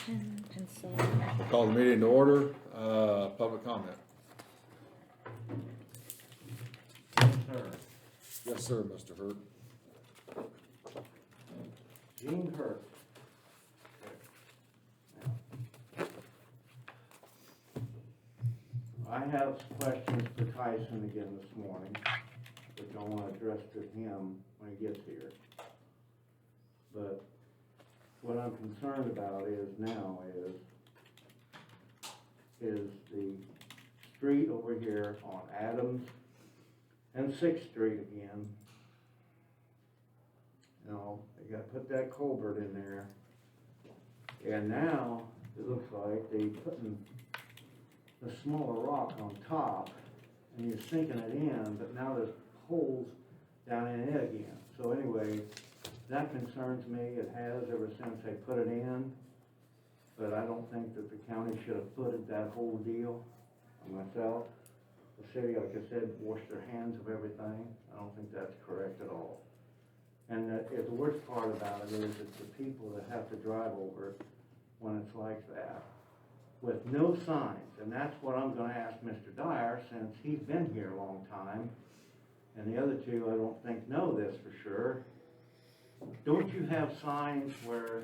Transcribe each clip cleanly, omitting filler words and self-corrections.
Pen, pencil. Call the meeting to order, public comment. Yes, sir, Mr. Hurt. Gene Hurt. I have some questions for Tyson again this morning, which I want to address to him when he gets here. But what I'm concerned about is the street over here on Adams and 6th Street again. You know, they got to put that culvert in there. And now it looks like they putting the smaller rock on top and you're sinking it in, but now there's holes down in it again. So anyway, that concerns me. It has ever since they put it in, but I don't think that the county should have footed that whole deal myself. The city, like I said, washed their hands of everything. I don't think that's correct at all. And the worst part about it is it's the people that have to drive over it when it's like that, with no signs. And that's what I'm gonna ask Mr. Dyer, since he's been here a long time, and the other two I don't think know this for sure. Don't you have signs where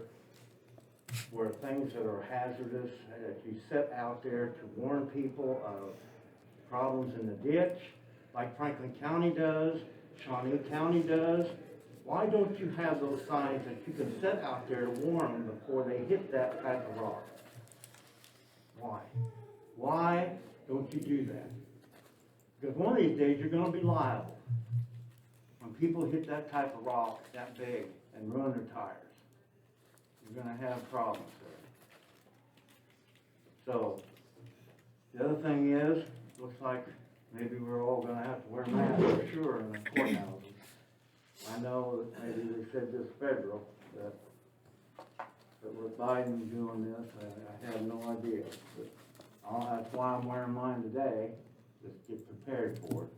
things that are hazardous, that you set out there to warn people of problems in the ditch, like Franklin County does, Shawnee County does? Why don't you have those signs that you can set out there to warn them before they hit that type of rock? Why? Why don't you do that? Because one of these days you're going to be liable when people hit that type of rock that big and ruin their tires. You're going to have problems there. So, the other thing is, looks like maybe we're all going to have to wear masks for sure in the courthouses. I know that maybe they said this federal, but with Biden doing this, I have no idea. But that's why I'm wearing mine today, just get prepared for it.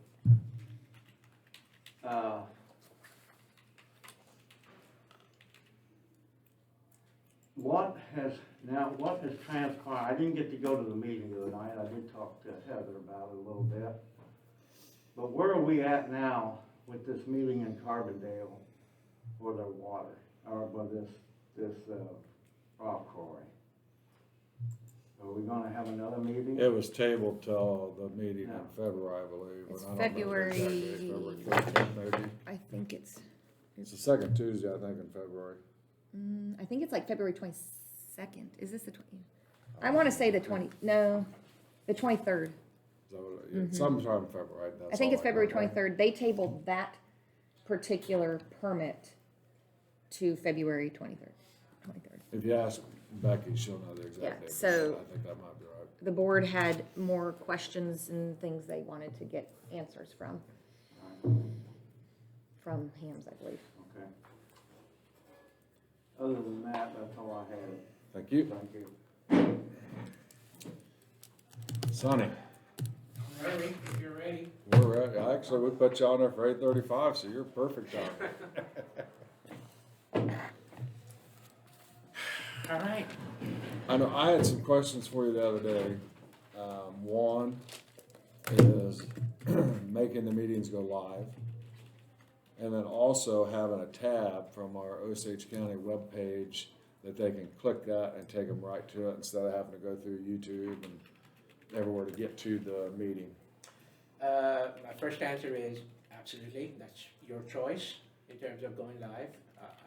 What has transpired? I didn't get to go to the meeting the other night. I did talk to Heather about it a little bit. But where are we at now with this meeting in Carbondale for their water, or for this rock quarry? Are we gonna have another meeting? It was tabled till the meeting in February, I believe. It's and I don't know the exact date, February. February 14th, maybe. I think it's It's the second Tuesday, I think, in February. I think it's like February 22nd. Is this the 20? I want to say the 20. No, the 23rd. So, yeah, sometime in February. That's I think all it's February know. 23rd. They tabled that particular permit to February 23rd. If you ask Becky, she'll know the exact Yeah, date. so- I think that might be right. The board had more questions and things they wanted to get answers from Hams, I believe. Okay. Other than that, that's all I had. Thank you. Thank you. Sonny, Ready, if you're ready. we're ready. Actually, we put you on there for 8:35, so you're perfect on. All right. I know I had some questions for you the other day. One is making the meetings go live, and then also having a tab from our Osage County webpage that they can click that and take them right to it instead of having to go through YouTube and everywhere to get to the meeting. My first answer is absolutely. That's your choice in terms of going live.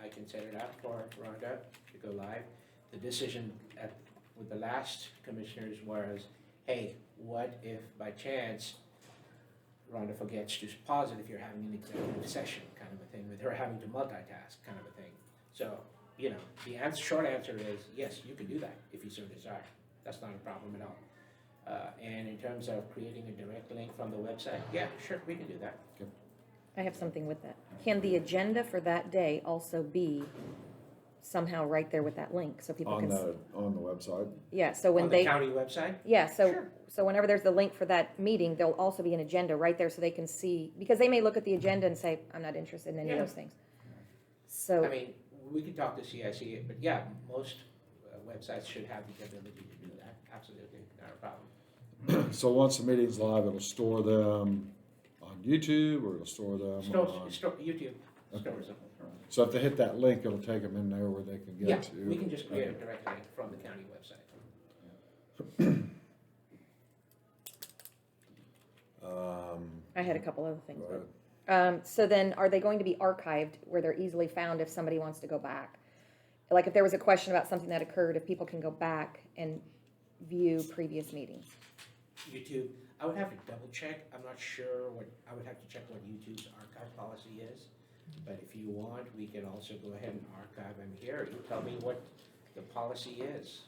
I can set it up for Rhonda to go live. The decision with the last commissioners was, hey, what if by chance Rhonda forgets to pause it if you're having an executive session kind of a thing, with her having to multitask kind of a thing. So, you know, the short answer is yes, you can do that if you so desire. That's not a problem at all. And in terms of creating a direct link from the website, yeah, sure, we can do that. I have something with that. Can the agenda for that day also be somehow right there with that link so people On can? the website. Yeah, so when On they. the county website? Yeah, so, Sure. so whenever there's the link for that meeting, there'll also be an agenda right there so they can see, because they may look at the agenda and say, I'm not interested in any of Yeah. those things. So. I mean, we could talk to CIC, but yeah, most websites should have the ability to do that, absolutely, not a problem. So once the meeting's live, it'll store them on YouTube, or it'll store them on? YouTube Okay. stores them. So if they hit that link, it'll take them in there where they can Yeah, get to? we can just create Okay. a direct link from the county website. I had a couple other things. Go but, ahead. So then, are they going to be archived where they're easily found if somebody wants to go back? Like if there was a question about something that occurred, if people can go back and view previous meetings? YouTube, I would have to double check, I'm not sure I would have to check what YouTube's archive policy is. But if you want, we can also go ahead and archive them here. You tell me what the policy is.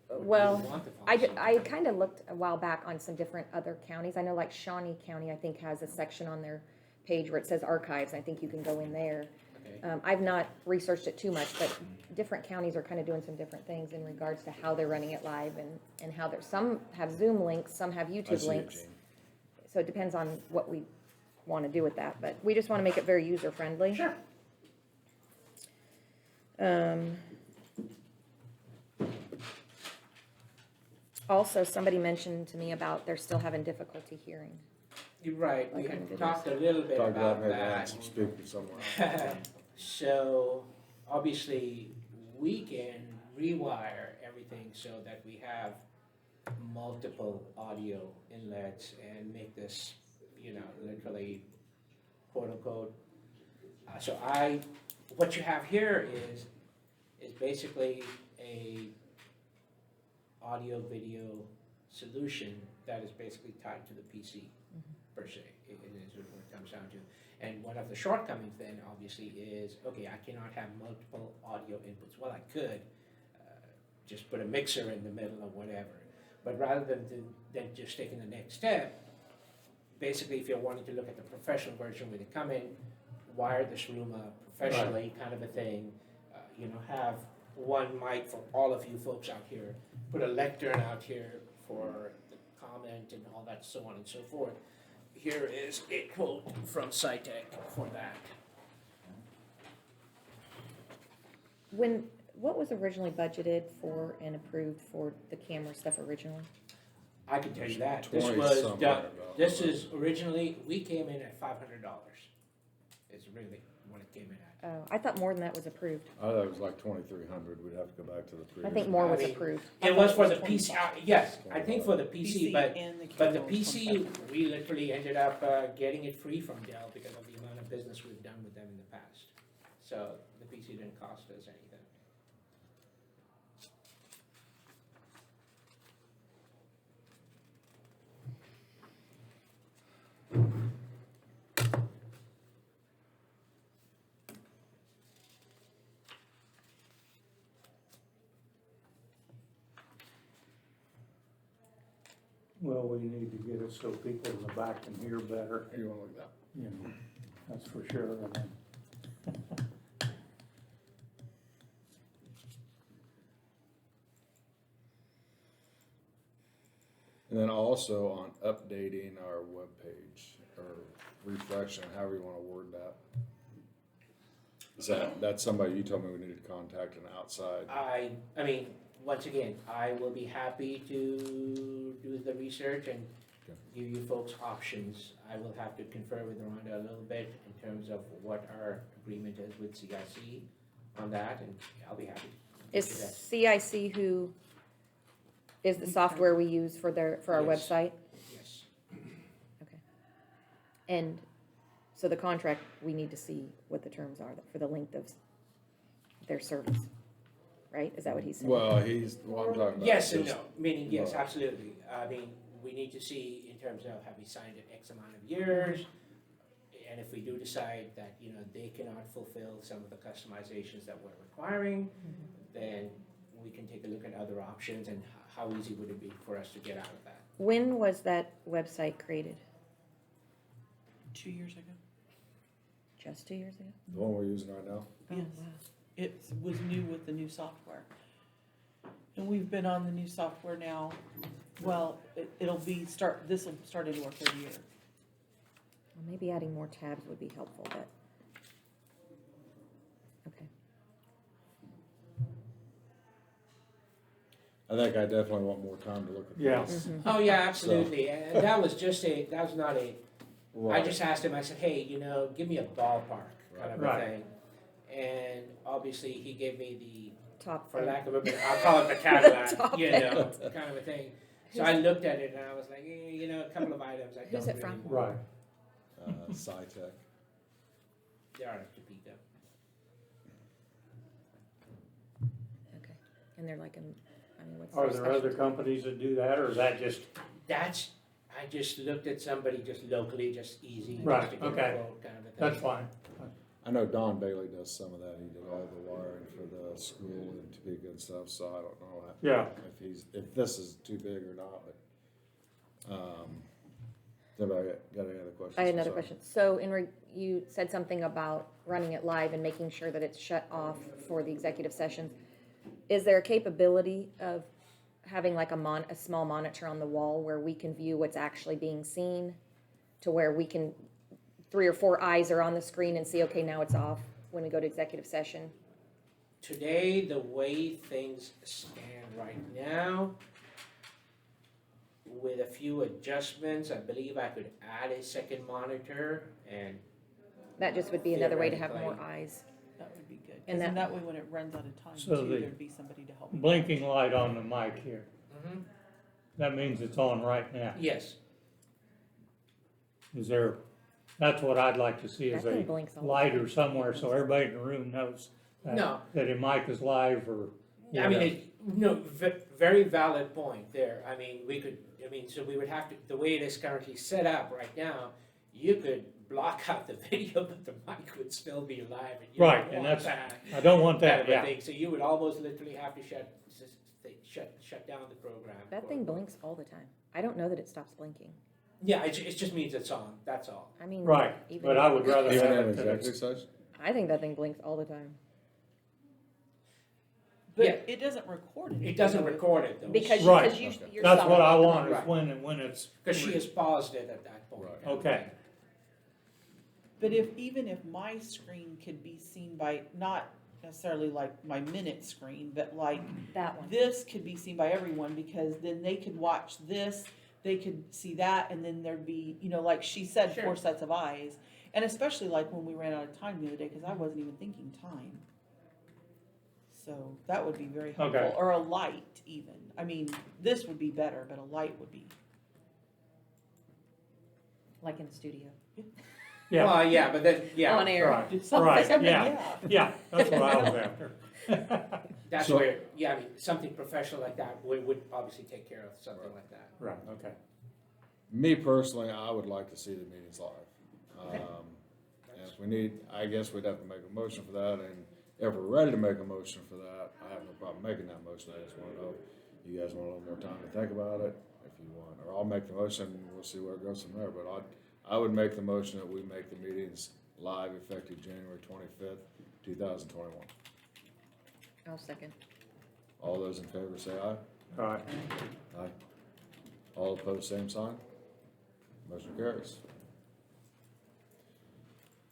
What do you Well, want the I policy? kind of looked a while back on some different other counties. I know like Shawnee County, I think, has a section on their page where it says archives. I think you can go in there. Okay. I've not researched it too much, but different counties are kind of doing some different things in regards to how they're running it live and how they're, some have Zoom links, some have I YouTube see it, links. Gene. So it depends on what we want to do with that, but we just want to make it very user-friendly. Sure. Also, somebody mentioned to me about they're still having difficulty hearing. You're right, we Like had individuals. talked a little bit Talk about maybe having that. some speakers somewhere. So, obviously, we can rewire everything so that we have multiple audio inlets and make this, literally quote unquote. So what you have here is basically a audio video solution that is basically tied to the PC per se. It is what it comes down to. And one of the shortcomings then obviously is, okay, I cannot have multiple audio inputs. Well, I could just put a mixer in the middle or whatever. But rather than just taking the next step, basically if you're wanting to look at the professional version where they come in, wire this room up professionally kind of a thing, have one mic for all of you folks out here, put a lectern out here for the comment and all that, so on and so forth. Here is a quote from SciTech for that. What was originally budgeted for and approved for the camera stuff originally? I can tell you that. This 20 was somewhere done, about this that. is originally, we came in at $500. Is really what it came in at. Oh, I thought more than that was approved. I thought it was like 2,300, we'd have to go back to the I previous. think more was I mean, approved. It was for the PC, yes, I think for the PC, but and the But the camera was PC, 25. we literally ended up getting it free from Dell because of the amount of business we've done with them in the past. So the PC didn't cost us anything. Well, we need to get it so people in the back can hear better, You wanna look at that? that's for sure. And then also on updating our webpage, or refreshing, however you wanna word that. Is that's somebody you told me we needed to contact an outside? I mean, once again, I will be happy to do the research and Okay. give you folks options. I will have to confer with Rhonda a little bit in terms of what our agreement is with CIC on that, and I'll be happy. to Is do that. CIC who is the software we use for our Yes. website? Yes. Okay. And so the contract, we need to see what the terms are for the length of their service, right? Is that what he's saying? Well, what I'm talking about. Yes and is- no, meaning yes, Right. absolutely. I mean, we need to see in terms of have we signed it X amount of years? And if we do decide that, they cannot fulfill some of the customizations that we're requiring, then we can take a look at other options and how easy would it be for us to get out of that. When was that website created? 2 years ago. Just 2 years ago? The one we're using right now? Yes. It was new with the new software. And we've been on the new software now, well, this will start into our 3rd year. Well, maybe adding more tabs would be helpful, but, okay. I think I definitely want more time to look at Yeah. this. Oh, yeah, absolutely, and that was just that was not a, I Right. just asked him, I said, hey, give me a ballpark kind of a Right. thing. And obviously, he gave me Top. for lack of a better, I'll call it the Cadillac, Top kind of a thing. So I looked at it and I was like, a couple of items I don't Who's it really from? want. Right. SciTech. They are in Topeka. Okay, and they're like, what's Are their there other specialty? companies that do that, or is that just, I just looked at somebody just locally, just easy, Right, just to get a okay. quote kind of a thing. that's fine. I know Don Bailey does some of that. He did all the wiring for the school in Topeka and stuff, so I don't know Yeah. if this is too big or not, but, anybody got any other questions? I had another Sorry. question. So you said something about running it live and making sure that it's shut off for the executive sessions. Is there a capability of having like a small monitor on the wall where we can view what's actually being seen? To where we can, 3 or 4 eyes are on the screen and see, okay, now it's off when we go to executive session? Today, the way things stand right now, with a few adjustments, I believe I could add a second monitor and That just would be another way to have more Theoretically. eyes. That would be good, And and then that- that way when it runs out of time So too, the there'd be somebody to help. Blinking light on the mic here, that means it's on right now. yes, Is there, that's what I'd like to see, is That thing a blinks all the light time. or somewhere so everybody in the room knows No. that a mic is live or I mean, whatever. very valid point there. I mean, so we would have to, the way it is currently set up right now, you could block out the video, but the mic would still be live. And you Right, don't and want that's- that I don't want kind that, of a yeah. thing. So you would almost literally have to shut down the program. That thing blinks all the time. I don't know that it stops blinking. Yeah, it just means it's on, that's all. I mean. Right, even- but I would rather Even have in it that executive it's, session? I think that thing blinks all the time. But Yeah. it doesn't record it. It doesn't record it though. Because Right. you, Okay. you're. that's what I want is Right. when it's. Because she has paused it at that point. Right. Okay. But even if my screen could be seen by, not necessarily like my minute screen, but like That one. this could be seen by everyone, because then they could watch this, they could see that, and then there'd be, like she said, Sure. 4 sets of eyes. And especially like when we ran out of time the other day, because I wasn't even thinking time. So that would be very helpful, Okay. or a light even. I mean, this would be better, but a light would be. Like in the studio. Yeah, Well, yeah, but then, yeah. On air. right, Something, right, yeah, that's what I was after. That's So- where, yeah, I mean, something professional like that would obviously take care of something like that. Right, okay. Me personally, I would like to see the meetings live. And if we need, I guess we'd have to make a motion for that, and if we're ready to make a motion for that, I have no problem making that motion. I just wanna know if you guys want a little more time to think about it, if you want, or I'll make the motion, and we'll see where it goes from there, but I would make the motion that we make the meetings live effective January 25th, 2021. I'll second. All those in favor say aye. All right, Aye. All opposed, same sign. Motion carries.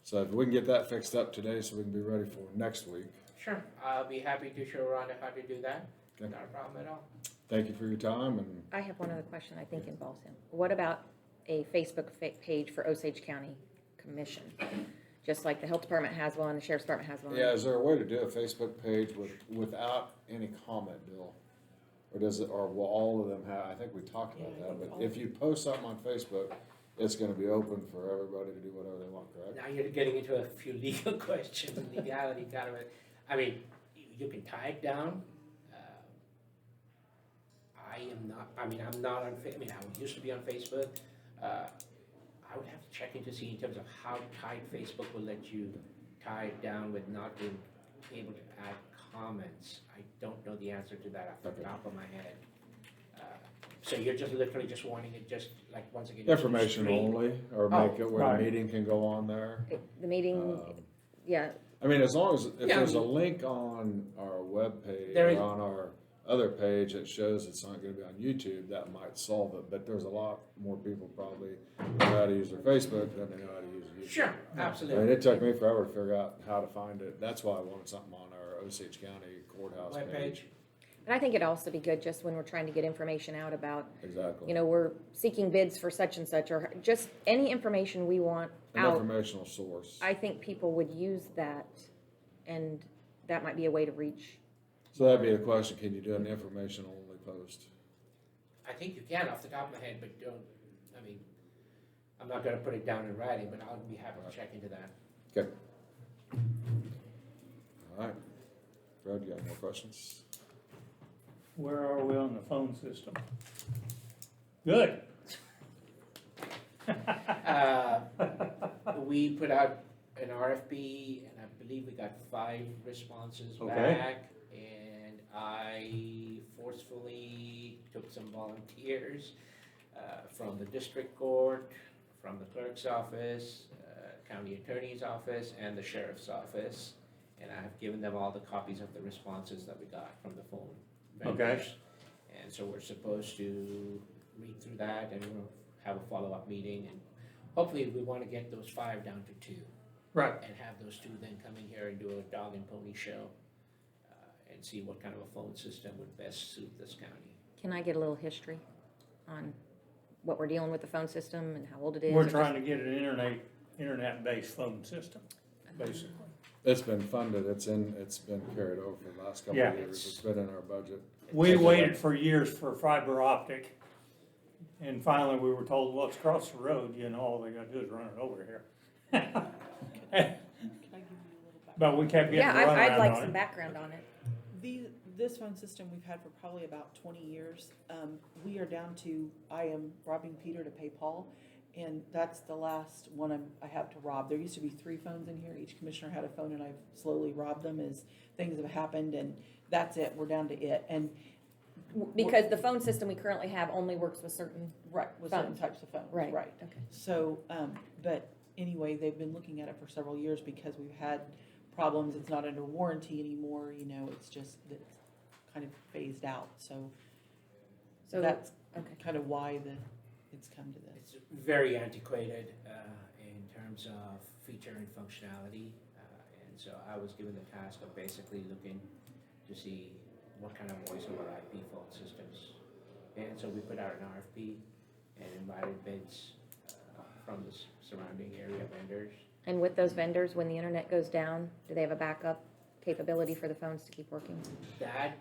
So if we can get that fixed up today so we can be ready for next week. Sure, I'll be happy to show Rhonda how to do that, Okay. not a problem at all. Thank you for your time, and I have one other question I think involves him. What about a Facebook page for Osage County Commission? Just like the health department has one, the sheriff's department has one. yeah, is there a way to do a Facebook page without any comment, Bill? Or does it, or will all of them have, I think we talked about Yeah, I that, think but all if you post something on Facebook, it's gonna be open for everybody to do whatever they want, correct? Now you're getting into a few legal questions and legality kind of it. I mean, you can tie it down. I'm not on, I used to be on Facebook. I would have to check in to see in terms of how tight Facebook will let you tie it down with not being able to add comments. I don't know the answer to that off the Okay. top of my head. So you're just literally just wanting it just like, once again. just Information stream. only, or Oh, make it where right. the meeting can go on there. The meeting, Um, yeah, I mean, as long as, if Yeah, I there's a mean- link on our webpage There or is- on our other page that shows it's not gonna be on YouTube, that might solve it, but there's a lot more people probably know how to use their Facebook than they know how to use YouTube. Sure, I mean, absolutely. it took me forever to figure out how to find it. That's why I wanted something on our Osage County courthouse Webpage. page. And I think it'd also be good just when we're trying to get information out about, Exactly. you know, we're seeking bids for such and such, or just any information we want An out. informational source. I think people would use that, and that might be a way to reach. So that'd be the question, can you do an information only post? I think you can off the top of my head, but don't, I mean, I'm not gonna put it down in writing, but I'll be happy to check into that. Okay. All right. Fred, you got more questions? Where are we on the phone system? Good. We put out an RFP, and I believe we got 5 responses Okay. back. And I forcefully took some volunteers from the district court, from the clerk's office, county attorney's office, and the sheriff's office. And I have given them all the copies of the responses that we got from the phone vendors. And so we're supposed to read through that, and we'll have a follow-up meeting, and hopefully we want to get those 5 down to 2. Right. And have those 2 then come in here and do a dog and pony show, and see what kind of a phone system would best suit this county. Can I get a little history on what we're dealing with the phone system and how old it is? We're or trying to get an internet-based phone system, basically. It's been funded, it's been carried over for the last couple Yeah. of years, it's been in our budget. We waited for years for fiber optic, and finally we were told, well, it's across the road, you know, all they gotta do is run it over here. Can I give you a little background? But we kept getting Yeah, the I'd like runaround some on it. background on it. This phone system we've had for probably about 20 years. We are down to, I am robbing Peter to pay Paul, and that's the last one I have to rob. There used to be 3 phones in here. Each commissioner had a phone, and I've slowly robbed them as things have happened, and that's it. We're down to it. And Because the phone system we currently have only works with certain, right, with certain Phones. types of phones. right. Right. Okay. So, but anyway, they've been looking at it for several years because we've had problems. It's not under warranty anymore, you know, it's just, it's kind of phased out. So So, that's okay. kind of why it's come to this. It's very antiquated in terms of feature and functionality, and so I was given the task of basically looking to see what kind of voice over IP phone systems. And so we put out an RFP and invited bids from the surrounding area vendors. And with those vendors, when the internet goes down, do they have a backup capability for the phones to keep working? That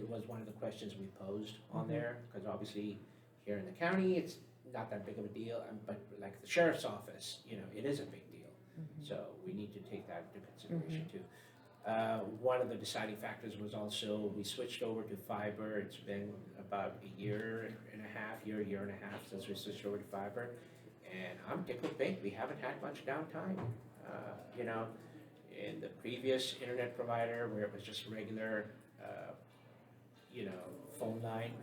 was one of the questions we posed on there, because obviously here in the county, it's not that big of a deal, but like the sheriff's office, you know, it is a big deal. So we need to take that into consideration too. One of the deciding factors was also, we switched over to fiber. It's been about a year and a half since we switched over to fiber. And I'm tickled pink, we haven't had much downtime. You know, in the previous internet provider where it was just regular, you know, phone line,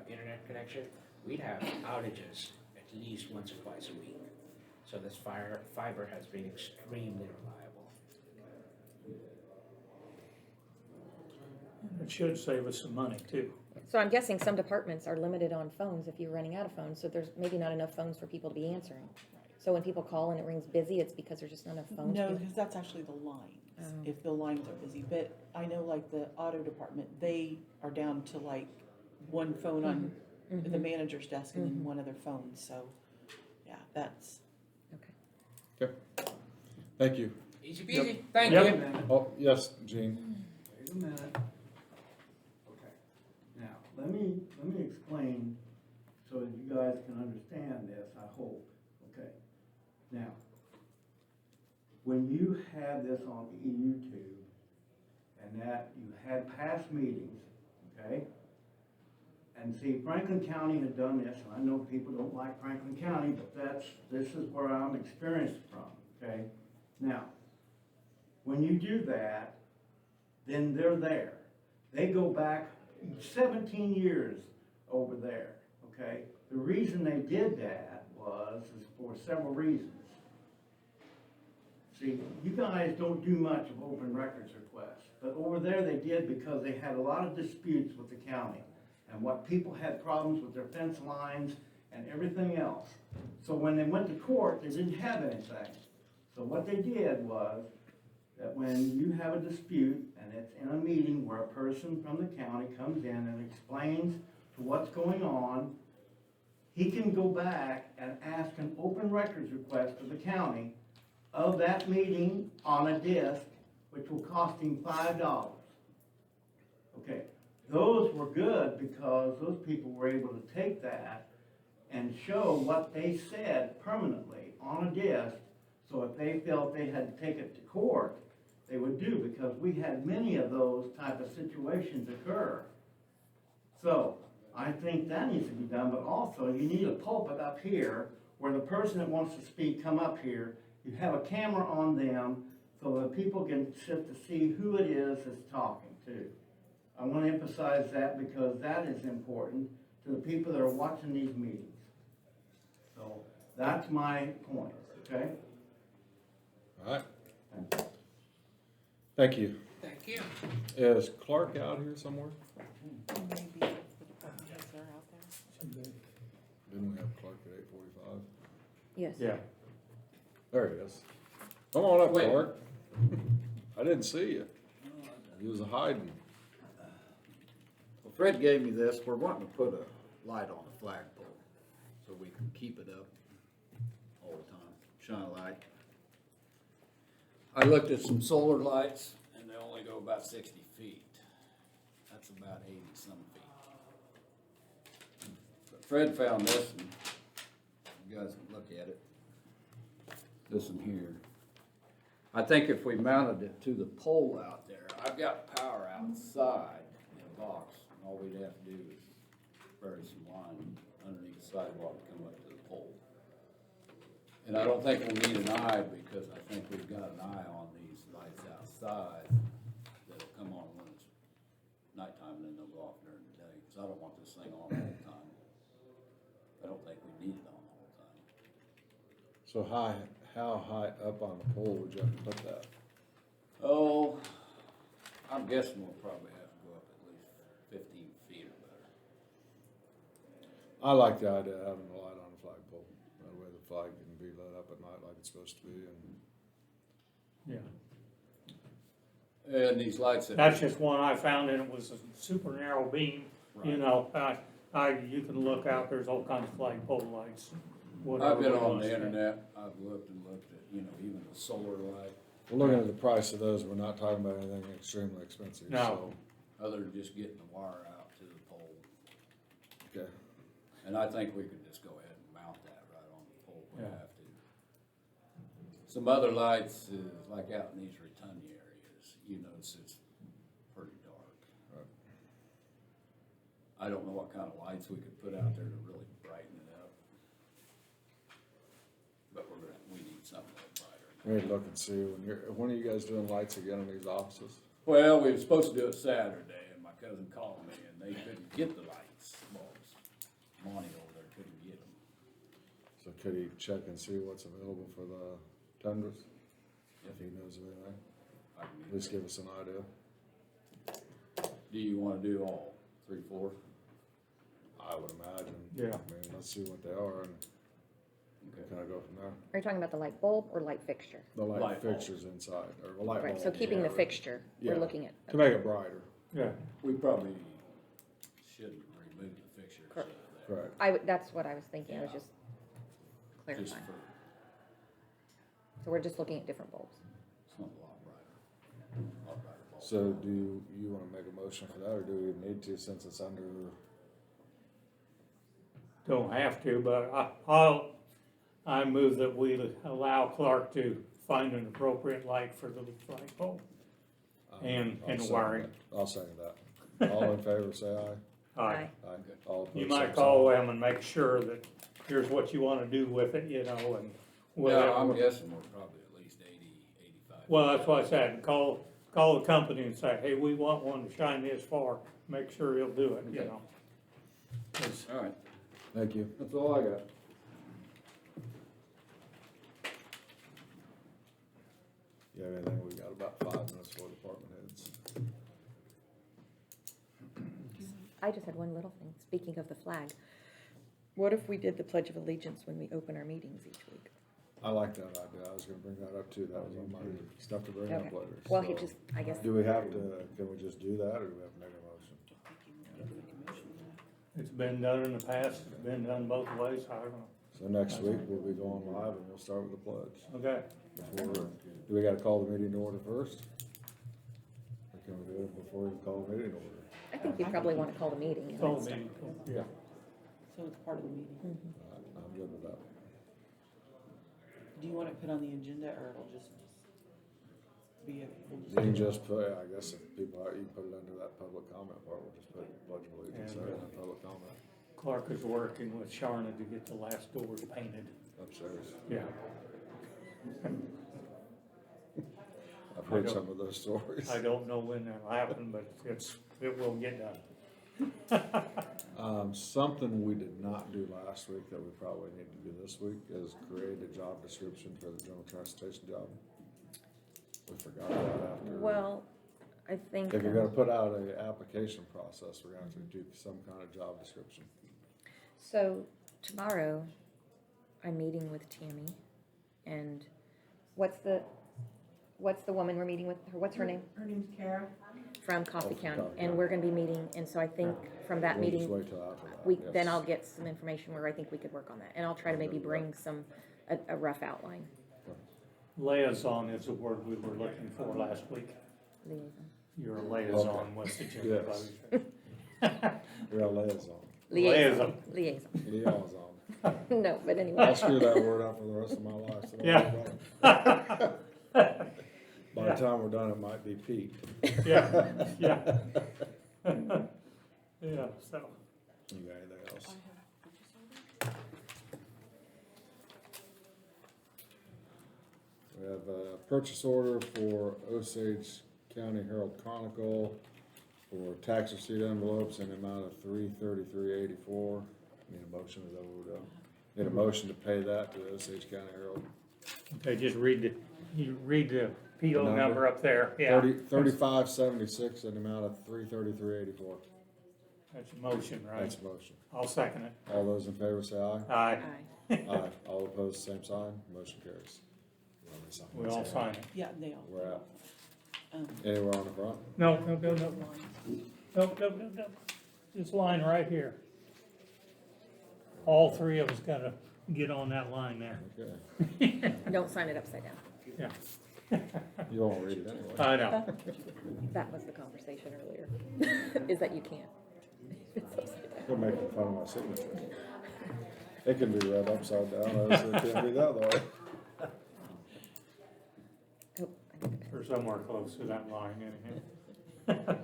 internet connection, we'd have outages at least once or twice a week. So this fiber has been extremely reliable. It should save us some money too. So I'm guessing some departments are limited on phones if you're running out of phones, so there's maybe not enough phones for people to be answering. So when people call and it rings busy, it's because there's just not enough phones? No, being- because that's actually the lines, Oh. if the lines are busy. But I know like the auto department, they are down to like one phone on the manager's desk and then one other phone, so, yeah, that's. Thank you. Easy peasy, thank Yep. you. Oh, yes, Gene. Wait a minute. Okay, now, let me explain so that you guys can understand this, I hope, okay? Now, when you have this on YouTube, and that you had past meetings, okay? And see, Franklin County had done this, and I know people don't like Franklin County, but this is where I'm experienced from, okay? Now, when you do that, then they're there. They go back 17 years over there, okay? The reason they did that is for several reasons. See, you guys don't do much of open records requests, but over there they did because they had a lot of disputes with the county and what people had problems with their fence lines and everything else. So when they went to court, they didn't have anything. So what they did was, that when you have a dispute and it's in a meeting where a person from the county comes in and explains to what's going on, he can go back and ask an open records request of the county of that meeting on a disc, which will cost him $5. Okay, those were good because those people were able to take that and show what they said permanently on a disc, so if they felt they had to take it to court, they would do, because we had many of those type of situations occur. So, I think that needs to be done, but also you need a pulpit up here where the person that wants to speak come up here, you have a camera on them so that people can sit to see who it is that's talking to. I want to emphasize that because that is important to the people that are watching these meetings. So that's my point, okay? All right. Thank you. Thank you. Is Clark out here somewhere? Maybe the department heads are out there. Didn't we have Clark at 8:45? Yes. Yeah. There he is. Come on up, Wait. Clark. I didn't see you. He was hiding. Well, Fred gave me this, we're wanting to put a light on the flagpole, so we can keep it up all the time, shine a light. I looked at some solar lights, and they only go about 60 feet. That's about 80-some feet. But Fred found this, and you guys can look at it. This one here. I think if we mounted it to the pole out there, I've got power outside in a box, and all we'd have to do is bury some line underneath the sidewalk and come up to the pole. And I don't think we'll need an eye, because I think we've got an eye on these lights outside that'll come on when it's nighttime, and then they'll go off during the day, because I don't want this thing on all the time. I don't think we need it on all the time. So how high up on the pole would you have to put that? Oh, I'm guessing we'll probably have to go up at least 15 feet or better. I like the idea of having a light on the flagpole. That way the flag can be lit up at night like it's supposed to be. And Yeah. And these lights that. That's just one I found, and it was a super narrow beam, you Right. know, you can look out, there's all kinds of flagpole lights. I've been whatever on it the was. internet, I've looked and looked at, you know, even the solar light, we're looking at the price of those. We're not talking about anything extremely expensive. No. other than just getting the wire out to the pole. So, okay. And I think we could just go ahead and mount that right on the pole, we Yeah. have to. Some other lights is like out in these rotunda areas, you notice it's pretty dark. Right. I don't know what kind of lights we could put out there to really brighten it up. But we need something a little brighter. We need to look and see when are you guys doing lights again in these offices? Well, we were supposed to do it Saturday, and my cousin called me, and they couldn't get the lights bulbs. Monty over there couldn't get them. So could he check and see what's available for the tundras? If he knows of anything, I can at least give us an idea. Do you wanna do all 3, 4? I would imagine. Yeah. I mean, let's see what they are and Okay. kind of go from there. Are you talking about the light bulb or light fixture? The light Light bulb. fixtures inside, or the light Right, bulb. so keeping the yeah. fixture, we're Yeah. looking at. To make it brighter, Yeah, We probably shouldn't remove the fixtures out Correct. of there. correct. That's what I was thinking, I was Yeah. just Just clarifying. for So we're just looking at different bulbs. something a lot brighter. A lot brighter bulb. So do you want to make a motion for that, or do we need to, since it's under, don't have to, but I move that we allow Clark to find an appropriate light for the flagpole. And I'll the second wiring. that. I'll second that. All in favor, say aye. Aye. Aye. All opposed, You same might sign. call them and make sure that here's what you wanna do with it, you know, and Yeah, I'm whatever. guessing we're probably at least 80, 85. Well, that's what I said, call the company and say, hey, we want one to shine this far, make sure he'll do it, you Okay. know. 'Cause All right, Thank you. that's all I got. You have anything? We got about 5 minutes for department heads. I just had one little thing, speaking of the flag. What if we did the Pledge of Allegiance when we open our meetings each week? I like that idea. I was gonna bring that up too. That was on my stuff to bring up Okay. later. Well, he So, just, I guess, do we have to, can we just do that, or do we have to make a motion? It's been done in the past, it's been done both ways, I don't know. So next week, we'll be going live, and we'll start with the pledge. Okay, Before, do we gotta call the meeting to order first? Or can we do it before we call the meeting to order? I think you probably want to call the meeting. and call then the start. meeting, yeah. So it's part of the meeting. I'm good with that. Do you want it put on the agenda or it'll just be a? we'll You can just put, I guess if people are, you can put it under that public comment part, we'll just put pledge of allegiance And, there in that public comment Clark is working with Sharna to get the last doors painted, upstairs. yeah. I've heard I don't- some of those stories. I don't know when that'll happen, but it will get done. Something we did not do last week that we probably need to do this week is create a job description for the general transportation job. We forgot that after. Well, I think, If you're gonna put out a application process, we're gonna have to do some kind of job description. so tomorrow, I'm meeting with Tammy, and what's the woman we're meeting with, what's her name? Her name's Kara. From Coffee Oh, County, Coffee and County. we're gonna be meeting, and so I think from that We'll just meeting, wait till after that, then yes. I'll get some information where I think we could work on that, and I'll try to maybe bring a rough outline. Liaison is the word we were looking for last week. Liaison. You're a liaison with the Jim Yes. Close. We're a liaison. Liaison. Liaison. Liaison. No, but I'll anyway, screw that word up for the rest of my life. So don't Yeah. worry about it. By the Yeah. time we're done, it might be Pete. Yeah, yeah. Yeah, so, You got anything else? We have a purchase order for Osage County Herald Chronicle for tax receipt envelopes in the amount of $333.84. Need a motion, is that what we're doing? Need a motion to pay that to Osage County Herald. okay, just read the PO number? number up there, yeah. 3576 in the amount of $333.84. That's a motion, right? That's a motion. I'll second it. All those in favor say aye. Aye, aye. Aye. All opposed, same sign. Motion carries. You want me to sign we this? all sign it. Yeah, they all. Where at? Um, Anywhere on the front? No, this line right here. All three of us gotta get on that line there, Okay. Don't sign it upside down. yeah. You won't read it anyway. I know, That was the conversation earlier, is that you can't. It's upside down. You're making fun of my signature. It can be read upside down, as it can be the other way. Oh, I need to- or somewhere close to that line anyhow.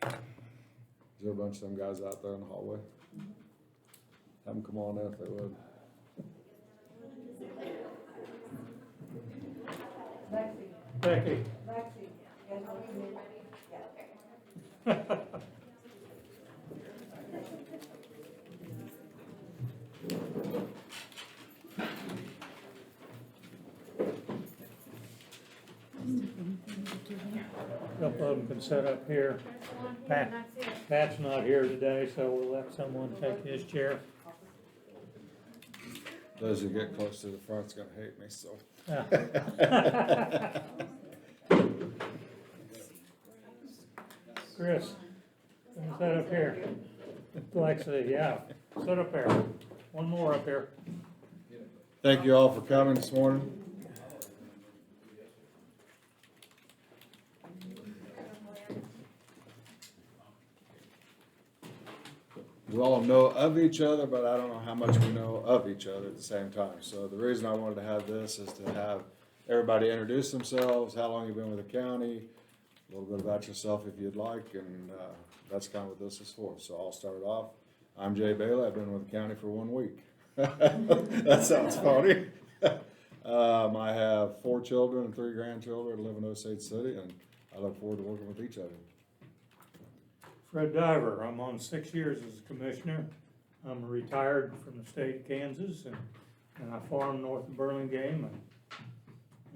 Is there a bunch of them guys out there in the hallway? Have them come on in if they would. Becky, couple of them can sit up here. Pat's not here today, so we'll let someone take his chair. Those who get close to the front's gonna hate me, so. Chris, come sit up here. Lexi, yeah, sit up there. One more up here. Thank you all for coming this morning. We all know of each other, but I don't know how much we know of each other at the same time. So the reason I wanted to have this is to have everybody introduce themselves, how long you've been with the county, a little bit about yourself if you'd like, and that's kind of what this is for. So I'll start off. I'm Jay Bailey. I've been with the county for 1 week. That sounds funny. I have 4 children and 3 grandchildren that live in Osage City, and I look forward to working with each of you. Fred Diver, I'm on 6 years as a commissioner. I'm retired from the state of Kansas and I farm north of Burlingame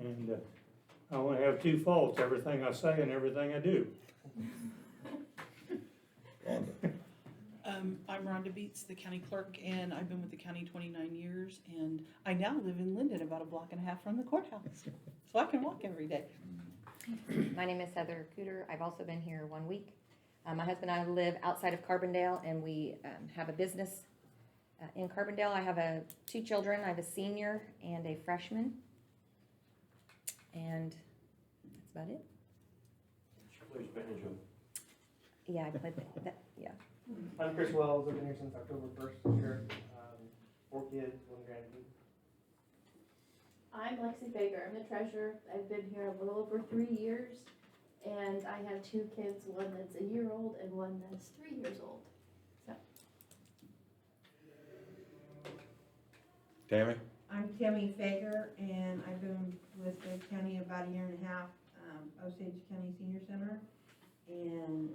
and I only have two faults, everything I say and everything I do. I'm Rhonda Beats, the county clerk, and I've been with the county 29 years, and I now live in Linden, about a block and a half from the courthouse, so I can walk every day. My name is Heather Cooter. I've also been here 1 week. My husband and I live outside of Carbondale, and we have a business in Carbondale. I have two children. I have a senior and a freshman. And that's about it. Yeah, I played that, yeah. I'm Chris Wells, I've been here since October 1st this year. 4 kids, 1 grandkid. I'm Lexi Baker. I'm the treasurer. I've been here a little over 3 years, and I have 2 kids, one that's a year old and one that's 3 years old. Tammy? I'm Tammy Fager, and I've been with the county about 1.5 years, Osage County Senior Center, and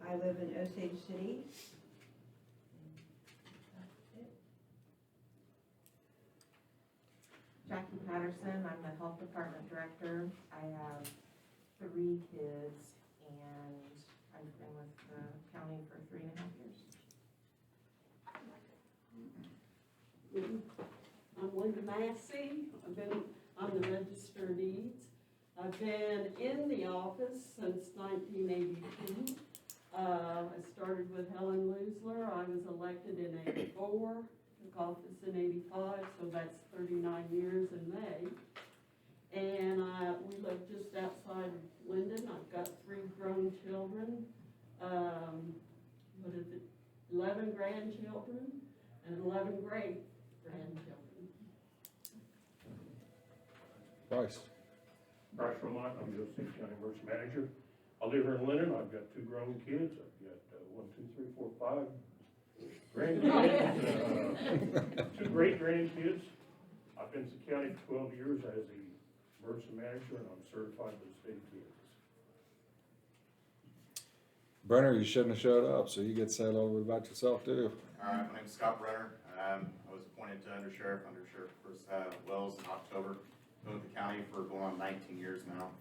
I live in Osage City. Jackie Patterson, I'm the health department director. I have 3 kids, and I've been with the county for 3.5 years. I'm Linda Massey. I'm the Register of Deeds. I've been in the office since 1982. I started with Helen Loosler. I was elected in '84, took office in '85, so that's 39 years in May. And we live just outside of Linden. I've got 3 grown children. 11 grandchildren and 11 great grandchildren. Bryce? Bryce Romont, I'm the Osage County Emergency Manager. I live here in Linden, I've got 2 grown kids, I've got 5 grandkids, 2 great grandkids. I've been to the county for 12 years as the emergency manager, and I'm certified with the state of Kansas. Brenner, you shouldn't have showed up, so you get to say a little bit about yourself too. All right, my name's Scott Brenner. I was appointed to Undersheriff Bruce Wells in October. Been with the county for going on 19 years now.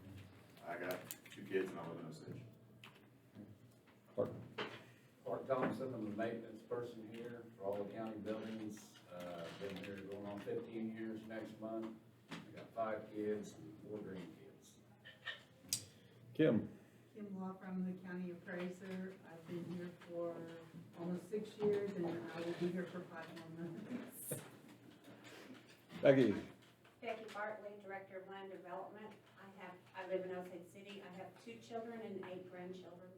I got 2 kids and I live in Osage. Clark Thompson, I'm the maintenance person here for all the county buildings. Been here going on 15 years next month. I got 5 kids and 4 grandkids. Kim? Kim Law from the county appraiser. I've been here for almost 6 years, and I will be here for 5 more months. Becky? Becky Bartley, Director of Land Development. I live in Osage City. I have 2 children and 8 grandchildren.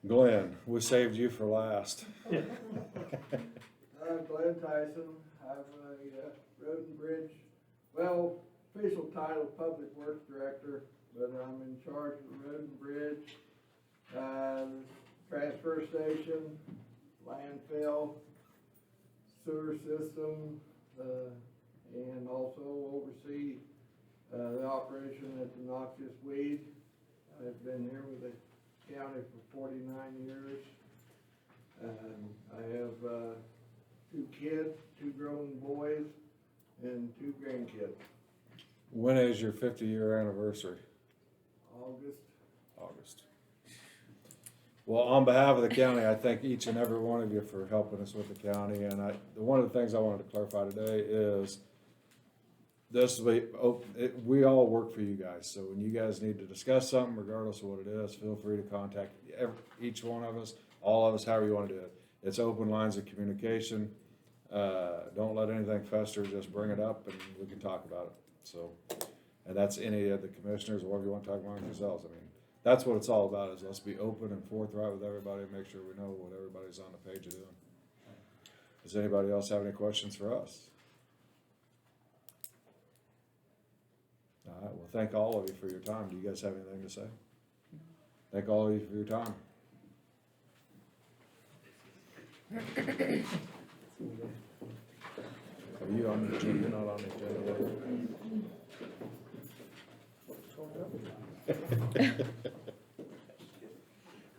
Glenn, we saved you for last. I'm Glenn Tyson. I'm a road and bridge, official title Public Works Director, but I'm in charge of the road and bridge, transfer station, landfill, sewer system, and also oversee the operation at the Noxious Weed. I've been here with the county for 49 years. I have 2 kids, 2 grown boys, and 2 grandkids. When is your 50-year anniversary? August. Well, on behalf of the county, I thank each and every one of you for helping us with the county. And one of the things I wanted to clarify today is we all work for you guys. So when you guys need to discuss something, regardless of what it is, feel free to contact each one of us, all of us, however you want to do it. It's open lines of communication. Don't let anything fester. Just bring it up and we can talk about it. So, and that's any of the commissioners or whatever you want to talk amongst yourselves. I mean, that's what it's all about, is let's be open and forthright with everybody and make sure we know what everybody's on the page of doing. Does anybody else have any questions for us? All right, well, thank all of you for your time. Do you guys have anything to say? Thank all of you for your time. Are you on the agenda? You're not on the agenda.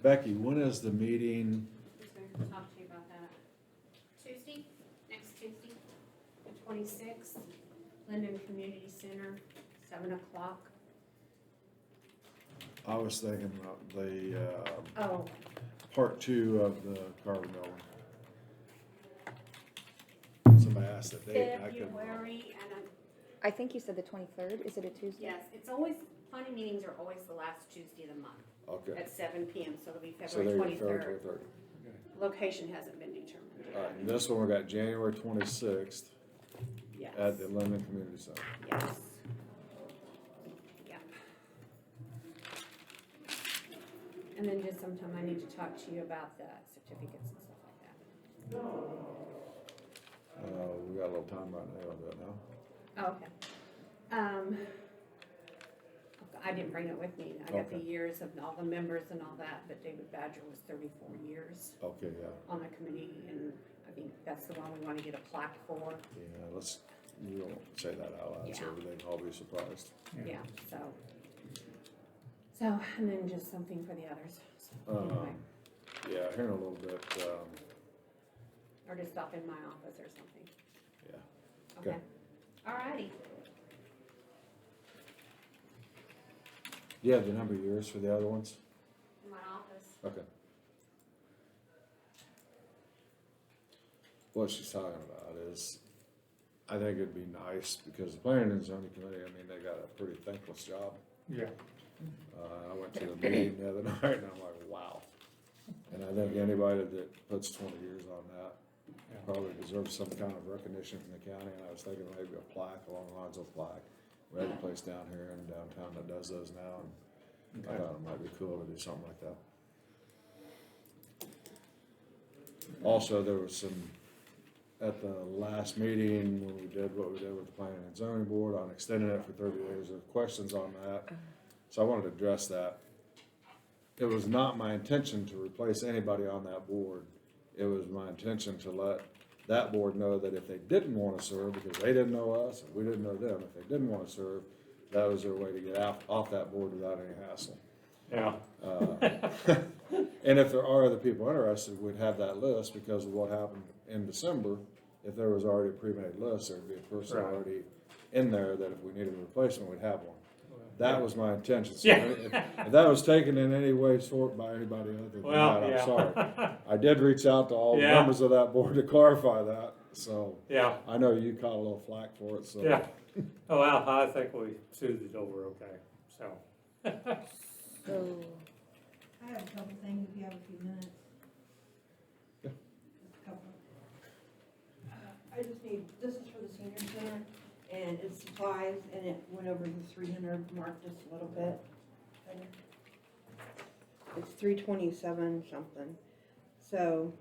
Becky, when is the meeting? I'll talk to you about that. Tuesday, next Tuesday, the 26th. Linden Community Center, 7 o'clock. I was thinking about the, Oh, part 2 of the Carver building. Somebody asked that date, and I couldn't. February, and I think you said the 23rd. Is it a Tuesday? yes, it's always, planning meetings are always the last Tuesday of the month Okay, at 7 PM, so it'll be so there February you go, 23rd. 23rd. Location hasn't been determined All yet. right, and this one, we got January 26th Yes. at the Linden Community Center. Yes. Yeah. And then just sometime I need to talk to you about the certificates and stuff like that. We got a little time right now, I'll do it now. Oh, okay. I didn't bring it with me. I got the Okay. years of all the members and all that, but David Badger was 34 years Okay, yeah, on the committee, and I think that's the one we want to get a plaque for. yeah, we won't say that out loud, so Yeah. everything, I'll be surprised. Yeah, so, and then just something for the others. So, anyway, Yeah, here in a little bit, or just stop in my office or something. yeah. Okay. All righty. You have the number of years for the other ones? In my office. Okay. What she's talking about is, I think it'd be nice, because the planning and zoning committee, I mean, they got a pretty thankless job. Yeah. I went to the meeting the other night and I'm like, wow. And I think anybody that puts 20 years on that probably deserves some kind of recognition from the county, and I was thinking maybe a plaque along the lines of a plaque. We have a place down here in downtown that does those now, and I Okay. thought it might be cool to do something like that. Also, there was some, at the last meeting, when we did what we did with the planning and zoning board on extending it for 30 days, there were questions on that. So I wanted to address that. It was not my intention to replace anybody on that board. It was my intention to let that board know that if they didn't want to serve, because they didn't know us and we didn't know them, if they didn't want to serve, that was their way to get off that board without any hassle. Yeah. And if there are other people interested, we'd have that list, because of what happened in December. If there was already a pre-made list, there'd be a person Right. already in there that if we needed a replacement, we'd have one. That was my intention. So Yeah. if that was taken in any way, sort by anybody other than Well, that, yeah. I'm sorry. I did reach out to all the Yeah. members of that board to clarify that, so Yeah, I know you caught a little flack for it, so. yeah. Oh, well, I think we soothed it over okay, so. So, I have a couple things if you have a few minutes. Yeah. Just a couple. I just need, this is for the senior center, and it's supplies, and it went over the 300 mark just a little bit. It's 327 something, so,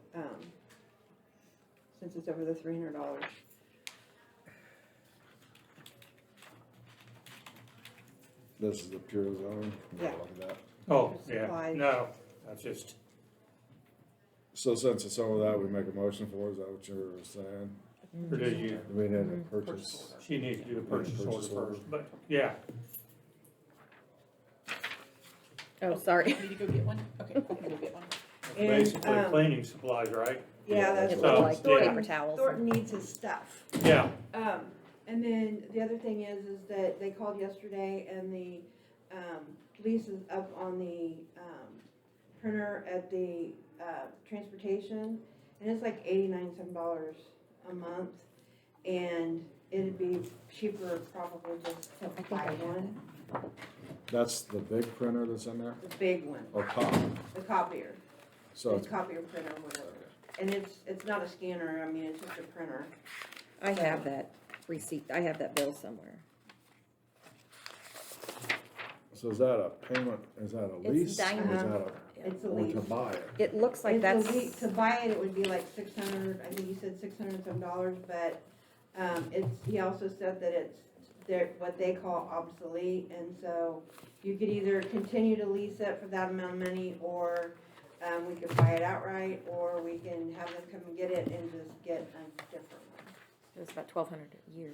since it's over the $300. This is the pure zone. Yeah. Look at that. Oh, For yeah, supplies. no, that's just, So since it's over that, we make a motion for, it, is that what you were saying? or did you, Do we need to purchase? she needs to do a purchase order Purchase order. first, but, yeah. oh, sorry. Need to go get one? Okay, I can go get one. That's And, basically um, cleaning supplies, right? Yeah, that's It So, looked like yeah. paper towels. Thornton needs his stuff. Yeah, And then the other thing is that they called yesterday and the, lease is up on the, printer at the, transportation. And it's like $89 a month. And it'd be cheaper probably just to I think buy I have one, That's the big printer that's in there, the big one, or top? the copier, So the it's, copier printer, whatever. And it's not a scanner, I mean, it's just a printer. I have that receipt, I have that bill somewhere. so is that a payment, is that a It's lease? Or is Dyna. that a, It's a or lease. to buy it? It looks like It's a that's, week- To buy it, it would be like 600, I think he said 600 some dollars, but, he also said that it's, what they call obsolete, and so you could either continue to lease it for that amount of money, or, we could buy it outright, or we can have them come and get it and just get a different one. it's about $1,200 a year.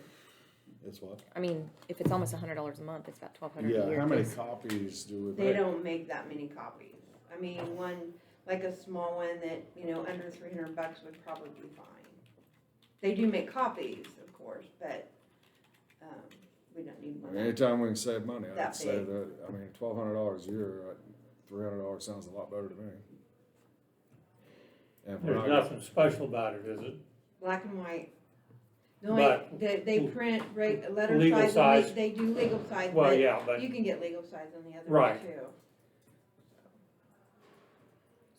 It's what? I mean, if it's almost $100 a month, it's about $1,200 a year. Yeah, how many It's- copies do we They make? don't make that many copies. I mean, one, like a small one that, under $300 would probably be fine. They do make copies, of course, but, we don't need I one. mean, anytime we can save money, I'd That say big. that, I mean, $1,200 a year, $300 sounds a lot better to me. And if we're There's not- nothing special about it, is it? Black and white. The But- only, they print letter Legal size, size. and they do legal size, Well, but yeah, but, you can get legal size on the other Right. one too.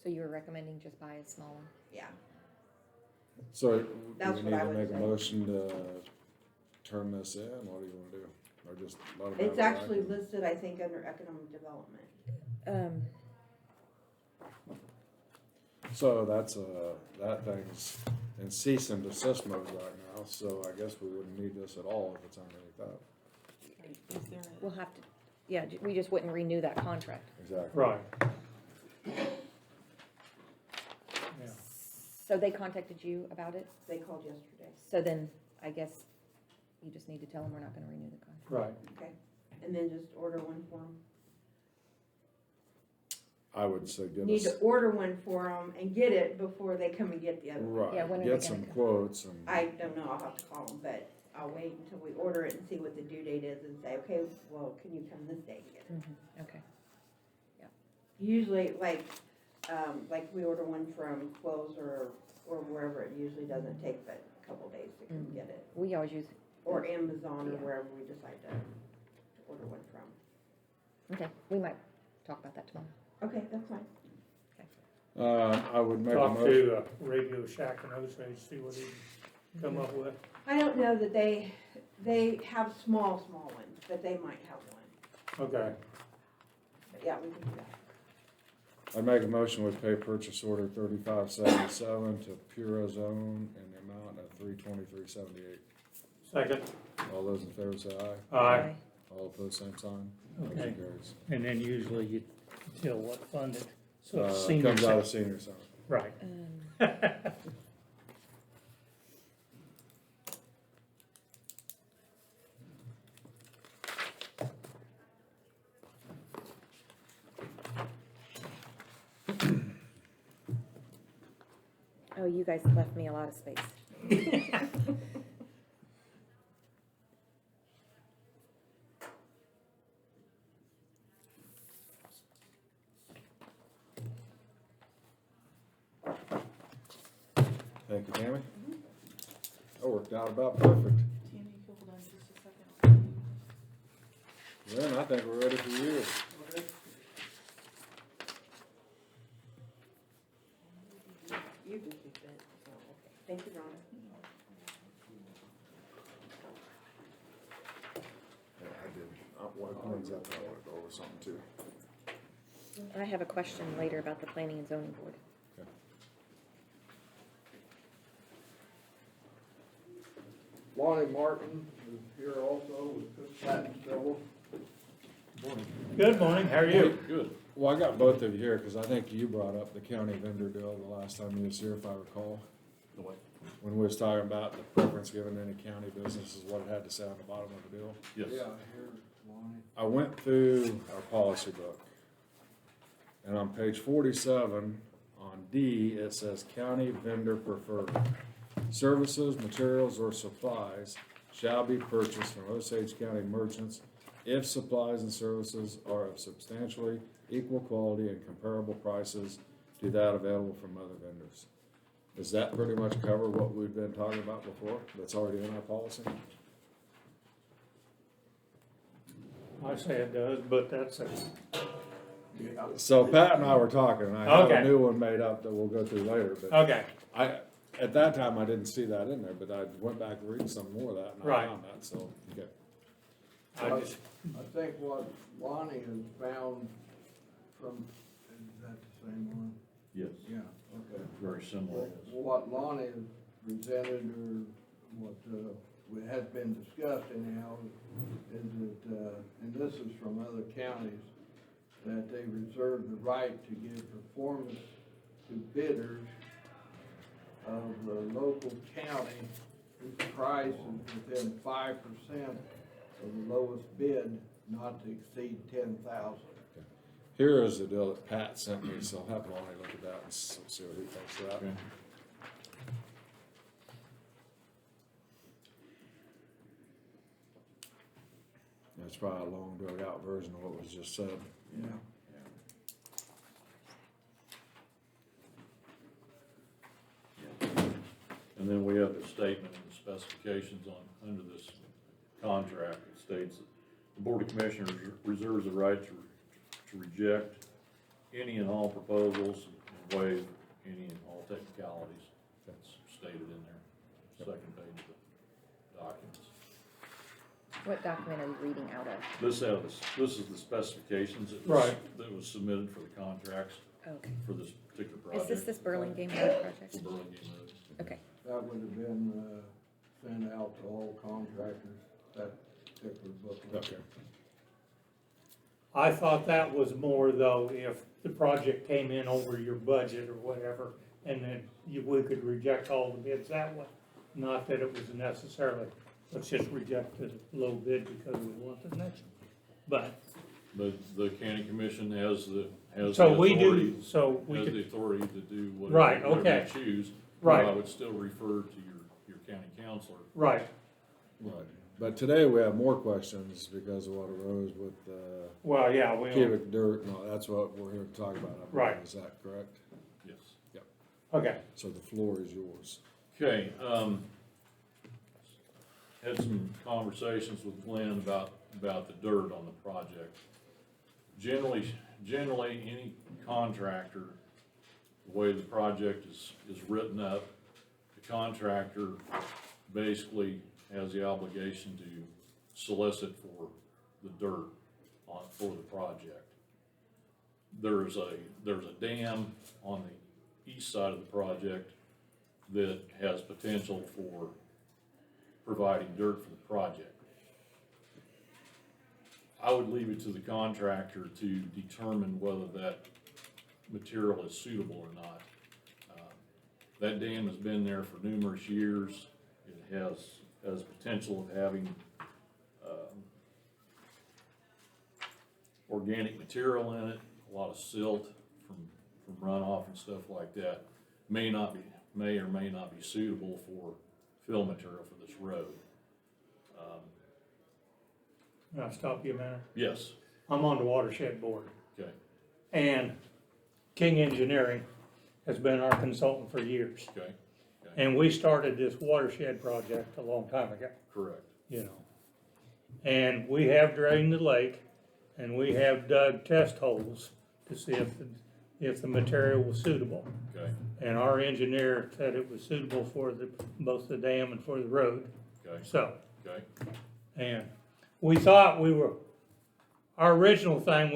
So you were recommending just buy a small one? Yeah, So, do That's we what need I to would make a say. motion to turn this in? What do you wanna do? Or just let them have it's it back? actually listed, I think, under economic development. So that's, that thing's in cease and desist mode right now, so I guess we wouldn't need this at all if it's underneath that. Is there a- We'll have to, yeah, we just wouldn't renew that contract. Exactly. right. Yeah. So they contacted you about it? They called yesterday. So then, I guess you just need to tell them we're not gonna renew the contract. Right. Okay, and then just order one for them. I would say give Need us, to order one for them and get it before they come and get the other one. Yeah, when right, are get they some gonna come? quotes and, I don't know, I'll have to call them, but I'll wait until we order it and see what the due date is and say, okay, well, can you come this day and get it? Okay. Usually, like we order one from Quills or wherever, it usually doesn't take but a couple days to come Mhm. get it. We always use, Or Amazon or Yeah. wherever we decide to order one from. okay, we might talk about that tomorrow. Okay, that's fine. I would make a Talk motion. to Radio Shack and Osage, see what he can come up with. I don't know that they have small ones, but they might have one. Okay, But yeah, we can do that. I'd make a motion with pay purchase order 3577 to Pura Zone in the amount of $323.78. second, All those in favor say aye. aye, All opposed, same sign. okay. Motion carries. And then usually you tell what fund it, so it's Comes senior out center. of senior center. Right. Oh, you guys left me a lot of space. Thank you, Tammy. That worked out about perfect. Tammy, hold on just a second. Then I think we're ready for you. You just did that. Oh, okay. Thank you, Rhonda. Yeah, I did. One of up, I wanted to go over something too. I have a question later about the planning and zoning board. Lonnie Martin is here also with Cook Platin Civil. Good morning, how are you? Good. Well, I got both of you here because I think you brought up the county vendor deal the last time you was here, if I recall. The what? When we was talking about the preference given to any county businesses, what it had to say on the bottom of the deal. Yes. Yeah, here's Lonnie. I went through our policy book, and on page 47, on D, it says county vendor preferred. Services, materials, or supplies shall be purchased from Osage County merchants if supplies and services are of substantially equal quality and comparable prices to that available from other vendors. Does that pretty much cover what we've been talking about before, that's already in our policy? I say it does, but that's a, So Pat and I were talking, and I have a Okay. new one made up that we'll go through later, but okay, at that time, I didn't see that in there, but I went back and read some more of that, and I Right. found that, so, okay. I just, I think what Lonnie has found from, is that the same one? Yes, Yeah, okay. very similar. What Lonnie has presented, or what has been discussed anyhow, is that, and this is from other counties, that they reserve the right to give performance to bidders of the local county whose price is within 5% of the lowest bid, not to exceed 10,000. Here is the deal that Pat sent me, so I'll have Lonnie look at that and see what he thinks of that. Okay. That's probably a long drug out version of what was just said. Yeah. And then we have the statement and specifications on, under this contract, it states that the Board of Commissioners reserves the right to reject any and all proposals and waive any and all technicalities. That's stated in there, second page of the documents. What document are you reading out of? This is the specifications that was submitted for the contracts Okay. for this particular Is project. this Burlingame Road For project? Burlingame Road. Okay. That would have been, sent out to all contractors, that particular booklet. Okay. I thought that was more though, if the project came in over your budget or whatever, and then we could reject all the bids that way. Not that it was necessarily, let's just reject the low bid because we want the next one. But, The county commission has the so we authority, do, so we has the could, authority to do Right, whatever okay. they choose. Right. But I would still refer to your county counselor. right, Right. But today we have more questions because of what arose with, well, yeah, we, cubic dirt. No, that's what we're here to talk about. I believe. Right. Is that correct? Yes. okay. So the floor is yours. Okay, had some conversations with Glenn about the dirt on the project. Generally, any contractor, the way the project is written up, the contractor basically has the obligation to solicit for the dirt for the project. There's a dam on the east side of the project that has potential for providing dirt for the project. I would leave it to the contractor to determine whether that material is suitable or not. That dam has been there for numerous years. It has potential of having organic material in it, a lot of silt from runoff and stuff like that. May or may not be suitable for fill material for this road. Can I stop you a minute? Yes, I'm on the watershed board, okay, and King Engineering has been our consultant for years. okay, And we started this watershed project a long time ago, correct, you know. And we have drained the lake, and we have dug test holes to see if the material was suitable. okay, And our engineer said it was suitable for both the dam and for the road, okay, so. okay, And we thought our original thing,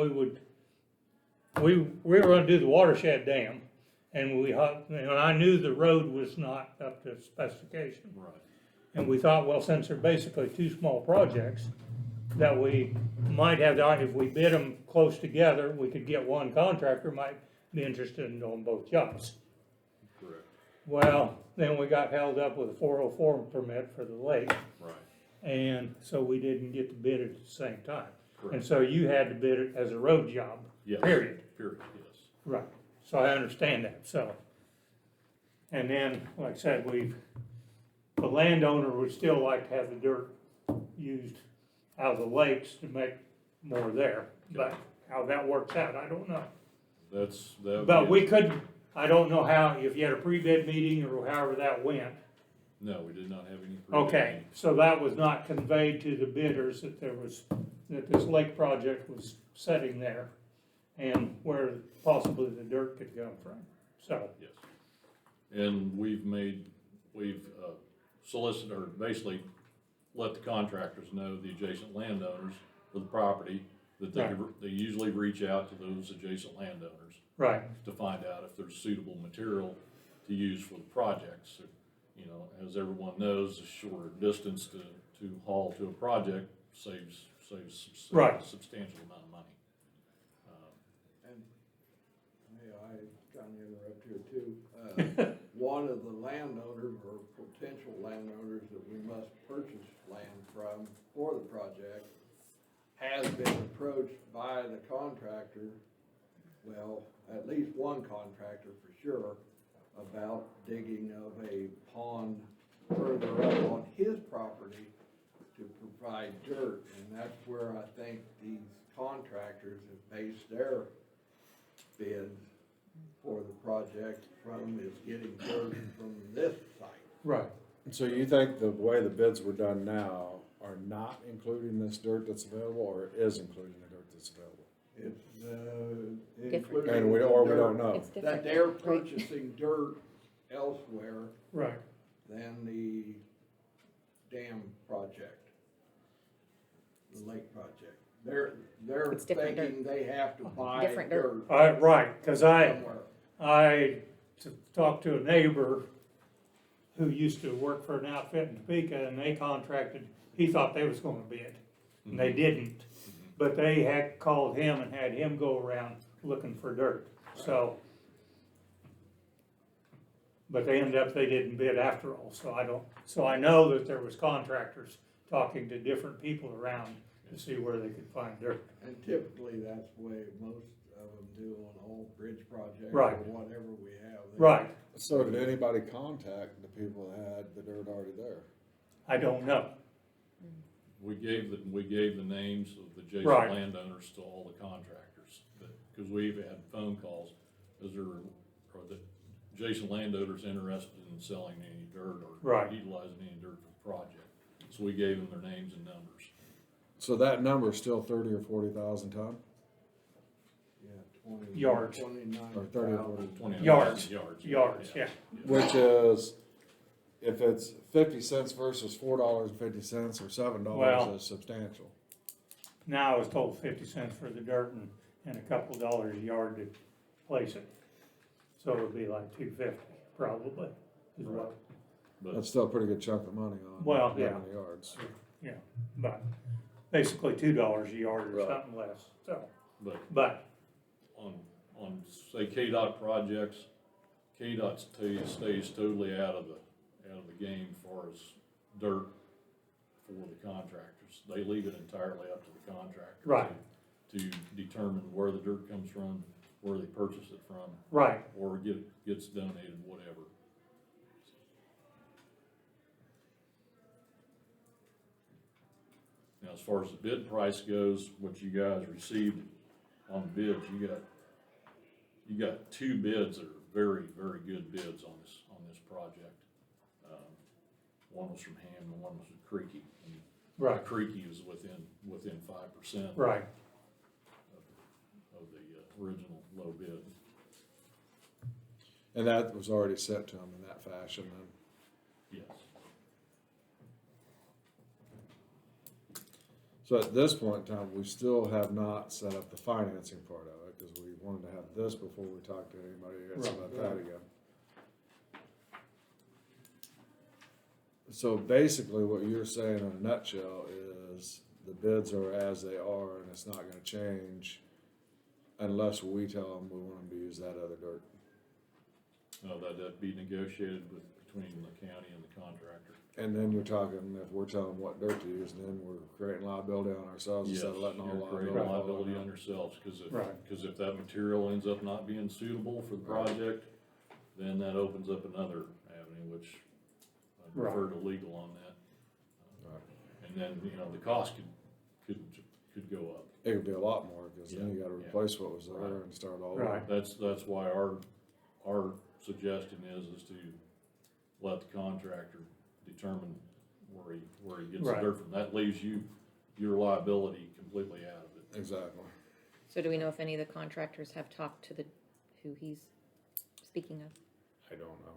we were gonna do the watershed dam, and and I knew the road was not up to specification. right, And we thought, well, since they're basically two small projects, that we might have, if we bid them close together, we could get one contractor might be interested in doing both jobs. correct, Well, then we got held up with a 404 permit for the lake, right, and so we didn't get to bid it at the same time. And correct, so you had to bid it as a road job, yes. period. Period, yes, Right, so I understand that, so. And then, like I said, the landowner would still like to have the dirt used out of the lakes to make more there. But how that works out, I don't know. that would But be- we couldn't, I don't know how, if you had a pre-bid meeting or however that went. No, we did not have any. Okay, so that was not conveyed to the bidders that that this lake project was sitting there and where possibly the dirt could come from, so. Yes. And we've solicited, or basically let the contractors know, the adjacent landowners for the property, that they usually reach out to those adjacent landowners Right, to find out if there's suitable material to use for the projects. You know, as everyone knows, a shorter distance to haul to a project saves Right. a substantial amount of money. And, yeah, I kind of interrupt here too. One of the landowners or potential landowners that we must purchase land from for the project has been approached by the contractor, well, at least one contractor for sure, about digging of a pond further up on his property to provide dirt, and that's where I think these contractors have based their bids for the project from, is getting dirt from this site. Right. So you think the way the bids were done now are not including this dirt that's available, or is including the dirt that's available? It's, Different. And we, or we don't know. It's different. that they're Right. purchasing dirt elsewhere Right. than the dam project, the lake project. They're It's different dirt. thinking they have to buy Different dirt. dirt Right, cause somewhere. I talked to a neighbor who used to work for an outfit in Topeka, and they contracted, he thought they was gonna bid, and they didn't. But they had called him and had him go around looking for dirt, so. But they ended up, they didn't bid after all, so I know that there was contractors talking to different people around to see where they could find dirt. And typically, that's the way most of them do on all bridge projects or Right. whatever we have. Right, So did anybody contact the people that had the dirt already there? I don't know, We gave the names of the adjacent Right. landowners to all the contractors, because we've had phone calls, are the adjacent landowners interested in selling any dirt or Right. utilizing any dirt for the project? So we gave them their names and numbers. So that number is still 30 or 40,000 ton? Yeah, 20. Yards. 29,000. Or 30 or 40? 29,000 Yards. Yards. yards, yeah, Which is, if it's 50 cents versus $4.50 or $7 Well- is substantial. now I was told 50 cents for the dirt and a couple dollars a yard to place it. So it would be like $2.50 probably, is what, But That's still a pretty good chunk of money on. Well, yeah. 11 yards. yeah, but basically $2 a yard or Right. something less, so, But but, on say KDOT projects, KDOT stays totally out of the game as far as dirt for the contractors. They leave it entirely up to the contractor. Right. To determine where the dirt comes from, where they purchase it from, right, or gets donated, whatever. Now, as far as the bid price goes, what you guys received on the bids, you got two bids that are very, very good bids on this project. One was from Ham and one was from Creaky. And right, Creaky was within 5%. right, Of the original low bid. And that was already sent to them in that fashion then. Yes. So at this point in time, we still have not set up the financing part of it, because we wanted to have this before we talk to anybody else Right. about that again. So basically, what you're saying in a nutshell is the bids are as they are, and it's not gonna change unless we tell them we want them to use that other dirt. No, that'd be negotiated between the county and the contractor. And then you're talking, if we're telling them what dirt to use, then we're creating liability on ourselves Yes, instead of letting all you're liability. creating fall liability on on yourselves, Right. because if that material ends up not being suitable for the project, then that opens up another avenue, which I prefer to legal on that. Right. And then, the cost could go up. It could be a lot more, because then you gotta Yeah. replace what was there Right. and start all Right. over. That's why our suggestion is to let the contractor determine where he gets the Right. dirt from. That leaves your liability completely out of it. Exactly. So do we know if any of the contractors have talked to who he's speaking of? I don't know.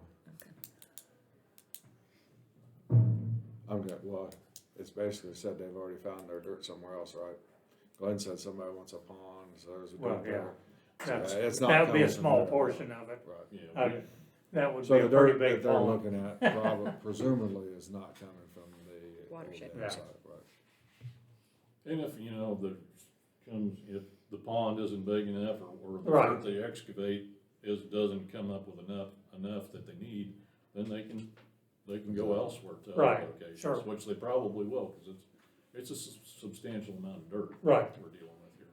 Okay. Well, it's basically said they've already found their dirt somewhere else, right? Glenn said somebody wants a pond, so there's a Well, dirt yeah. there. That's, it's not that'd be a coming from small there. portion of it. Right. Yeah, That would be So a the pretty dirt big that they're pond. looking at presumably is not coming from the Watershed. old dam Yeah. side, right? and if the pond isn't big enough, or the Right. dirt they excavate doesn't come up with enough that they need, then they can go elsewhere to other Right, locations, sure. which they probably will, because it's a substantial amount of dirt Right. we're dealing with here.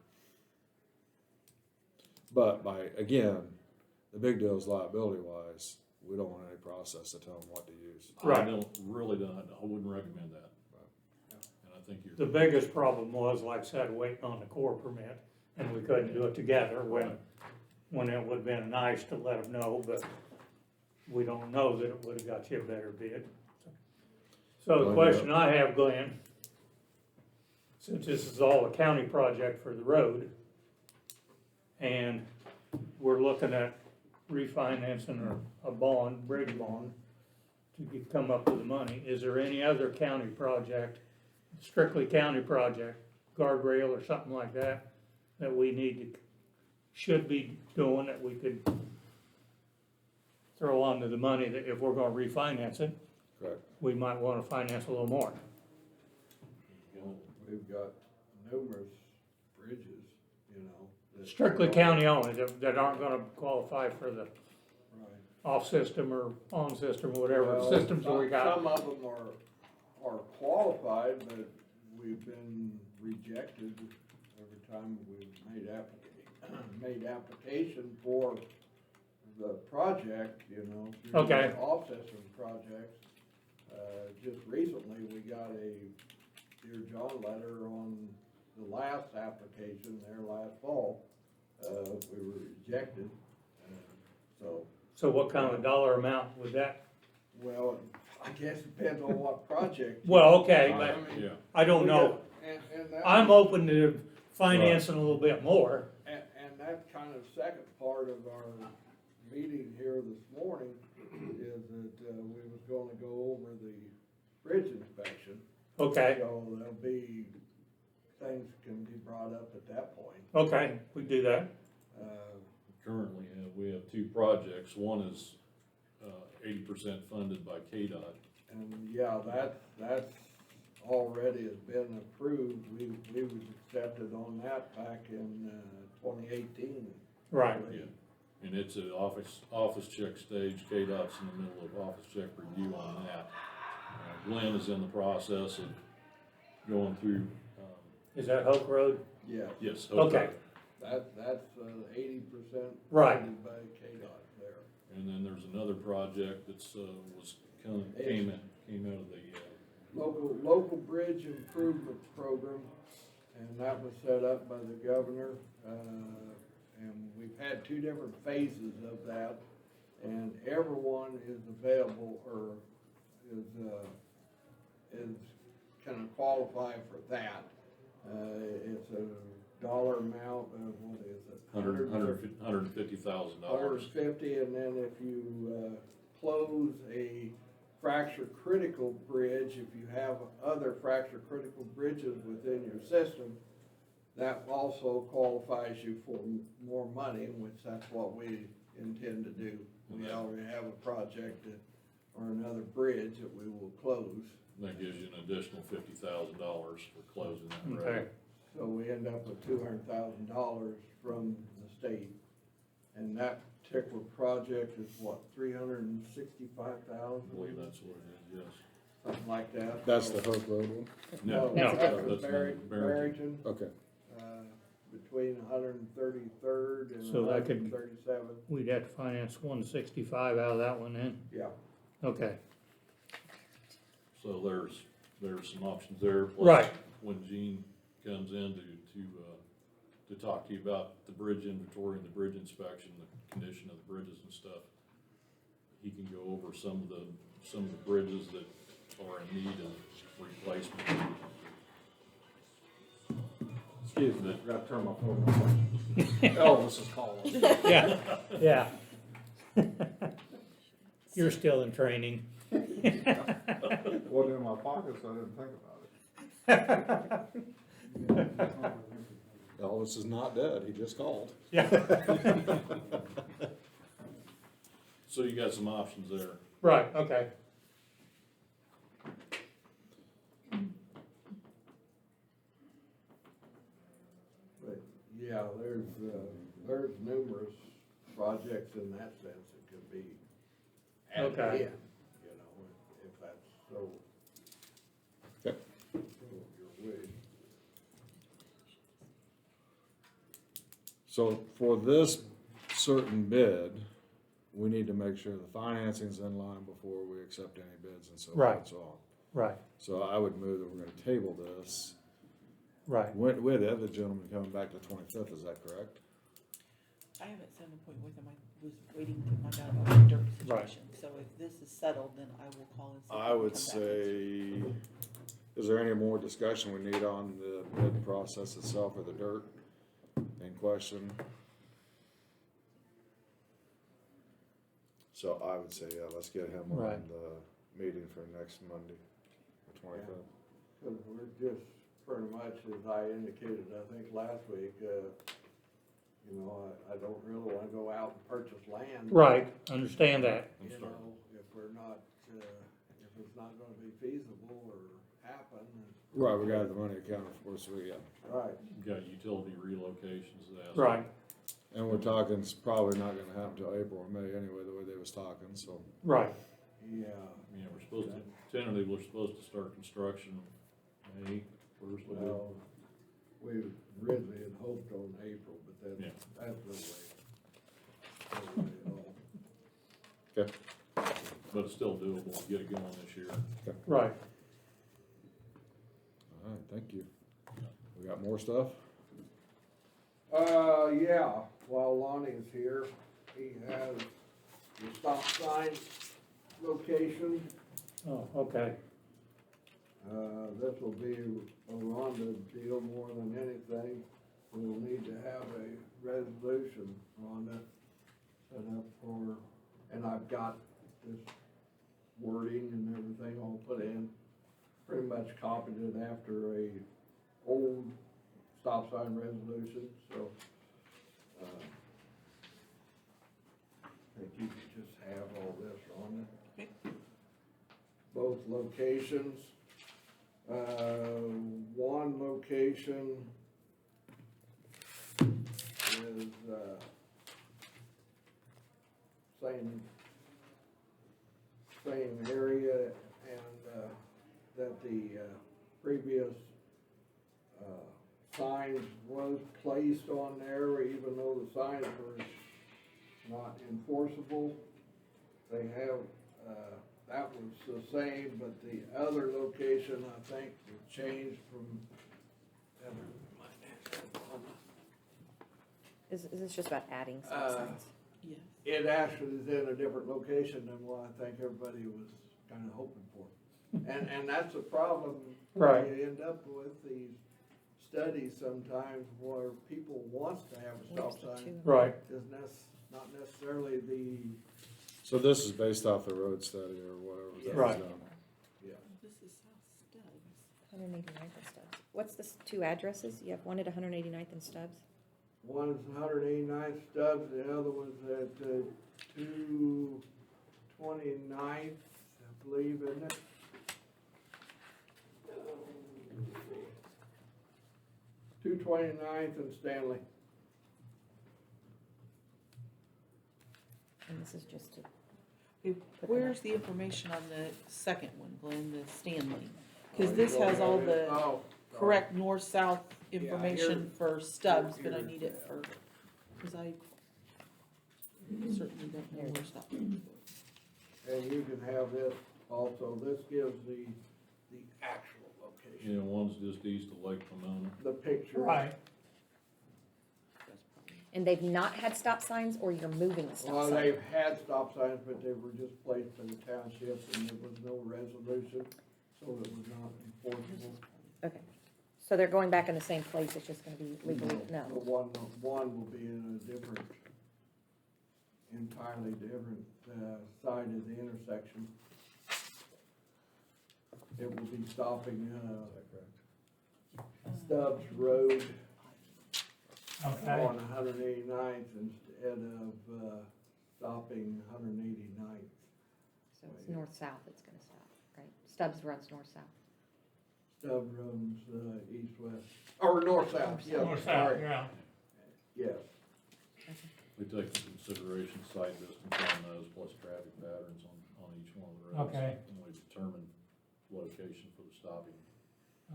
But again, the big deal is liability wise, we don't want any process to tell them what to use. Right. I wouldn't recommend that. the biggest problem was, like I said, waiting on the core permit, and we couldn't do it together when it would've been nice to let them know, but we don't know that it would've got you a better bid. So the question I have, Glenn, since this is all a county project for the road, and we're looking at refinancing a bond, bridge bond, to come up with the money, is there any other county project, strictly county project, guardrail or something like that, that we should be doing, that we could throw onto the money, that if we're gonna refinance it, Correct. we might wanna finance a little more? We've got numerous bridges, you know. that- Strictly county only, that aren't gonna qualify for the Right. off system or on system or whatever Well, systems we got. Some of them are qualified, but we've been rejected every time we've made application for the project, you know. through Okay. the Off-system projects. Just recently, we got a Dear John letter on the last application there last fall. We were rejected, so. So what kind of dollar amount would that? Well, I guess it depends on what project. Well, okay, I but mean, Yeah, I don't we know. got- and that- I'm open to financing a little bit more. And that kind of second part of our meeting here this morning is that, we was gonna go over the bridge inspection. Okay, So there'll be, things can be brought up at that point. okay, we do that. currently, we have two projects. One is, 80% funded by KDOT. And yeah, that's already has been approved. We was accepted on that back in, 2018. Right. Yeah, and it's at office check stage. KDOT's in the middle of office check review on that. Glenn is in the process of going through, Is that Hope Road? Yes. yes. Okay. That's 80% Right. funded by KDOT there. And then there's another project that's, came out of the, Local bridge improvement program, and that was set up by the governor. And we've had two different phases of that, and everyone is available or is can qualify for that. It's a dollar amount of, what is it? $150,000. $150, and then if you, close a fracture critical bridge, if you have other fracture critical bridges within your system, that also qualifies you for more money, which that's what we intend to do. We already have a project or another bridge that we will close. That gives you an additional $50,000 for closing that road. Okay. So we end up with $200,000 from the state. And that particular project is what, $365,000? I believe that's what it is, yes. Something like that. That's the Hope Road one? No, No. That's that's Barrington, Okay. between 133rd and So that could- 137th. We'd have to finance 165 out of that one then? Yeah. Okay, So there's some options there. Plus, Right. When Gene comes in to talk to you about the bridge inventory and the bridge inspection, the condition of the bridges and stuff, he can go over some of the bridges that are in need of replacement. Excuse me, I gotta turn my phone off. Elvis is calling. yeah, yeah. You're still in training. Wasn't in my pocket, so I didn't think about it. Elvis is not dead, he just called. Yeah. So you got some options there. Right, okay. But, yeah, there's numerous projects in that sense that could be added in, Okay. you know, if that's so. Okay. Your wish. So for this certain bid, we need to make sure the financing's in line before we accept any bids and so forth Right. and so on. Right. So I would move that we're gonna table this Right. We had the other gentleman coming back the 25th, is that correct? I haven't set an appointment with him, I was waiting to find out about the dirt Right. situation, so if this is settled, then I will call and see. if I he can would come back next week. say, is there any more discussion we need on the bid process itself or the dirt in question? So I would say, yeah, let's get him on Right. the meeting for next Monday, the 25th. Cause we're just pretty much, as I indicated, I think last week, you know, I don't really wanna go out and purchase land. Right, understand that. You know, if we're not, if it's not gonna be feasible or happen, Right, we got the money accounted for, so we, yeah. right. You got utility relocations, that's. Right, And we're talking, it's probably not gonna happen till April or May anyway, the way they was talking, so. right. Yeah. Yeah, we're supposed to, tentatively, we're supposed to start construction May first. Well, we originally had hoped on April, but Yeah. that's no way at all. Okay. But it's still doable, get it going this year. Right. All right, thank you. We got more stuff? Yeah, while Lonnie's here, he has the stop sign location. Oh, okay. This will be a Rhonda deal more than anything. We'll need to have a resolution, Rhonda, set up for, and I've got this wording and everything all put in. Pretty much copied it after a old stop sign resolution, so, I think you can just have all this on it. Both locations, one location is, same area, and, that the, previous, signs was placed on there, even though the signs were not enforceable. They have, that was the same, but the other location, I think, was changed from. Is this just about adding stop Uh, signs? Yes. It actually is in a different location than what I think everybody was kinda hoping for. And that's a problem. Right. You end up with these studies sometimes where people wants to have a stop Where's the sign. two? Right. Is not necessarily the, So this is based off the road study or whatever. that was Right. done. yeah. This is South Stubbs. 189th and Stubbs. What's the two addresses? You have one at 189th and Stubbs? One's 189th Stubbs, the other one's at 229th, I believe, isn't it? 229th and Stanley. And this is just to, Where's the information on the second one, Glenn, the Stanley? Cause this has all the Oh, correct north-south Yeah, information for Stubbs, but I need it for, cause I certainly don't know where Stubbs is. and you can have this also, this gives the actual location, Yeah, one's just east of Lake Pomona. the picture. Right. and they've not had stop signs, or you're moving the stop Well, sign? they've had stop signs, but they were just placed in the township and there was no resolution, so it was not enforceable. Okay, so they're going back in the same place, it's just gonna be legally, The no. one will be in a different, entirely different, side of the intersection. It will be stopping, Stubbs Road Okay. on 189th instead of, stopping 189th. So it's north-south it's gonna stop, right? Stubbs runs north-south. Stubbs runs, east-west, or north-south, yeah, North sorry, south, yeah. yes. We take into consideration site distance on those plus traffic patterns on each one of the roads. Okay. And we determine location for the stopping.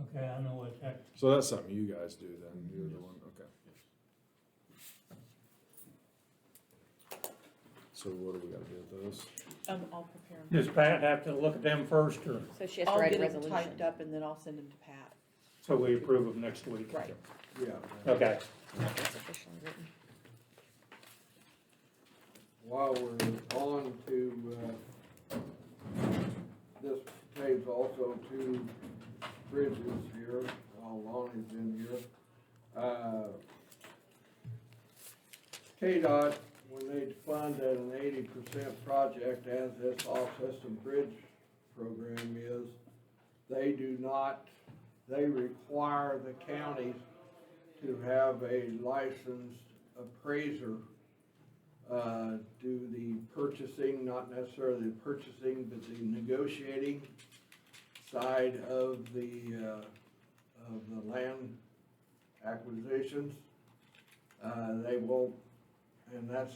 Okay, I know what that, So that's something you guys do then, you're the one, okay. So what do we gotta do with those? I'll prepare them. does Pat have to look at them first, or? So she has to I'll write a get them resolution. typed up and then I'll send them to Pat. So we approve them next week? Right. Yeah. Okay. It's officially written. While we're on to, this pertains also to bridges here, while Lonnie's in here. KDOT, when they fund an 80% project, as this off-system bridge program is, they do not, they require the counties to have a licensed appraiser do the purchasing, not necessarily the purchasing, but the negotiating side of the land acquisitions. They won't, and that's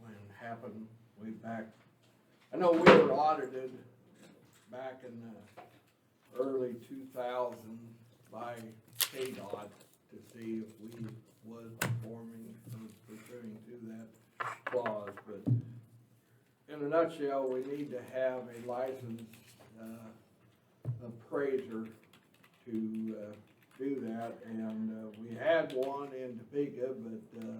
when it happened way back. I know we were audited back in the early 2000s by KDOT to see if we was performing or pursuing to that clause, but in a nutshell, we need to have a licensed appraiser to do that, and we had one in Topeka, but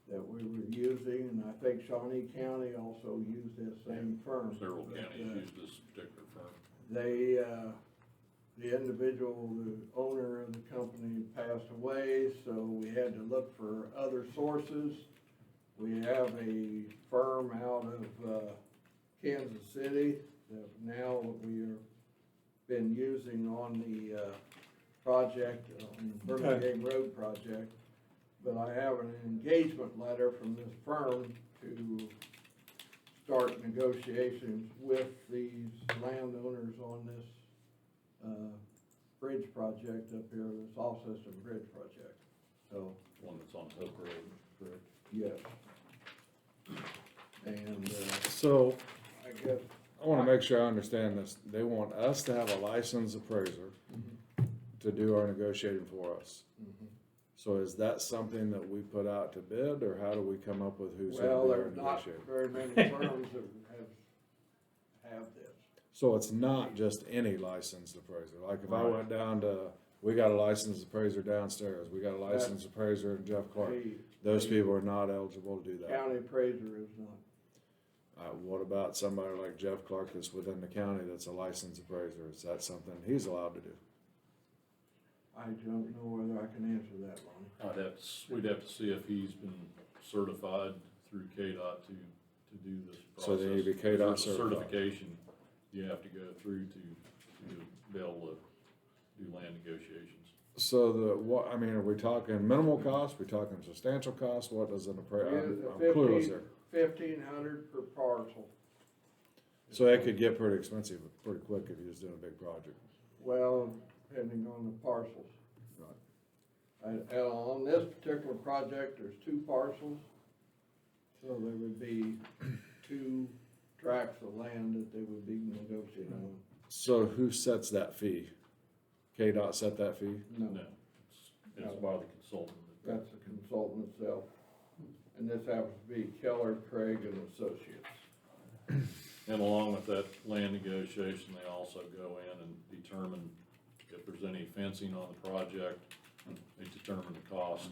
that we were using, and I think Shawnee County also used this same firm. Several but, counties use this particular firm. They, the individual, the owner of the company passed away, so we had to look for other sources. We have a firm out of Kansas City that now we are been using on the project, on the Birmingham Road project. But I have an engagement letter from this firm to start negotiations with these landowners on this bridge project up here, this off-system bridge project, so. One that's on Hook Road, correct? Yes. And, So, I guess. I wanna make sure I understand this. They want us to have a licensed appraiser to do our negotiating for us. So is that something that we put out to bid, or how do we come up with who's Well, gonna be our there's not negotiator? very many firms that have this. So it's not just any licensed appraiser, like if I Right. went down to, we got a licensed appraiser downstairs, we got a licensed appraiser in Jeff Clark. Those people are not eligible to do that. County appraiser is not. What about somebody like Jeff Clark that's within the county that's a licensed appraiser? Is that something he's allowed to do? I don't know whether I can answer that, Lonnie. We'd have to see if he's been certified through KDOT to do this process. So they need to be KDOT There's a certified. certification you have to go through to be able to do land negotiations. So I mean, are we talking minimal cost, we talking substantial cost, what does an appraiser, I'm clueless there. 1,500 per parcel. So that could get pretty expensive pretty quick if you're just doing a big project. Well, depending on the parcels. And on this particular project, there's 2 parcels. So there would be 2 tracts of land that they would be negotiating on. So who sets that fee? KDOT set that fee? No, it's by the consultant. That's the consultant itself. And this happens to be Keller, Craig and Associates. And along with that land negotiation, they also go in and determine if there's any fencing on the project. They determine the cost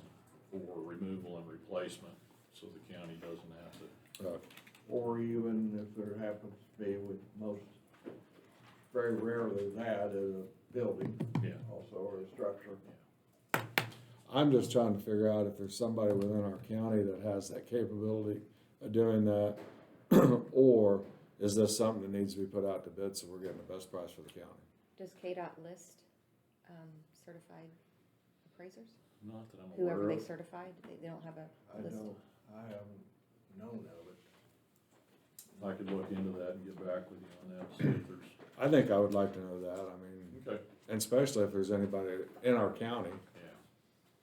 for removal and replacement, so the county doesn't have to. Or even if there happens to be, with most, very rarely that, is a building. Yeah. Also, or a structure. I'm just trying to figure out if there's somebody within our county that has that capability of doing that, or is this something that needs to be put out to bid so we're getting the best price for the county? Does KDOT list certified appraisers? Not that I'm Whoever aware they of. certified, they don't have a I list? I haven't known of it. I could look into that and get back with you on that, see if there's. I think I would like to know that, I mean, Okay. and especially if there's anybody in our county Yeah.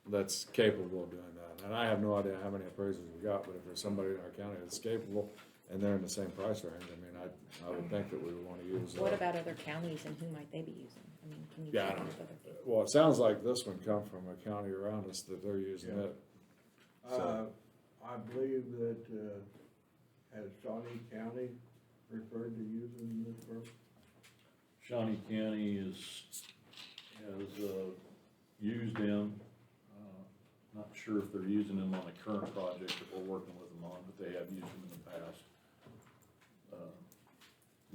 that's capable of doing that. And I have no idea how many appraisers we got, but if there's somebody in our county that's capable and they're in the same price range, I mean, I would think that we would wanna use. What about other counties and who might they be using? I mean, can you Yeah, I check don't- with other people? Well, it sounds like this one come from a county around us that they're using it. So- I believe that, has Shawnee County referred to using this firm? Shawnee County is, them. Not sure if they're using them on the current project that we're working with them on, but they have used them in the past.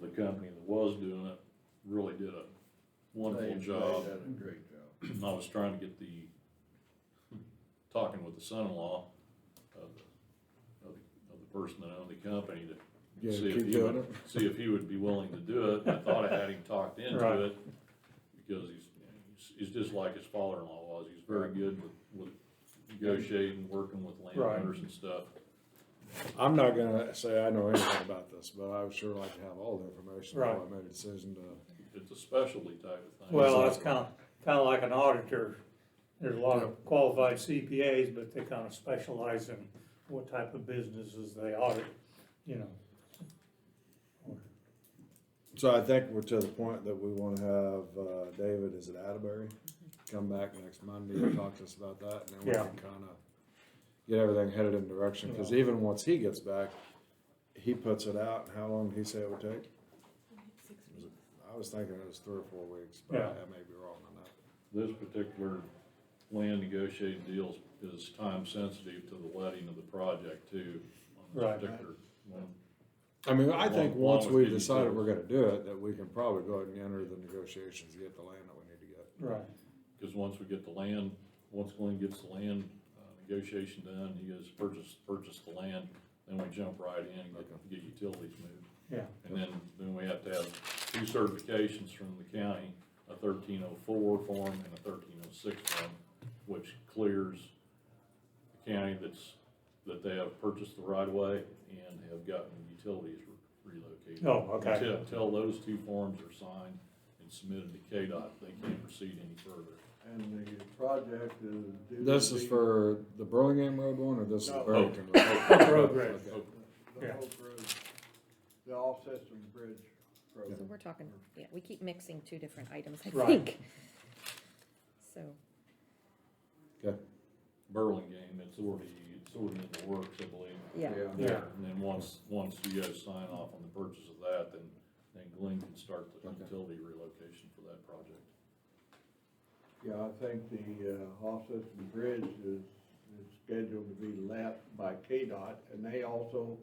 The company that was doing it really did a wonderful job. They did a great job. I was trying to get talking with the son-in-law of the person that owned the company to Yeah, see if keep he doing would, it. see if he would be willing to do it. I thought I had him talked into Right. it, because he's just like his father-in-law was. He's very good with negotiating, working with landowners and stuff. I'm not gonna say I know anything about this, but I would sure like to have all the information before Right. I made a decision to. It's a specialty type of thing. Well, that's kind of like an auditor. There's a lot of qualified CPAs, but they kind of specialize in what type of businesses they audit, you know. So I think we're to the point that we wanna have, David, is it Atterbury, come back next Monday and talk to us about that, and then we Yeah. can kinda get everything headed in direction, cause even once he gets back, he puts it out, and how long did he say it would take? I was thinking it was 3 or 4 weeks, but Yeah. I may be wrong on that. This particular land negotiating deal is time sensitive to the letting of the project too, on this Right. particular one. I mean, I think Along once with we've getting decided we're utilities. gonna do it, that we can probably go ahead and enter the negotiations to get the land that we need to get. Right. Because once we get the land, once Glenn gets the land negotiation done, he has purchased the land, then we jump right in and get utilities moved. Yeah. And then we have to have 2 certifications from the county, a 1304 form and a 1306 form, which clears the county that they have purchased the right of way and have gotten utilities relocated. Oh, okay. Until those 2 forms are signed and submitted to KDOT, they can't proceed any further. And the project is due to This is be- for the Burlingame Road one, or this is No. Barrington Road? Oak Road Bridge. Okay. The Yeah. Oak Road, the all-system bridge So program. we're talking, yeah, we keep mixing 2 different items, I Right. think. So, Burlingame, it's already in the works, I believe. yeah. Yeah. And then once you guys sign off on the purchase of that, then Glenn can start the Okay. utility relocation for that project. Yeah, I think the, all-system bridge is scheduled to be let by KDOT, and they also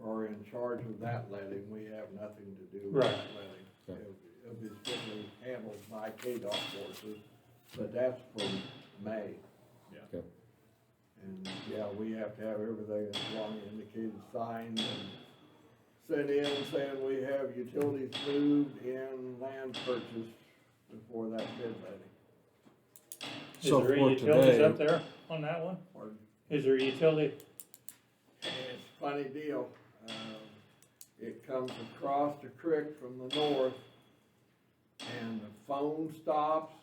are in charge of that letting. We have nothing to do with Right. that letting. It'll be strictly handled by KDOT forces, but that's for May. Yeah. Okay. And, yeah, we have to have everything that's long indicated signed and sent in saying we have utilities moved and land purchased before that bid letting. Is So there for any utilities today- up there on that one? Pardon? Is there utility? It's a funny deal. It comes across the creek from the north, and the phone stops,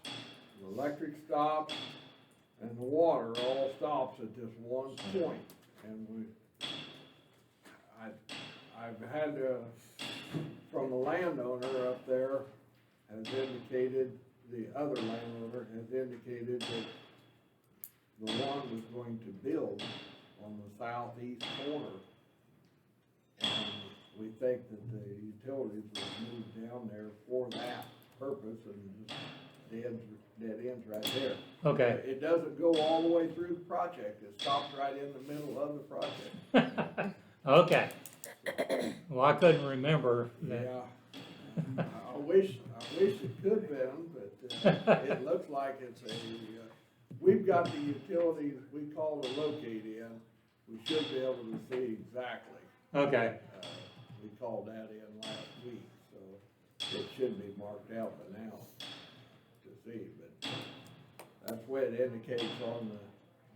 the electric stops, and the water all stops at this one point. And I've had from the landowner up there has indicated, the other landowner has indicated that the one was going to build on the southeast corner. And we think that the utilities will move down there for that purpose, and just dead ends right there. Okay. It doesn't go all the way through the project, it stops right in the middle of the project. Okay. Well, I couldn't remember that. Yeah, I wish it could have been, but it looks like it's we've got the utilities, we call the locate in, we should be able to see exactly. Okay. We called that in last week, so it should be marked out by now to see, but that's what it indicates on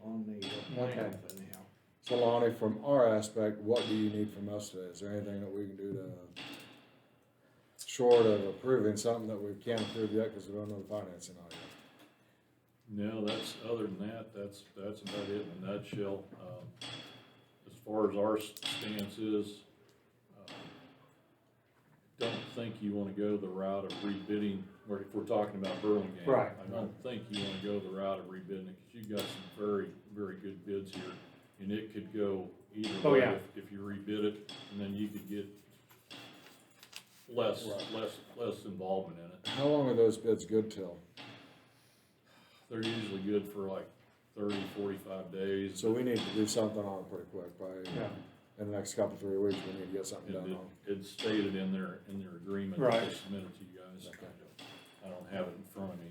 the plans anyhow. So Lonnie, from our aspect, what do you need from us today? Is there anything that we can do to, short of approving something that we can't approve yet because we don't know the financing on it? No, other than that, that's about it in a nutshell. As far as our stance is, don't think you wanna go the route of rebidding, or if we're talking about Burlingame. Right. I don't think you wanna go the route of rebidding it, cause you've got some very, very good bids here, and it could go either Oh, way yeah. if you rebid it, and then you could get less involvement in it. How long are those bids good till? they're usually good for like 30, 45 days. So we need to do something on it pretty quick, by, Yeah. in the next couple, 3 weeks, we need to get something done on it. It's stated in their agreement that Right. they submitted to you guys. Okay. I don't have it in front of me.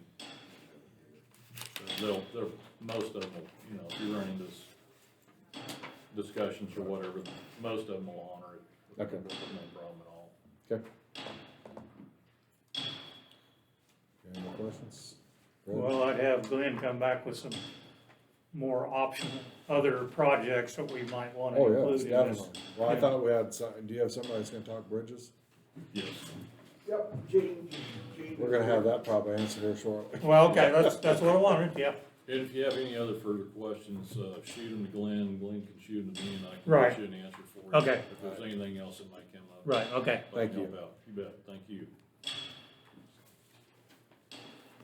So they'll, most of them will, you know, if you run into discussions or whatever, most of them will honor it. Okay. No problem at all. Okay. Any more questions? Brad? Well, I'd have Glenn come back with some more optional, other projects that we might wanna Oh, include yes, in this. definitely. Well, I Yeah. thought we had some, do you have somebody that's gonna talk bridges? Yes. Yep, Gene. We're gonna have that probably answered here shortly. Well, okay, that's what I wanted, yeah. And if you have any other further questions, shoot them to Glenn, Glenn can shoot them to me, and I can Right. get you an answer for you. Okay. If there's anything else that might come up. Right, okay. I can Thank you. help out. You bet, thank you.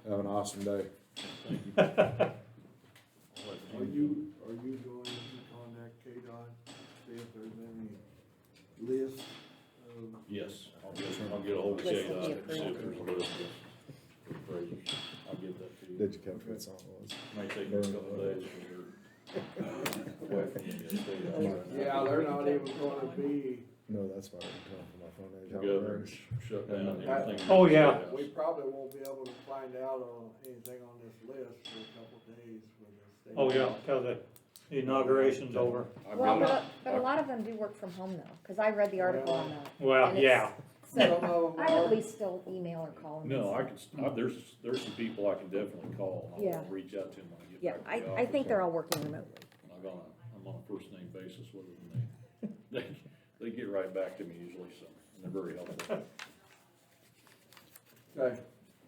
Have an awesome day. Thank you. Are you going to contact KDOT, see if there's any list of? Yes, I'll get a hold of List Jay, will be see if there's approved. a list of appraisers. I'll get that to you. Did you catch what song it was? Might take me a couple of days when you're away from the Yeah, they're not even gonna be, No, that's why I didn't come from my phone. I The didn't have it governor's ready. shut down, That- everything. Oh, yeah. we probably won't be able to find out on anything on this list for a couple of days with the state. Oh, yeah, till the inauguration's over. Well, but a lot of them do work from home though, cause I read the article on that. Well, And it's- yeah. Some So, of them I at are- least still email or call them. No, there's some people I can definitely call, and Yeah. I'll reach out to them when I get Yeah, back to the I think office. they're all working remotely. I'm on a first name basis with them, and they get right back to me usually, so, and they're very helpful. Okay,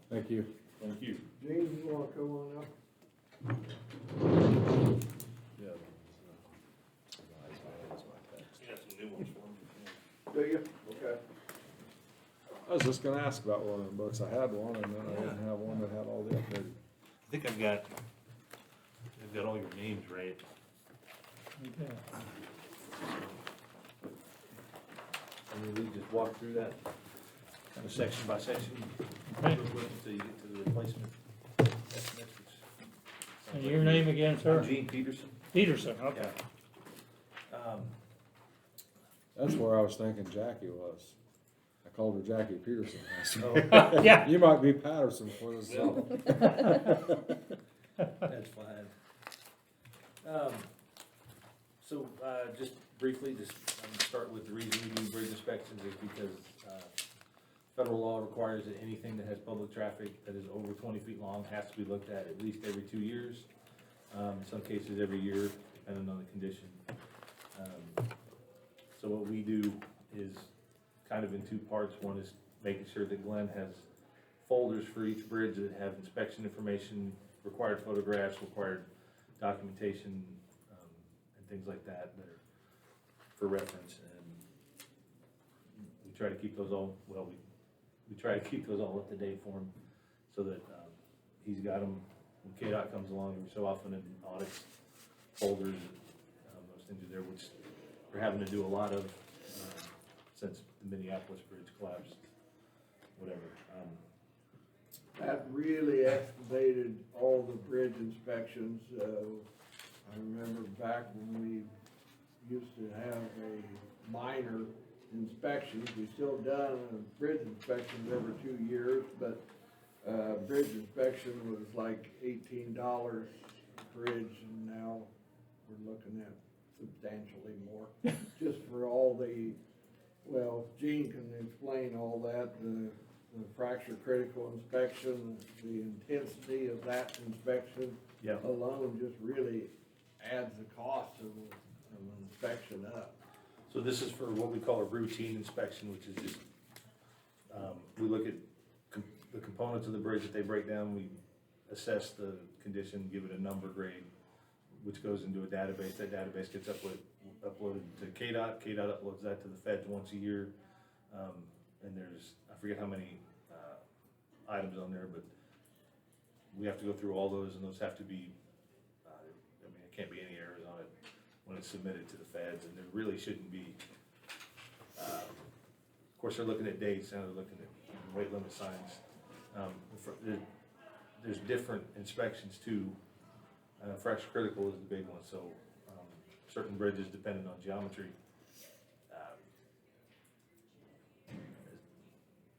Thank you. Thank you. Gene, you wanna come on up? Yeah. Do you? Okay. I was just gonna ask about one of the books. I had one and then I didn't have one that had all the updated. I think I've got all your names right. Okay. And we just walk through that kind of section by section, Okay. real quick until you get to the replacement estimates, which. And your name again, sir? I'm Gene Peterson. Peterson, okay. That's where I was thinking Jackie was. I called her Jackie Peterson last Oh. night. Yeah. You might be Patterson for this. Well. That's fine. So, just briefly, I'm gonna start with the reason we do bridge inspections is because, federal law requires that anything that has public traffic that is over 20 feet long has to be looked at least every 2 years. In some cases, every year, depending on the condition. So what we do is kind of in two parts. One is making sure that Glenn has folders for each bridge that have inspection information, required photographs, required documentation, and things like that that are for reference. And we try to keep those all, well, we try to keep those all up to date for him so that he's got them when KDOT comes along every so often and audits folders, those things are there, which we're having to do a lot of since the Minneapolis bridge collapsed, whatever. That really excavated all the bridge inspections. I remember back when we used to have a minor inspections, we still done bridge inspections every 2 years, but bridge inspection was like $18 a bridge, and now we're looking at substantially more, just for all the, well, Gene can explain all that, the fracture critical inspection, the intensity of that inspection Yeah. alone just really adds the cost of an inspection up. So this is for what we call a routine inspection, which is just, we look at the components of the bridge that they break down, we assess the condition, give it a number grade, which goes into a database. That database gets uploaded to KDOT. KDOT uploads that to the feds once a year. And there's, I forget how many items on there, but we have to go through all those, and those have to be, I mean, it can't be any errors on it when it's submitted to the feds, and there really shouldn't be. Of course, they're looking at dates, and they're looking at weight limit signs. there's different inspections too. Fresh critical is the big one, so, certain bridges depending on geometry.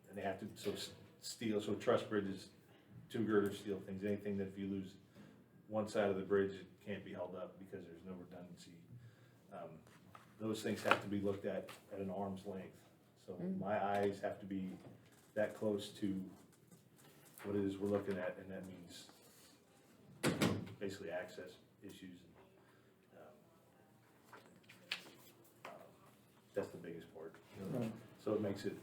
And they have to, so steel, so truss bridges, two girder steel things, anything that if you lose one side of the bridge, it can't be held up because there's no redundancy. Those things have to be looked at an arm's length. So my eyes have to be that close to what it is we're looking at, and that means basically access issues. That's the biggest part. Right. So it makes it,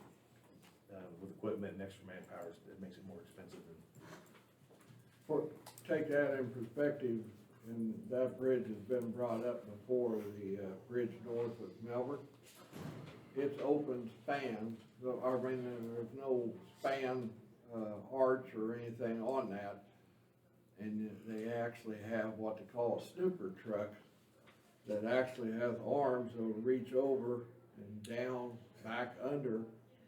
with equipment and extra manpower, it makes it more expensive than. Take that in perspective, and that bridge has been brought up before, the bridge north of Melbourne. It's open span, so, I mean, there's no span arch or anything on that. And they actually have what they call a snooper truck that actually has arms that will reach over and down, back under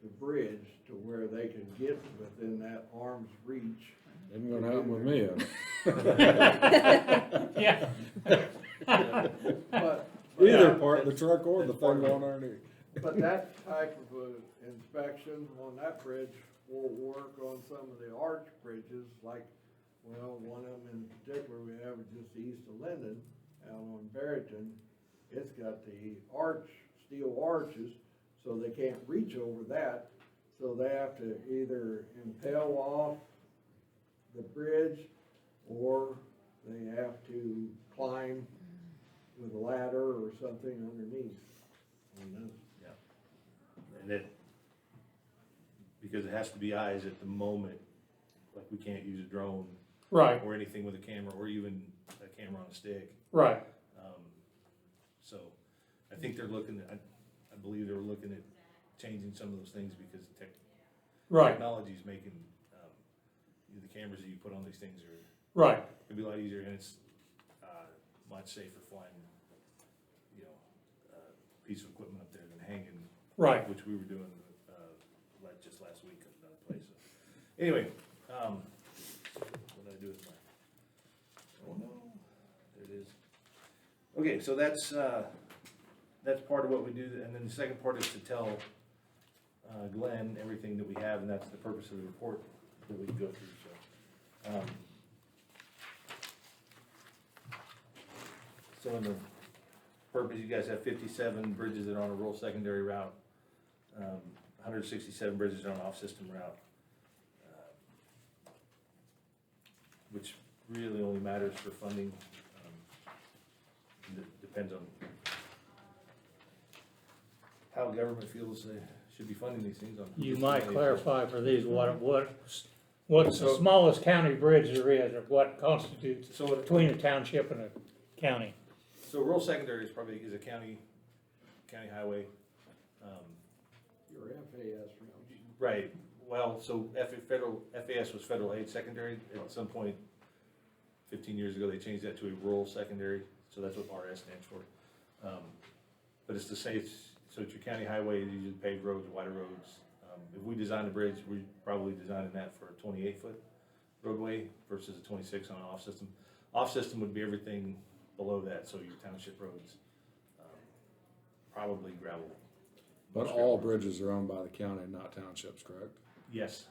the bridge to where they can get within that arm's reach. Isn't gonna happen with me, Yeah. But either part, the truck or the thing going underneath. But that type of inspection on that bridge will work on some of the arch bridges, like, well, one of them in particular we have just east of Linden, out on Barrington. It's got the steel arches, so they can't reach over that. So they have to either impel off the bridge, or they have to climb with a ladder or something underneath on those. And it, because it has to be eyes at the moment, like we can't use a drone. Right. Or anything with a camera, or even a camera on a stick. Right. So, I think they're looking, I believe they're looking at changing some of those things because technology's making, the cameras that you put on these things are. It'd be a lot easier, and it's, much safer flying, a piece of equipment up there than hanging. Which we were doing, like just last week at another place. So, anyway, what did I do with my, oh no, there it is. Okay, so that's part of what we do, and then the second part is to tell, Glenn everything that we have, and that's the purpose of the report that we go through, so. So in the purpose, you guys have 57 bridges that are on a rural secondary route, 167 bridges are on off-system route, which really only matters for funding. It depends on how government feels they should be funding these things. You might clarify for these what's the smallest county bridge there is, or what constitutes between a township and a county? So rural secondary is a county highway. Your FAS route. Right, well, so FAS was federal aid secondary. At some point, 15 years ago, they changed that to a rural secondary, so that's what RS stands for. But it's to say, so it's your county highway, usually paved roads, wider roads. If we design a bridge, we're probably designing that for a 28-foot roadway versus a 26 on an off-system. Off-system would be everything below that, so your township roads, probably gravel. But all bridges are owned by the county, not townships, correct? Yes.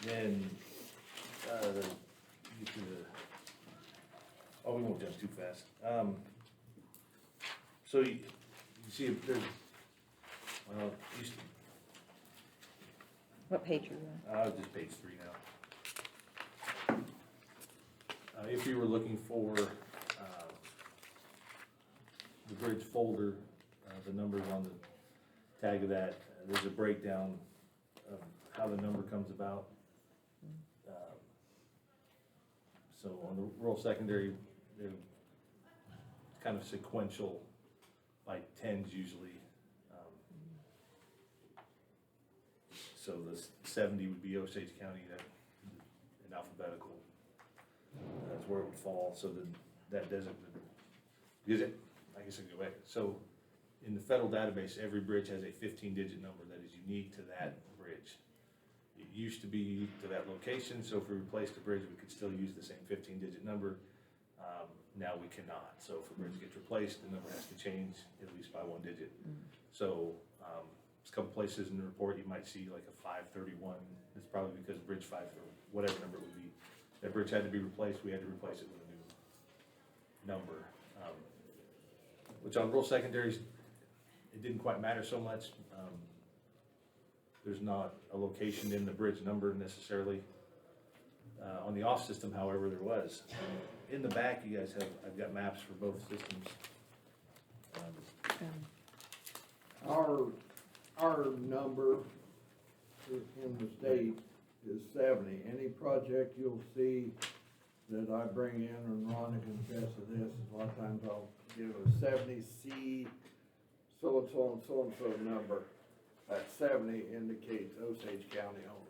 Then, we won't jump too fast. So you see, there's, well, used to, What page are you on? just page 3 now. If you were looking for, the bridge folder, the numbers on the tag of that, there's a breakdown of how the number comes about. So on the rural secondary, they're kind of sequential, like tens usually. So the 70 would be Osage County, that in alphabetical. That's where it would fall. So that doesn't, because it, I guess I go back. So in the federal database, every bridge has a 15-digit number that is unique to that bridge. It used to be unique to that location, so if we replaced a bridge, we could still use the same 15-digit number. Now we cannot. So if a bridge gets replaced, the number has to change at least by 1 digit. So there's a couple places in the report you might see like a 531. It's probably because bridge 5 or whatever number it would be. That bridge had to be replaced. We had to replace it with a new number. Which on rural secondaries, it didn't quite matter so much. There's not a location in the bridge number necessarily. On the off system, however, there was. In the back, you guys have, I've got maps for both systems. Our number in the state is 70. Any project you'll see that I bring in, and Rhonda can attest to this, is a lot of times I'll give a 70C, so-and-so and so-and-so number. That 70 indicates Osage County only.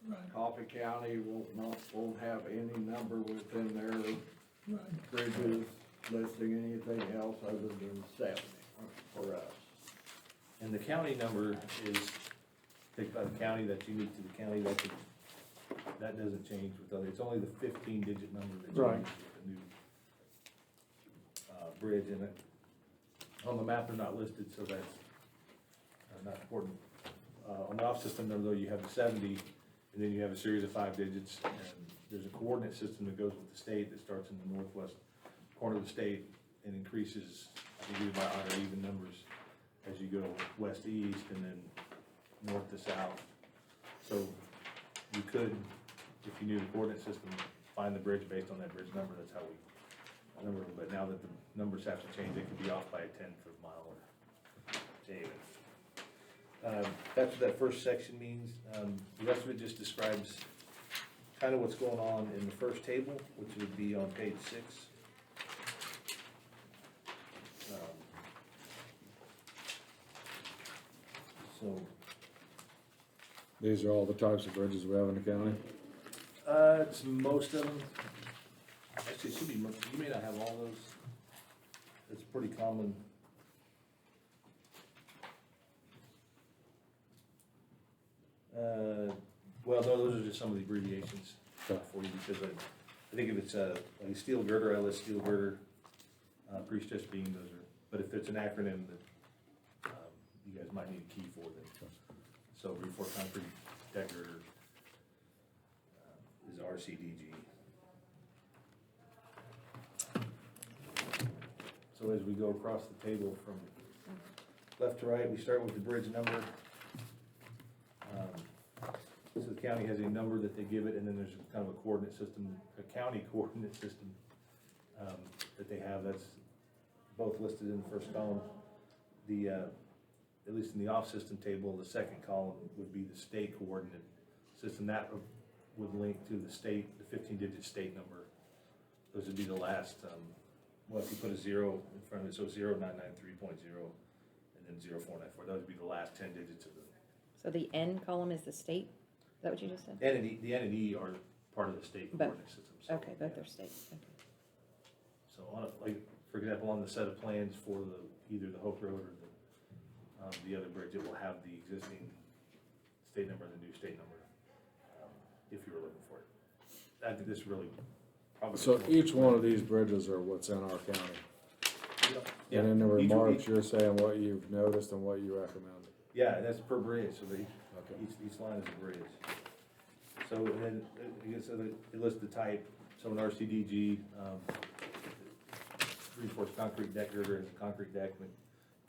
Right. Coffee County won't have any number within their bridges listing anything else other than 70 for us. And the county number is picked by the county, that's unique to the county, that doesn't change with other, it's only the 15-digit number that Right. changes with the new bridge, and on the map they're not listed, so that's not important. On the off system number though, you have the 70, and then you have a series of 5 digits, and there's a coordinate system that goes with the state that starts in the northwest corner of the state and increases, I think, either by odd or even numbers as you go west to east and then north to south. So you could, if you knew the coordinate system, find the bridge based on that bridge number. That's how we number them. But now that the numbers have to change, they could be off by a 1/10 of a mile or to even. That's what that first section means. The rest of it just describes kind of what's going on in the first table, which would be on page 6. So These are all the types of bridges we have in the county? it's most of them. Actually, it should be, you may not have all those. It's pretty common. Well, no, those are just some of the abbreviations for you, because I think if it's like a steel girder, LS steel girder, pre-stressed beam, those are, but if it's an acronym that you guys might need a key for them. So reinforced concrete deck girder is RCDG. So as we go across the table from left to right, we start with the bridge number. So the county has a number that they give it, and then there's kind of a coordinate system, a county coordinate system that they have. That's both listed in the first column. The at least in the off-system table, the second column would be the state coordinate system. That would link to the state, the 15-digit state number. Those would be the last, well, if you put a 0 in front of it, so 0993.0 and then 0494, those would be the last 10 digits of the. So the N column is the state? Is that what you just said? N and E, the N and E are part of the state coordinate system. So, Okay, both are state, okay. So on a, like, for example, on the set of plans for either the Hope Road or the other bridge, it will have the existing state number and the new state number, if you were looking for it. I think this really probably. So each one of these bridges are what's in our county? Yeah. And in the Each- remarks, you're saying what you've noticed and what you recommend? Yeah, that's per bridge, so each line is a bridge. So then, it lists the type, so an RCDG, reinforced concrete deck girder is a concrete deck with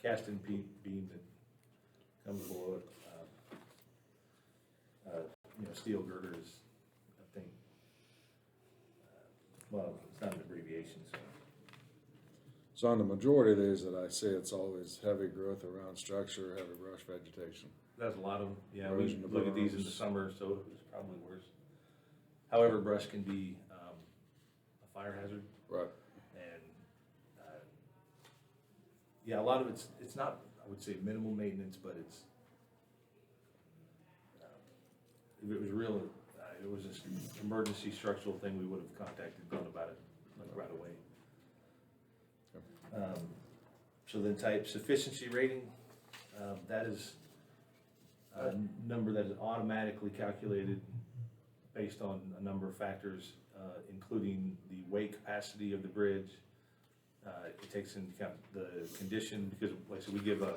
cast-in beam that comes below it. Steel girder is, I think, well, it's not an abbreviation, so. So on the majority of these that I see, it's always heavy growth around structure, heavy brush vegetation. That's a lot of them, yeah, Erosion we of look at these in the berms. summer, so it's probably worse. However, brush can be, a fire hazard. Right. And, yeah, a lot of it's not, I would say, minimal maintenance, but it's, if it was real, it was just an emergency structural thing, we would have contacted Glenn about it, like, right away. So then type sufficiency rating, that is a number that is automatically calculated based on a number of factors, including the weight capacity of the bridge. It takes into account the condition, because like I said, we give a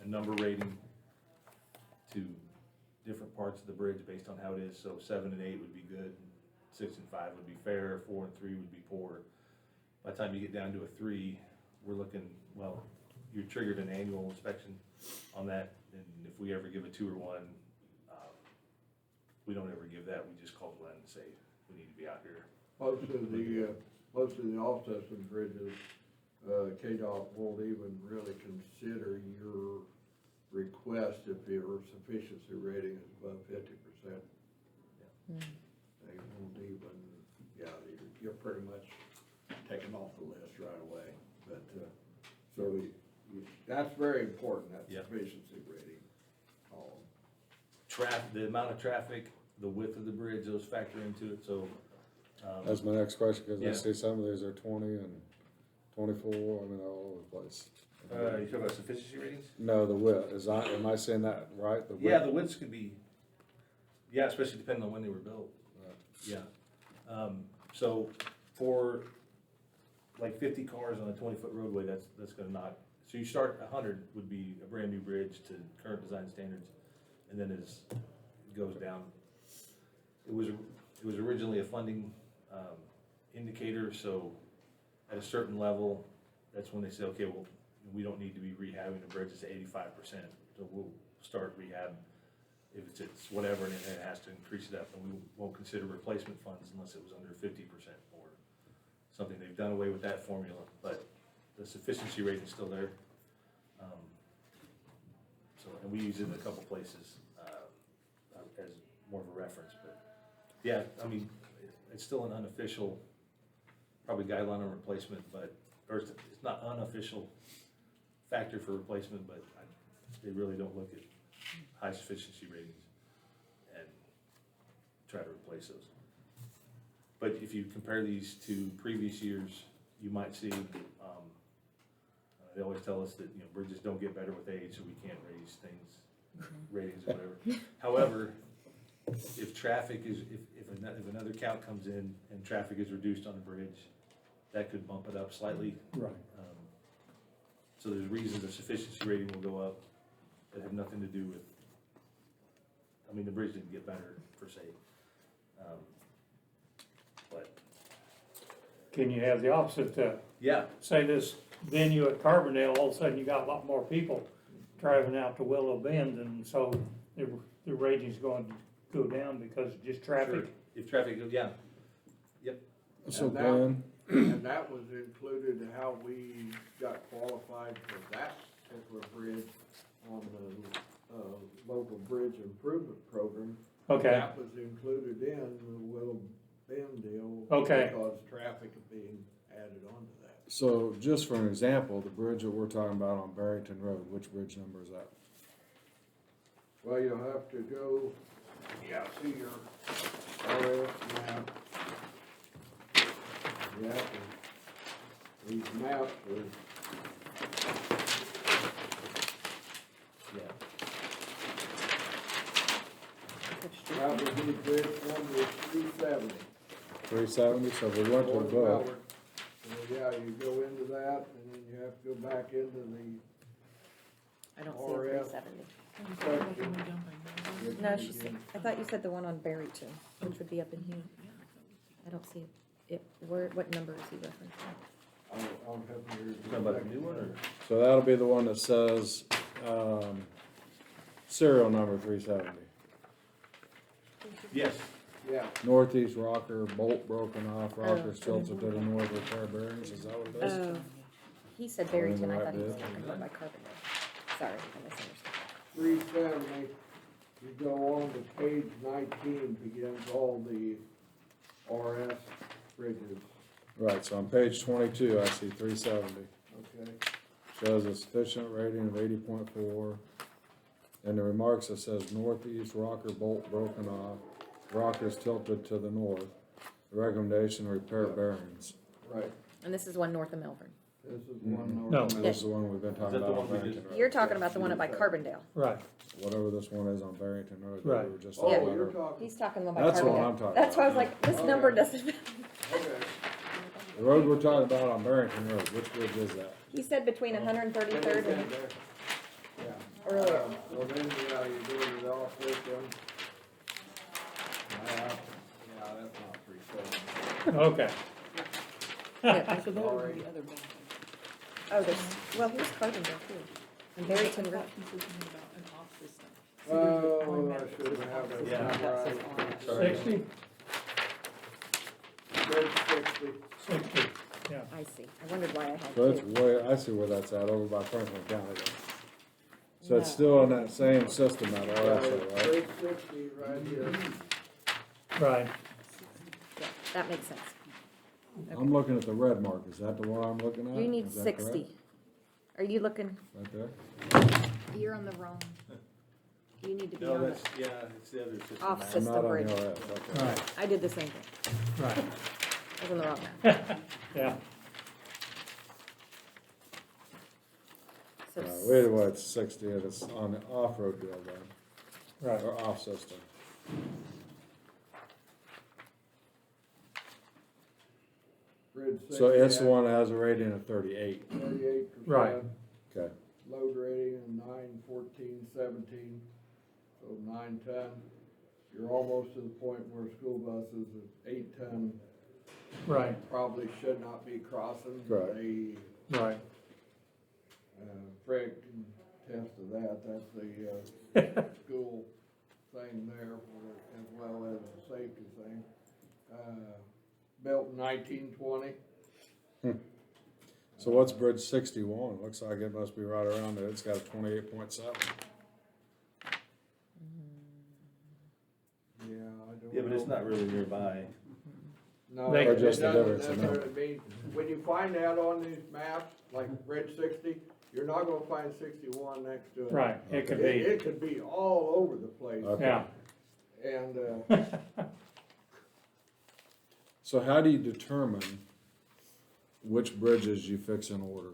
number rating to different parts of the bridge based on how it is. So 7 and 8 would be good, 6 and 5 would be fair, 4 and 3 would be poor. By the time you get down to a 3, we're looking, well, you triggered an annual inspection on that, and if we ever give a 2 or 1, we don't ever give that, we just call Glenn and say, we need to be out here. Most of the off-system bridges, KDOT won't even really consider your request if your sufficiency rating is above 50%. They won't even, you're pretty much taken off the list right away. But, that's very important, that Yep. sufficiency rating. The amount of traffic, the width of the bridge, those factor into it, so. That's my next question, because I Yeah. see some of these are 20 and 24, I mean, they're all over the place. You talking about sufficiency ratings? No, the width, am I saying that right? The width? Yeah, the widths could be, especially depending on when they were built. Yeah. So for like 50 cars on a 20-foot roadway, that's gonna knock. So you start 100 would be a brand new bridge to current design standards, and then it goes down. It was originally a funding indicator, so at a certain level, that's when they say, okay, well, we don't need to be rehabbing the bridge, it's 85%, so we'll start rehab. If it's whatever, and it has to increase it up, and we won't consider replacement funds unless it was under 50% or something. They've done away with that formula, but the sufficiency rating is still there. And we use it in a couple places as more of a reference, but yeah, I mean, it's still an unofficial, probably guideline on replacement, or it's not unofficial factor for replacement, but they really don't look at high sufficiency ratings and try to replace those. But if you compare these to previous years, you might see, they always tell us that, bridges don't get better with age, so we can't raise things, ratings or whatever. However, if traffic is, if another count comes in and traffic is reduced on a bridge, that could bump it up slightly. Right. So there's reasons the sufficiency rating will go up that have nothing to do with, the bridge didn't get better per se. But. Can you have the opposite, Yeah. say this venue at Carbondale, all of a sudden you got a lot more people driving out to Willow Bend, and so the rating's going to go down because of just traffic. Sure. If traffic goes, yeah. Yep. So And that- Glenn, And that was included in how we got qualified for that particular bridge on the, local bridge improvement program. Okay. That was included in the Willow Bend deal. Okay. Because traffic is being added onto that. so just for an example, the bridge that we're talking about on Barrington Road, which bridge number is that? Well, you'll have to go, see your RF map. These maps are. Yeah. That would be bridge number 370. 370, so if we went to the North book, Ballard. So, you go into that, and then you have to go back into the I don't see a RF 370. No, she said, I thought you said the one on Barrington, which would be up in here. I don't see it. What number is he referencing? I'll have your. Talking about the new one, or? so that'll be the one that says, serial number 370. Yes. Yeah. Northeast rocker, bolt broken off, rockers tilted to the north, repair bearings, is that what it is? Oh, he said Barrington, I Right thought he was bid. talking about by Carbondale. Sorry, I misunderstood. 370, you go on to page 19, begins all the RS bridges. Right, so on page 22, I see 370. Okay. Shows a sufficient rating of 80.4. In the remarks, it says northeast rocker bolt broken off, rockers tilted to the north. The recommendation, repair bearings. Right. And this is one north of Melbourne. This is one north. No. This is the one we've been talking Is that the about on one we Barrington just- Road. You're talking about the one up by Carbondale. Right, Whatever this one is on Barrington Road. that Right. we were just Oh, talking you're about. talking, He's talking the one by That's the one Carbondale. I'm talking That's why I was about. like, this Okay. number doesn't, okay. The road we're talking about on Barrington Road, which bridge is that? he said between 133rd and Yeah. earlier. So then, yeah, you do it off this one. Yeah, that's not pretty cool. okay. Yeah. So that would be the other bad. Oh, there's, well, here's Carbondale too. And Barrington I Road. thought he said something about an off system. So there's the Oh, I automatic should system, have off it system, that says memorized. on. 60? Bridge 60. 60, yeah. I see. I wondered why I had So it's two. way, I see where that's at, over by Franklin County. then. So it's No. still in that same system at RSA, right? Bridge 60 right here. Right, Yeah, that makes sense. I'm looking at the red mark, is that the one I'm looking at? You need Is that 60. correct? Are you looking, Right there? you're on the wrong, you need to be No, on the that's, yeah, it's the other system. off now. I'm system not on bridge. the RS, okay. right, I did the same thing. right, I was on the wrong map. yeah. So Wait a minute, it's 60, and it's on the off-road deal then, Right, or off-system. Bridge 60. So it's the one that has a rating of 38. 38%. Right. Okay. Load rating of 9, 14, 17, so 9 ton. You're almost to the point where school buses at 8 ton right, probably should not be crossing. Correct. They, right. Fred can attest to that, that's the, school thing there, as well as a safety thing. Built in 1920. So what's Bridge 61? Looks like it must be right around there. It's got a 28.7. Yeah, I don't Yeah, but it's know. not really nearby. No, They- it Or just the doesn't difference in necessarily mean, when you find that on these maps, like Bridge 60, you're not gonna find 61 next to it. Right, it could be, It could be all over the place. Okay. yeah. And, So how do you determine which bridges you fix in order?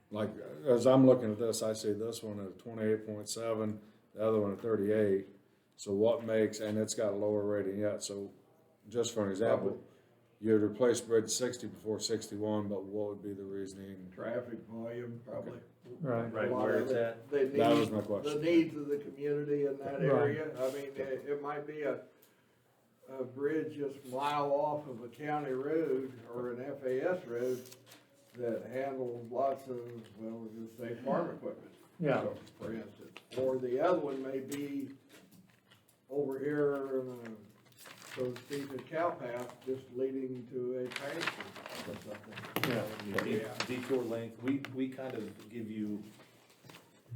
Like, as I'm looking at this, I see this one at 28.7, the other one at 38. So what makes, and it's got a lower rating yet, so just for an example, you'd replace Bridge 60 before 61, but what would be the reasoning? traffic volume, probably. Right, Right A lot where of it's it, at. the That was needs- my question. The needs of the community in that Right. area, I mean, it might be a bridge just a mile off of a county road or an FAS road that handles lots of, well, we'll just say farm equipment. yeah, So, for instance, or the other one may be over here in a, so to speak, a cow path just leading to a pasture or something. yeah. The detour length, we kind of give you,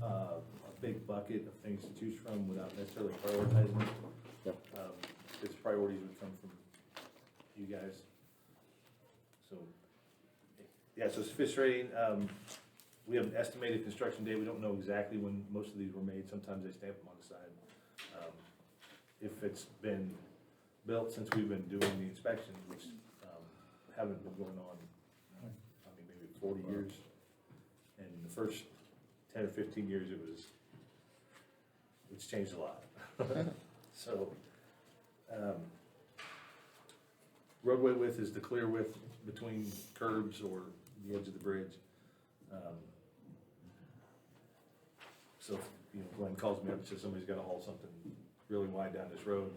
a big bucket of things to choose from without necessarily prioritizing them. Yep. Its priorities would come from you guys. So, yeah, so sufficient rating, we have an estimated construction date, we don't know exactly when most of these were made, sometimes they stamp them on the side. If it's been built since we've been doing the inspections, which, haven't been going on, I mean, maybe 40 years. And the first 10 or 15 years, it's changed a lot. So, roadway width is the clear width between curbs or the edge of the bridge. So, if, Glenn calls me up and says somebody's gotta haul something really wide down this road,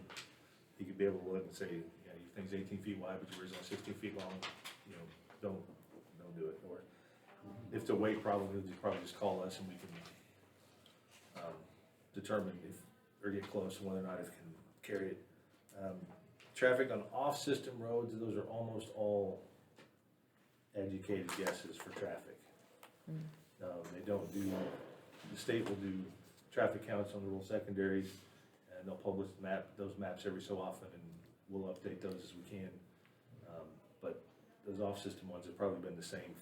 he could be able to look and say, yeah, your thing's 18 feet wide, but yours is only 16 feet long, don't do it. Or if it's a weight problem, he'll probably just call us and we can, determine if, or get close to whether or not it can carry it. Traffic on off-system roads, those are almost all educated guesses for traffic. They don't do, the state will do traffic counts on the rural secondaries, and they'll publish those maps every so often, and we'll update those as we can. But those off-system ones have probably been the same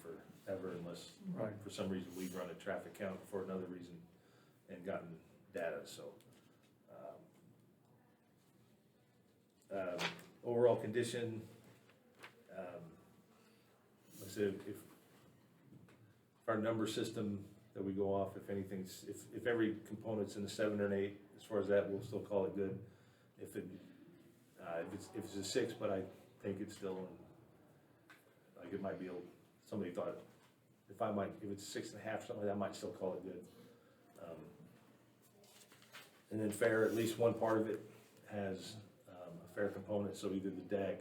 forever, unless Right. for some reason we've run a traffic count for another reason and gotten data, so. Overall condition, said, if our number system that we go off, if anything's, if every component's in a 7 or an 8, as far as that, we'll still call it good. If it's a 6, but I think it's still, like it might be, somebody thought, if it's 6.5, something like that, I might still call it good. And then fair, at least one part of it has a fair component, so either the deck,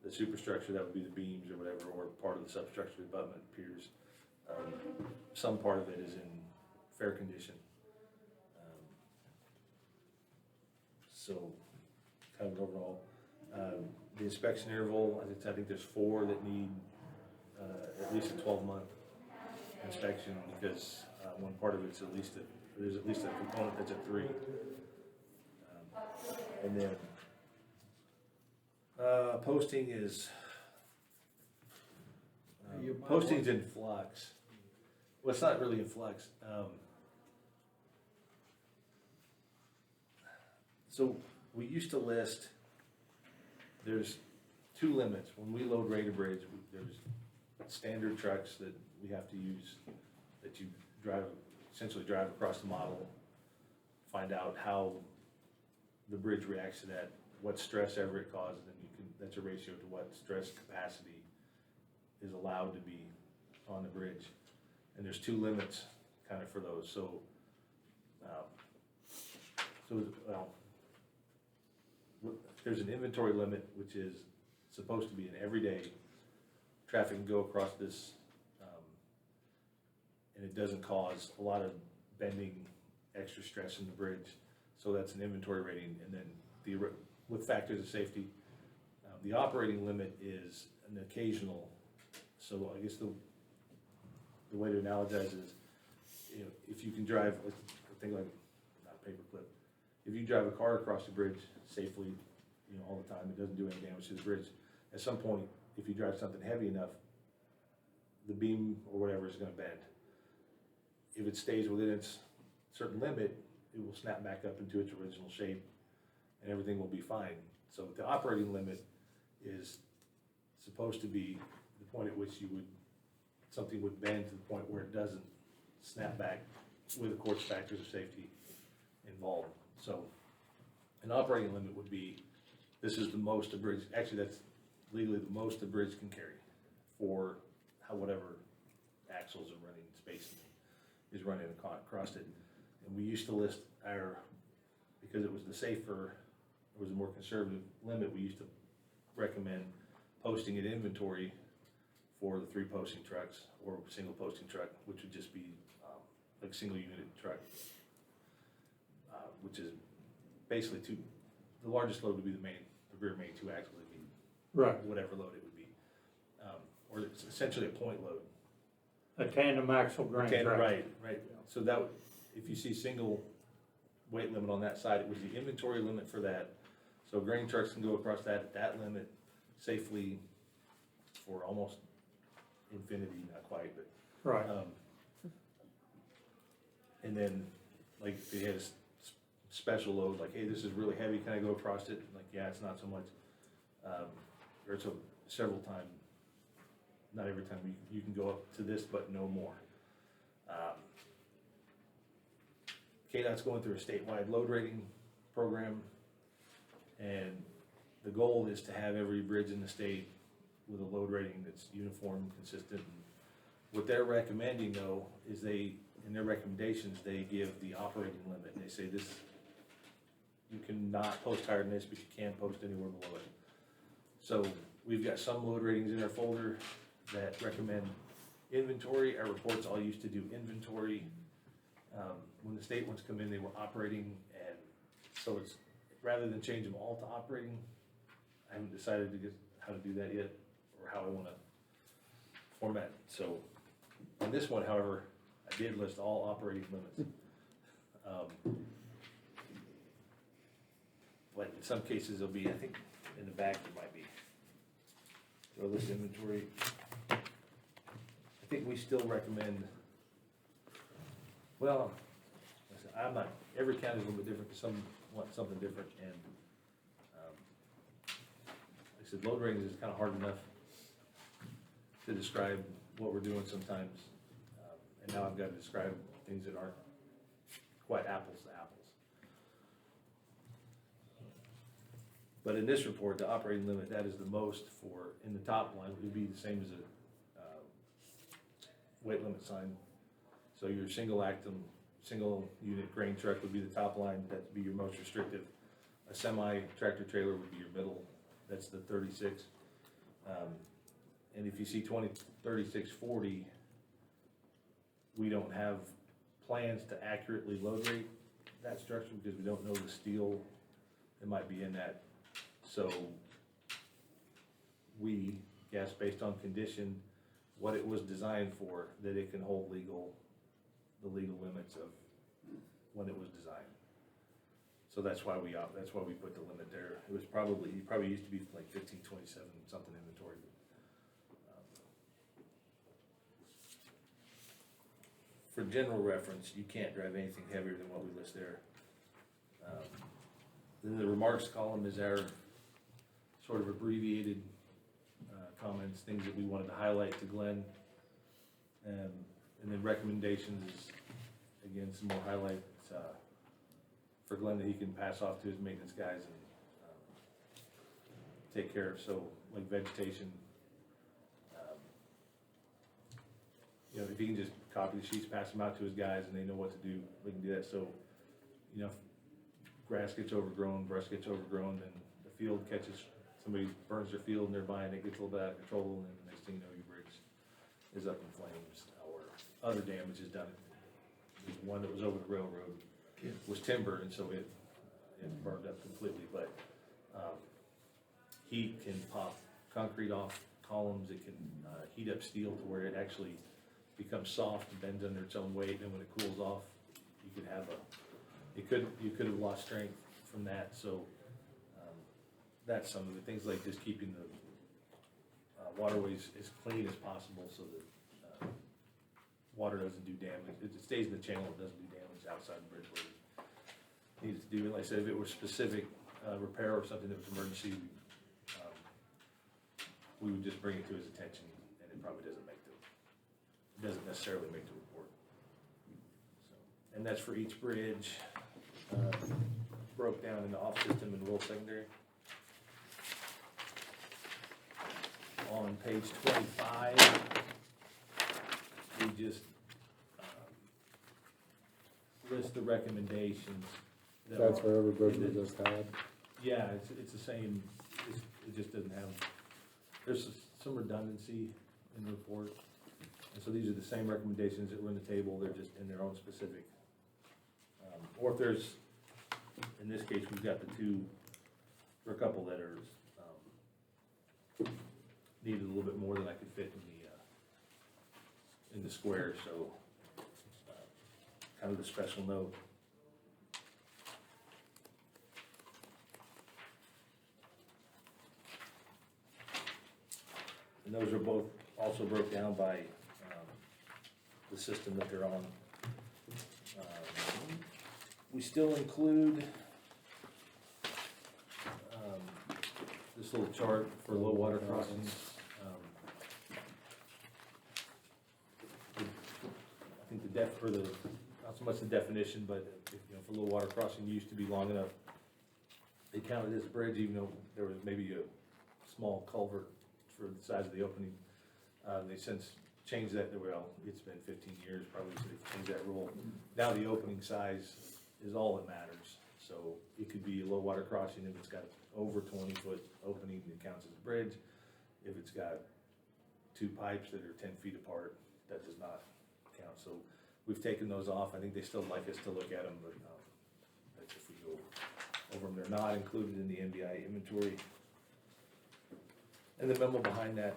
the superstructure, that would be the beams or whatever, or part of the substructure, abutment, piers. Some part of it is in fair condition. So, kind of overall, the inspection interval, I think there's 4 that need at least a 12-month inspection, because one part of it's there's at least a component that's at 3. And then posting is posting's in flux. Well, it's not really in flux. So we used to list, there's 2 limits. When we load Raider Bridge, there's standard trucks that we have to use, that you essentially drive across the model, find out how the bridge reacts to that, what stress ever it causes, and that's a ratio to what stress capacity is allowed to be on the bridge. And there's 2 limits kind of for those. So, there's an inventory limit, which is supposed to be an everyday traffic can go across this, and it doesn't cause a lot of bending, extra stress in the bridge. So that's an inventory rating. And then with factors of safety, the operating limit is an occasional. So I guess the way to analogize is, if you can drive, I think like, not paperclip, if you drive a car across the bridge safely, all the time, it doesn't do any damage to the bridge. At some point, if you drive something heavy enough, the beam or whatever is going to bend. If it stays within its certain limit, it will snap back up into its original shape, and everything will be fine. So the operating limit is supposed to be the point at which something would bend to the point where it doesn't snap back, with of course factors of safety involved. So an operating limit would be, this is the most a bridge, actually that's legally the most a bridge can carry for whatever axles are running, space is running across it. And we used to list because it was the safer, it was a more conservative limit, we used to recommend posting an inventory for the 3 posting trucks, or single posting truck, which would just be like single unit truck, which is basically the largest load would be the rear main 2 axle would be Right. whatever load it would be, or it's essentially a point load. A tandem axle grain truck. Right. So that would, if you see single weight limit on that side, it was the inventory limit for that. So grain trucks can go across that limit safely for almost infinity, not quite, but. Right. And then, like, if they had a special load, like, hey, this is really heavy, can I go across it? Like, yeah, it's not so much. Or it's several times, not every time you can go up to this, but no more. KDOT's going through a statewide load rating program, and the goal is to have every bridge in the state with a load rating that's uniform, consistent. What they're recommending, though, is in their recommendations, they give the operating limit. They say this, you cannot post higher than this, but you can post anywhere below it. So we've got some load ratings in our folder that recommend inventory. Our reports all used to do inventory. When the state ones come in, they were operating, and so it's, rather than change them all to operating, I haven't decided how to do that yet, or how I want to format. So on this one, however, I did list all operating limits. But in some cases, there'll be, I think in the back there might be, so this inventory, I think we still recommend, well, I'm not, every county is a little bit different, some want something different, and like I said, load ratings is kind of hard enough to describe what we're doing sometimes. And now I've got to describe things that aren't quite apples to apples. But in this report, the operating limit, that is the most for, in the top line, would be the same as a weight limit sign. So your single unit grain truck would be the top line, that'd be your most restrictive. A semi tractor trailer would be your middle, that's the 36. And if you see 3640, we don't have plans to accurately load rate that structure because we don't know the steel that might be in that. So we guess based on condition, what it was designed for, that it can hold the legal limits of when it was designed. So that's why we put the limit there. It probably used to be like 1527 something inventory. For general reference, you can't drive anything heavier than what we list there. Then the remarks column is our sort of abbreviated comments, things that we wanted to highlight to Glenn. And then recommendations is, again, some more highlights for Glenn that he can pass off to his maintenance guys and take care of. So like vegetation, you know, if he can just copy the sheets, pass them out to his guys and they know what to do, we can do that. So, you know, if grass gets overgrown, brush gets overgrown, then the field catches, somebody burns their field and they're buying it, gets a little bit out of control, and then the next thing you know, your bridge is up in flames or other damage is done. There's one that was over the railroad, was timber, and so it burned up completely. But heat can pop concrete off columns. It can heat up steel to where it actually becomes soft and bends under its own weight. And when it cools off, you could have you could have lost strength from that. So that's some of the things, like just keeping the waterways as clean as possible so that water doesn't do damage. It stays in the channel, it doesn't do damage outside the bridge where it needs to do. And like I said, if it was specific repair or something that was emergency, we would just bring it to his attention, and it probably doesn't necessarily make the report. So, and that's for each bridge, broke down into off system and rural secondary. On page 25, we just list the recommendations. That's for every bridge we just had? Yeah, it's the same, it just doesn't have, there's some redundancy in the report. And so these are the same recommendations that were in the table, they're just in their own specific. Or if there's, in this case, we've got there are a couple that are needed a little bit more than I could fit in the square, so kind of a special note. And those are both also broke down by the system that they're on. We still include this little chart for low water crossings. I think the not so much the definition, but for low water crossing used to be long enough. They counted as a bridge, even though there was maybe a small culvert for the size of the opening. They since changed that. Well, it's been 15 years probably since they've changed that rule. Now the opening size is all that matters. So it could be a low water crossing if it's got over 20-foot opening, it counts as a bridge. If it's got two pipes that are 10 feet apart, that does not count. So we've taken those off. I think they still like us to look at them, but that's if we go over them. They're not included in the MBI inventory. And the memo behind that,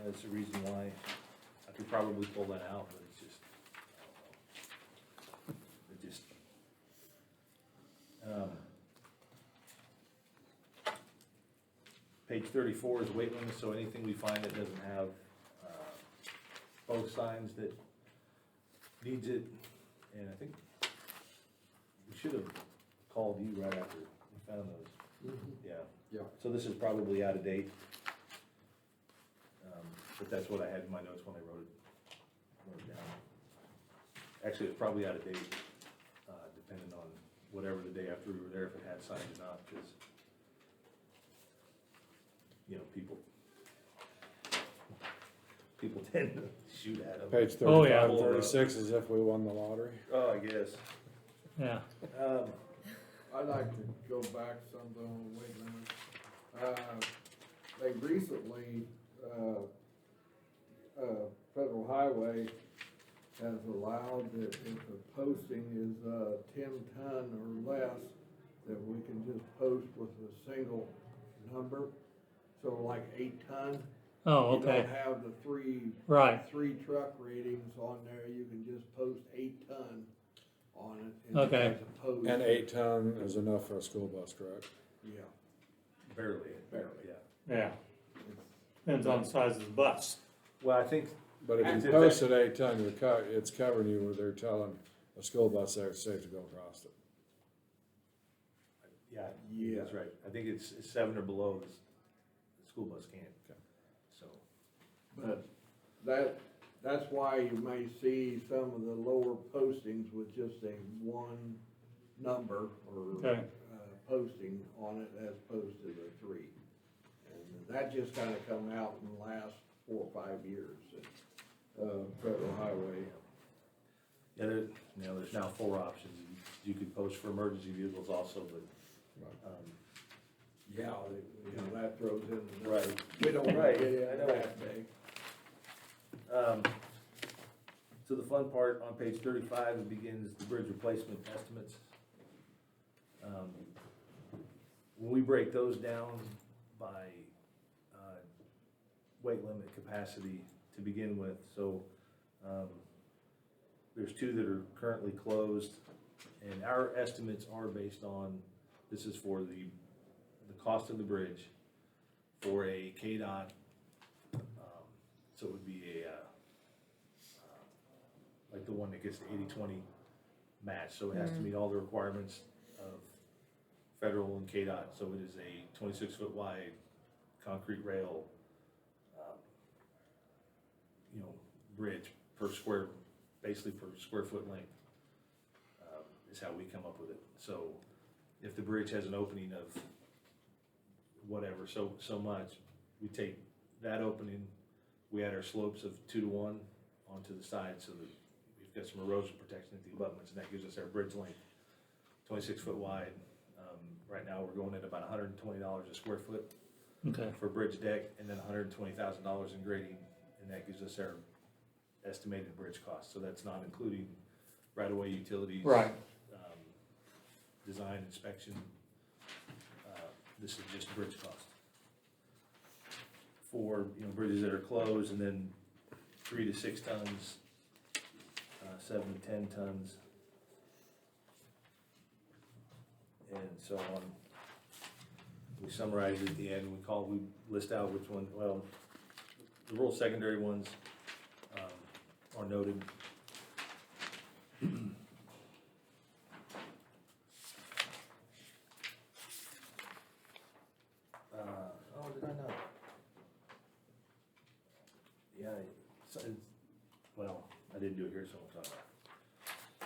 that's the reason why. I could probably pull that out, but it's just, page 34 is weight limit, so anything we find that doesn't have both signs that needs it, and I think we should have called you right after we found those. Yeah. Yeah. So this is probably out of date. but that's what I had in my notes when I wrote it down. Actually, it's probably out of date, depending on whatever the day after we were there, if it had signs or not, because, you know, people tend to shoot at them. Page Oh, yeah. 35 and 36 is if we won the lottery. Oh, I guess. Yeah. I'd like to go back something on the weight limit. They recently, Federal Highway has allowed that if a posting is, 10 ton or less, that we can just post with a single number. So like 8 ton. Oh, You okay. don't have the three truck ratings on there, you can just post 8 ton on it. Okay. As opposed And to- 8 ton is enough for a school bus, correct? Yeah. Barely. Barely. Yeah. Yeah. Depends on the size of the bus. Well, I think, But if That's you it, post at 8 ton, it's covering you where they're telling a school bus there it's safe to go across it. yeah, that's right. I think it's 7 or below, the school bus can't. So, But that's why you may see some of the lower postings with just a one number or Okay. posting on it as opposed to the 3. And that just kinda come out in the last 4 or 5 years at Federal Highway. yeah, there's now 4 options. You could post for emergency vehicles also, but, Yeah, that throws in. Right. We don't wanna Right, get I into know. that big. So the fun part, on page 35, it begins the bridge replacement estimates. When we break those down by weight limit capacity to begin with, so there's 2 that are currently closed, and our estimates are based on, this is for the cost of the bridge for a KDOT, so it would be like the one that gets the 80-20 match, so it has to meet all the requirements of federal and KDOT, so it is a 26-foot wide concrete rail, bridge per basically per square foot length, is how we come up with it. So if the bridge has an opening of whatever, so much, we take that opening, we add our slopes of 2 to 1 onto the side, so that we've got some erosion protection at the abutments, and that gives us our bridge length, 26 foot wide. Right now, we're going at about $120 a square foot Okay. for bridge deck, and then $120,000 in grading, and that gives us our estimated bridge cost. So that's not including right-of-way utilities. Right. Design, inspection. This is just bridge cost. For, bridges that are closed, and then 3 to 6 tons, 7 to 10 tons, and so on. We summarize it at the end, we list out which one, well, the rural secondary ones are noted. Did I not? Yeah, well, I didn't do it here, so I'll talk about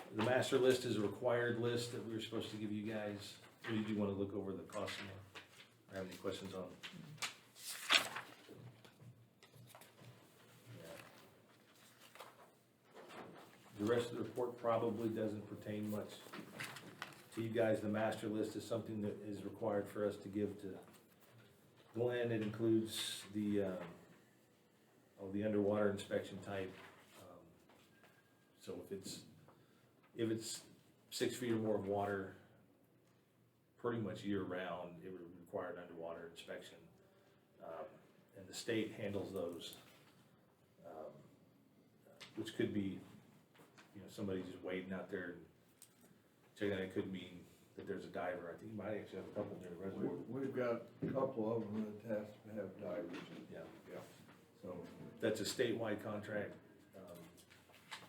it. The master list is a required list that we were supposed to give you guys. Or did you want to look over the cost or have any questions on? Yeah. The rest of the report probably doesn't pertain much to you guys. The master list is something that is required for us to give to Glenn. It includes the underwater inspection type. So if it's 6 feet or more of water, pretty much year round, it would require an underwater inspection. And the state handles those, which could be, somebody just wading out there and checking out. It could mean that there's a diver. I think you might actually have a couple near the reservoir. We've got a couple of them that has to have divers. Yeah. So that's a statewide contract.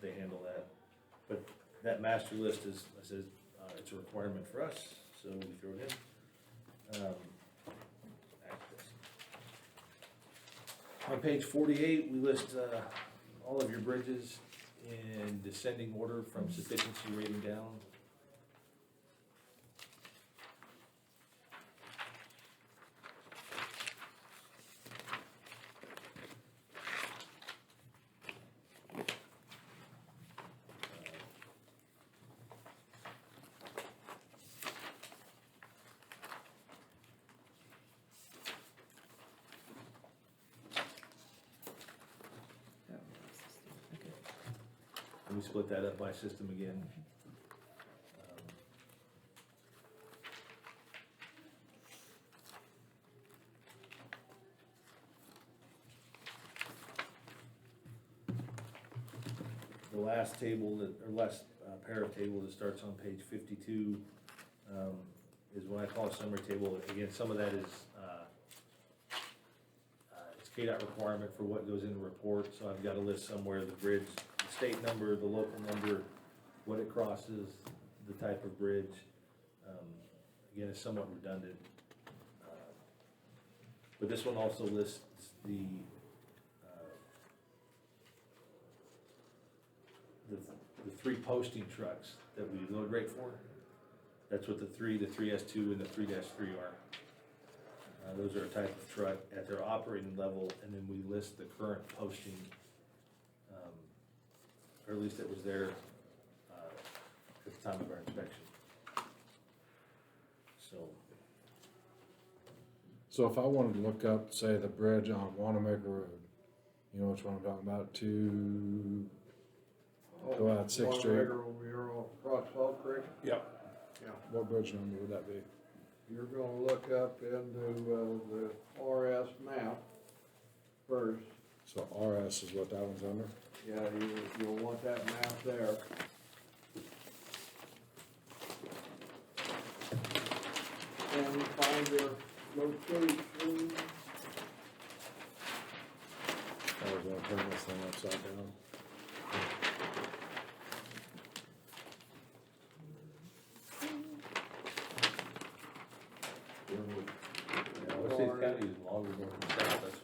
They handle that. But that master list is, it's a requirement for us, so we throw it in. On page 48, we list all of your bridges in descending order from sufficiency rating down. And we split that up by system again. The last table that, or last pair of table that starts on page 52 is what I call a summary table. Again, some of that is it's KDOT requirement for what goes in the report, so I've got a list somewhere, the bridge, the state number, the local number, what it crosses, the type of bridge. Again, it's somewhat redundant. But this one also lists the three posting trucks that we load rate for. That's what the 3S2, and the 3-3 are. Those are a type of truck at their operating level, and then we list the current posting, or at least it was there at the time of our inspection. So if I wanted to look up, say, the bridge on Wanamaker Road, you know which one I'm talking about, to go out 6th Street? Over here off across Salt Creek. Yep. Yeah. What bridge number would that be? You're gonna look up into, the RS map first. So RS is what that one's under? Yeah, you'll want that map there. And find your location. I was gonna turn this thing upside down. Osage County is longer north and south, that's.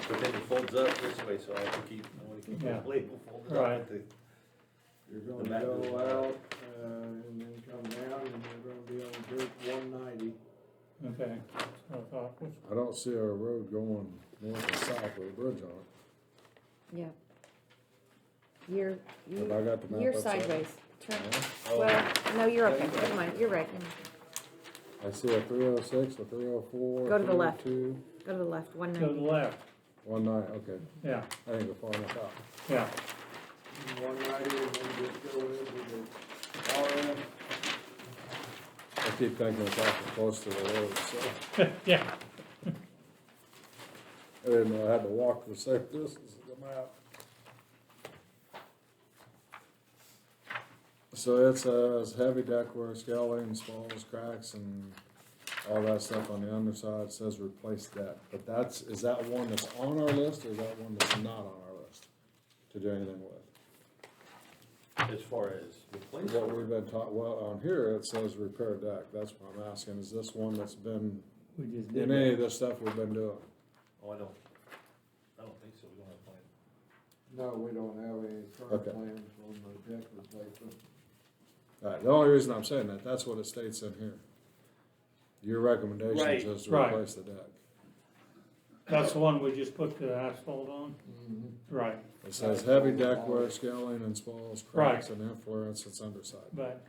But then it folds up this way, so I have to keep, I wanna keep Yeah. that label folded Right. up with You're The gonna map go goes out, and then come down, and you're gonna be on Route 190. Okay, that's what I thought. I don't see our road going north and south with a bridge on it. Yeah. You're, Have I got the map you're upside down? sideways. Turn, Oh. well, no, you're okay, never mind, you're right. I see a 306, a 304, Go to the left. 302, Go to the left, To the 190. left, 19, okay. yeah, I didn't go far enough out. yeah. 190, and then just go into the RS. I keep thinking it's awful close to the road, so Yeah, I didn't know I had to walk the same distance as the map. So it says heavy deckwork, scaling, spalls, cracks, and all that stuff on the underside. It says replace deck, but is that one that's on our list, or is that one that's not on our list to do anything with? as far as replacement. What we've been taught, well, on here, it says repair deck, that's what I'm asking, is this one that's been, we just did in any that. of this stuff we've been doing? Oh, I don't think so, we don't have a plan. No, we don't have any current Okay. plans on the deck replacement. Alright, the only reason I'm saying that, that's what it states in here. Your recommendation Right. is to Right. replace the deck. That's the one we just put the asphalt on? Mm-hmm. Right, It says heavy deckwork, scaling and spalls, cracks and influence its underside. but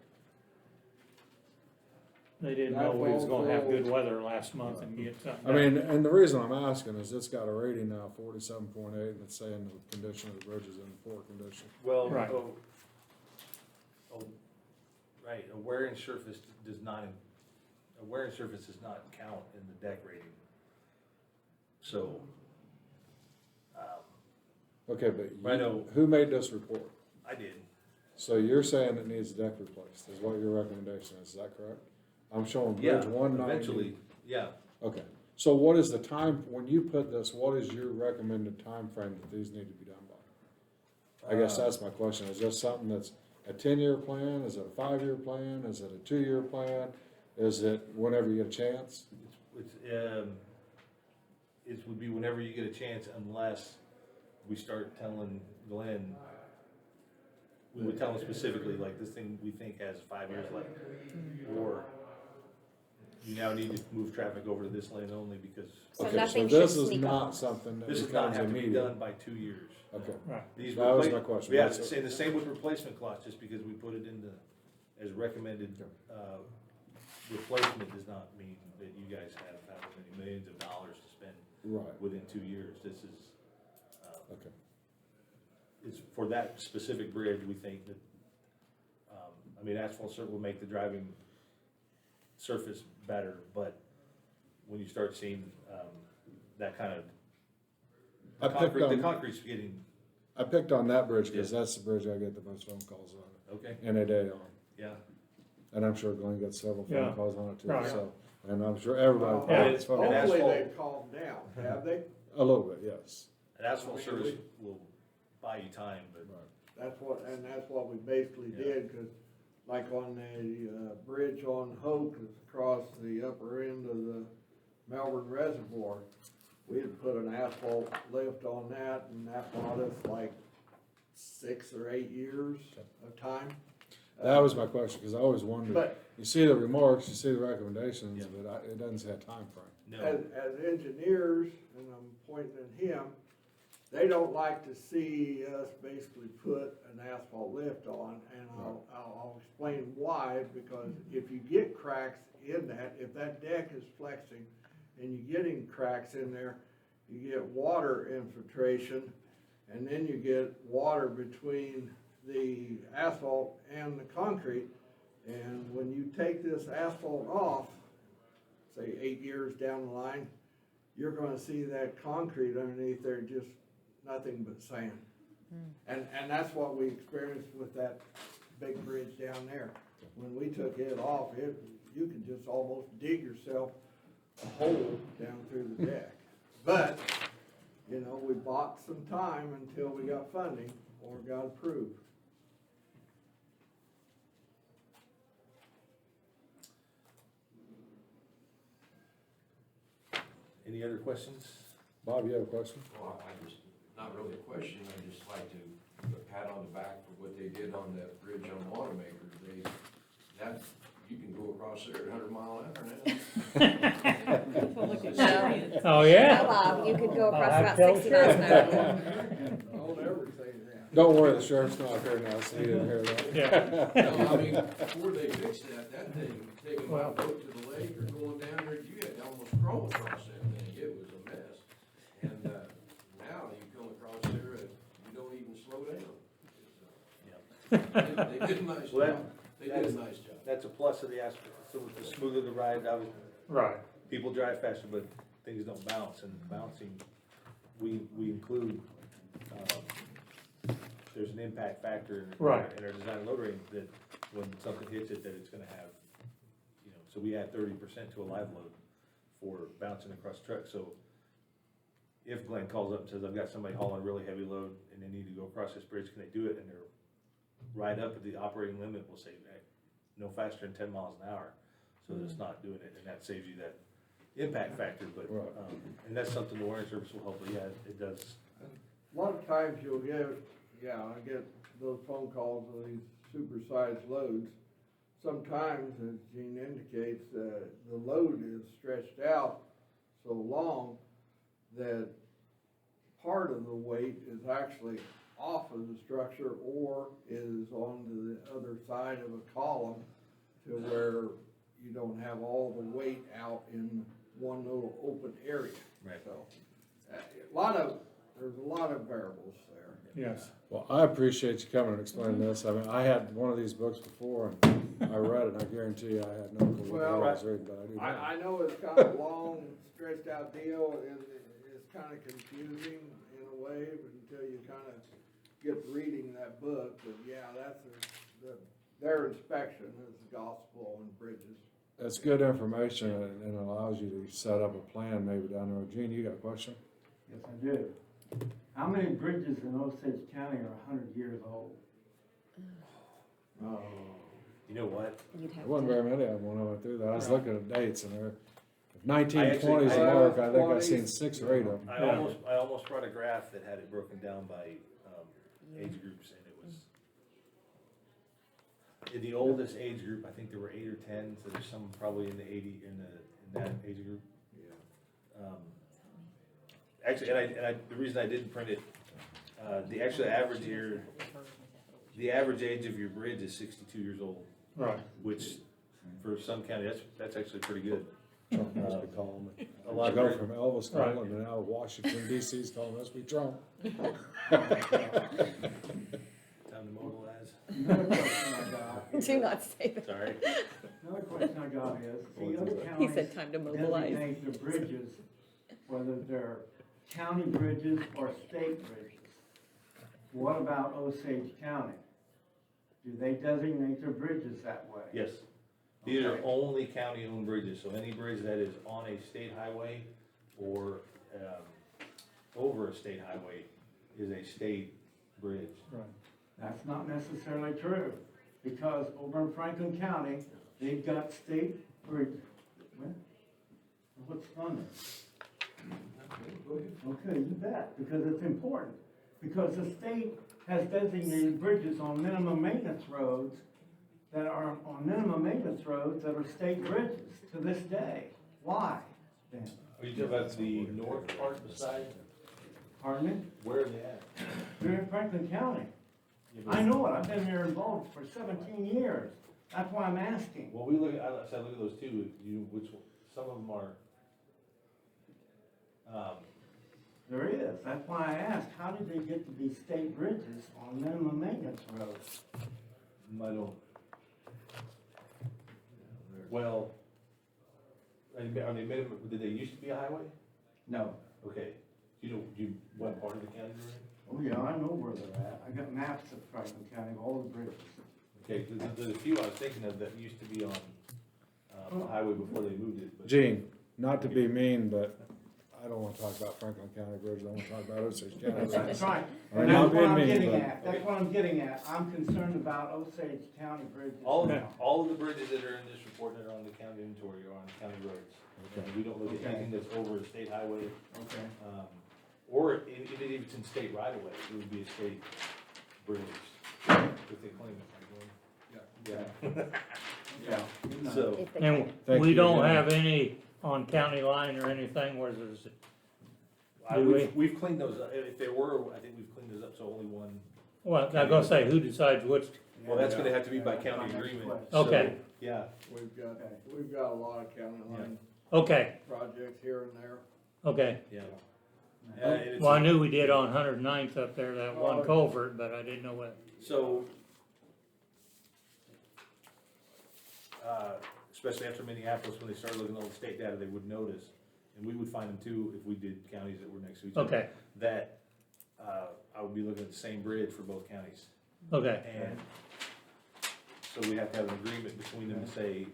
they didn't know we was gonna have good weather last month and get something. I mean, and the reason I'm asking is it's got a rating now, 47.8, and it's saying the condition of the bridge is in poor condition. Well, Right. Right, a wearing surface does not count in the deck rating. So, Okay, but I know. who made this report? I did. So you're saying it needs a deck replaced, is what your recommendation is that correct? I'm showing Yeah, bridge 190. eventually, yeah. Okay, so what is the time, when you put this, what is your recommended time frame that these need to be done by? I guess that's my question, is this something that's a 10-year plan, is it a 5-year plan, is it a 2-year plan? Is it whenever you get a chance? It's, it would be whenever you get a chance, unless we start telling Glenn, we would tell him specifically, like, this thing we think has 5 years left. Or you now need to move traffic over to this lane only because. So Okay, so nothing should this is sneak not up. something that This does not becomes have to be immediate. done by 2 years. Okay, Right. These that was repla- my question. Yeah, That's- and the same with replacement costs, just because we put it in the, as recommended, replacement does not mean that you guys have however many millions of dollars to spend Right, within 2 years. This is, okay. it's for that specific bridge, we think that, I mean, asphalt certainly will make the driving surface better, but when you start seeing, that kind of, I picked the on, concrete's getting, I picked on that bridge because that's the bridge I get the most phone calls on okay, in a day on. yeah. And I'm sure Glenn gets several phone Yeah. calls on it too, Right. so, and I'm sure everybody Well, probably gets phone and calls. Hopefully asphalt- they've calmed down, have they? A little bit, yes. An asphalt I mean, service will buy you time, but That's what we basically Yeah. did, cause like on the, bridge on Hoke, it's across the upper end of the Melbourne Reservoir, we had put an asphalt lift on that, and that bought us like 6 or 8 years of time. That was my question, because I always wondered, But you see the remarks, you see the recommendations, Yeah. but it doesn't say a time frame. no. as engineers, and I'm pointing at him, they don't like to see us basically put an asphalt lift on, and I'll explain why, because if you get cracks in that, if that deck is flexing and you're getting cracks in there, you get water infiltration, and then you get water between the asphalt and the concrete, and when you take this asphalt off, say 8 years down the line, you're gonna see that concrete underneath there just nothing but sand. And that's what we experienced with that big bridge down there. When we took it off, you could just almost dig yourself a hole down through the deck. But, you know, we bought some time until we got funding or got approved. Any other questions? Bob, you have a question? Well, I just, not really a question, I just like to give a pat on the back for what they did on that bridge on Wanamaker. You can go across there at 100 mile an hour now. Oh, yeah? No, Bob, you could go across I'd about tell 60 miles an Sheriff. hour. Don't ever say that. Don't worry, the sheriff's not here now, so he didn't hear that. Yeah. No, I mean, before they fixed that thing, taking my Well- boat to the lake or going down there, you had to almost crawl across that thing, it was a mess. And, now you come across there, you don't even slow down. They did a nice Well, job, they did a nice job. That's a plus of the asphalt, so the smoother the ride, obviously, Right. people drive faster, but things don't bounce, and bouncing, we include, there's an impact factor Right. in our design load rating that when something hits it, that it's gonna have, you know, so we add 30% to a live load for bouncing across trucks, so if Glenn calls up and says, I've got somebody hauling a really heavy load and they need to go across this bridge, can they do it? And they're right up at the operating limit, we'll say, hey, no faster than 10 miles an hour, so that it's not doing it, and that saves you that impact factor, but, Right. and that's something the wiring service will hopefully, yeah, it does. A lot of times you'll get, I get those phone calls of these supersized loads. Sometimes, as Gene indicates, the load is stretched out so long that part of the weight is actually off of the structure or is on the other side of a column to where you don't have all the weight out in one little open area. Right. So, there's a lot of variables there. Yes. Well, I appreciate you coming and explaining this. I mean, I had one of these books before, and I read it, and I guarantee you I had no clue what I was reading, but I do now. I know it's kind of a long, stretched out deal, and it's kind of confusing in a way, but until you kind of get reading that book, but yeah, that's their inspection is the gospel on bridges. That's good information, and it allows you to set up a plan maybe down the road. Gene, you got a question? Yes, I do. How many bridges in Osage County are 100 years old? You know what? You'd There have wasn't to, very many of them when I went through that. I was looking at dates, and there, 1920's I- mark, I think I've seen 6 or 8 of them. I almost brought a graph that had it broken down by, age groups, and it was, in the oldest age group, I think there were 8 or 10, so there's some probably in the 80, in that age group. Actually, the reason I didn't print it, the actual average here, the average age of your bridge is 62 years old. Right. Which, for some county, that's actually pretty good. Trump must be calling me. A lot I go of- from Elvis Right. calling to now Washington DC's calling us, we Trump. Time to mobilize. Another question I got. Do not say that. Sorry. Another question I got is, see, other He counties said time to mobilize. designate the bridges, whether they're county bridges or state bridges. What about Osage County? Do they designate their bridges that way? Yes. These are Okay. only county-owned bridges, so any bridge that is on a state highway or, over a state highway is a state bridge. Right. That's not necessarily true, because over in Franklin County, they've got state bridge. What's funny? Okay, you bet, because it's important. Because the state has designated bridges on minimum maintenance roads that are on minimum maintenance roads that are state bridges to this day. Why then? Are you talking about the north part beside? Pardon me? Where are they at? They're in Franklin County. Yeah, but- I know it, I've been there involved for 17 years. That's why I'm asking. Well, we look at, I said, look at those two, which, some of them are, There is, that's why I asked, how did they get to be state bridges on minimum maintenance roads? I don't. Well, are they minimum, did they used to be a highway? No. Okay. What part of the county you're in? Oh, yeah, I know where they're at. I got maps of Franklin County, of all the bridges. Okay, there's a few I was thinking of that used to be on, the highway before they moved it, but. Gene, not to be mean, but I don't wanna talk about Franklin County bridges, I wanna talk about Osage County That's bridges. right. I'm And not that's what being I'm mean, getting but- at. That's what I'm getting at. I'm concerned about Osage County bridges All now. of the bridges that are in this report that are on the county inventory are on county roads. Okay. We don't look at Okay. anything that's over a state highway, Okay. or even if it's in state right of way, it would be a state bridge. If they claim it, Yeah. Yeah. So, If they And can. Thank we you, don't yeah. have any on county line or anything where there's, Do we've cleaned those up, if there were, I think we've cleaned those up, so only one. well, I'm gonna say, who decides which, Well, that's gonna have to be by Yeah, that's county my next agreement. question. So, Okay. Yeah, We've got a lot of county line okay, projects here and there. okay. yeah. And it's- Well, I knew we did on 109th up there, that one culvert, but I didn't know what. So, especially after Minneapolis, when they started looking at all the state data, they would notice, and we would find them too, if we did counties that were next to each other. Okay, That, I would be looking at the same bridge for both counties. okay, And so we have to have an agreement between them to say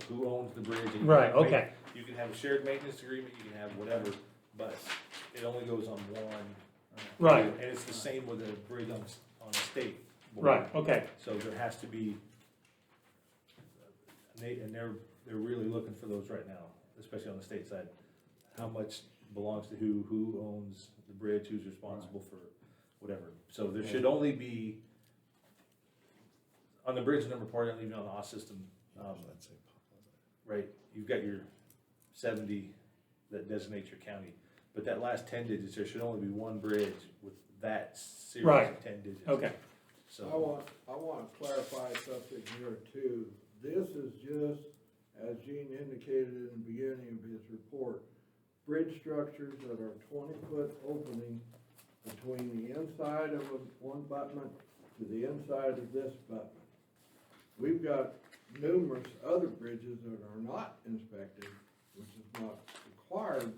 who owns the bridge. and you right, can make- okay, You can have a shared maintenance agreement, you can have whatever, but it only goes on one. right, And it's the same with a bridge on a state board. right, okay, So there has to be, and they're really looking for those right now, especially on the state side. How much belongs to who owns the bridge, who's responsible for whatever. So there should only be, on the bridge number part, and even on the OS system, right, you've got your 70 that designates your county. But that last 10 digits, there should only be one bridge with that series Right. of 10 digits. okay, So. I want to clarify something here too. This is just, as Gene indicated in the beginning of his report, bridge structures that are 20-foot opening between the inside of one abutment to the inside of this abutment. We've got numerous other bridges that are not inspected, which is not required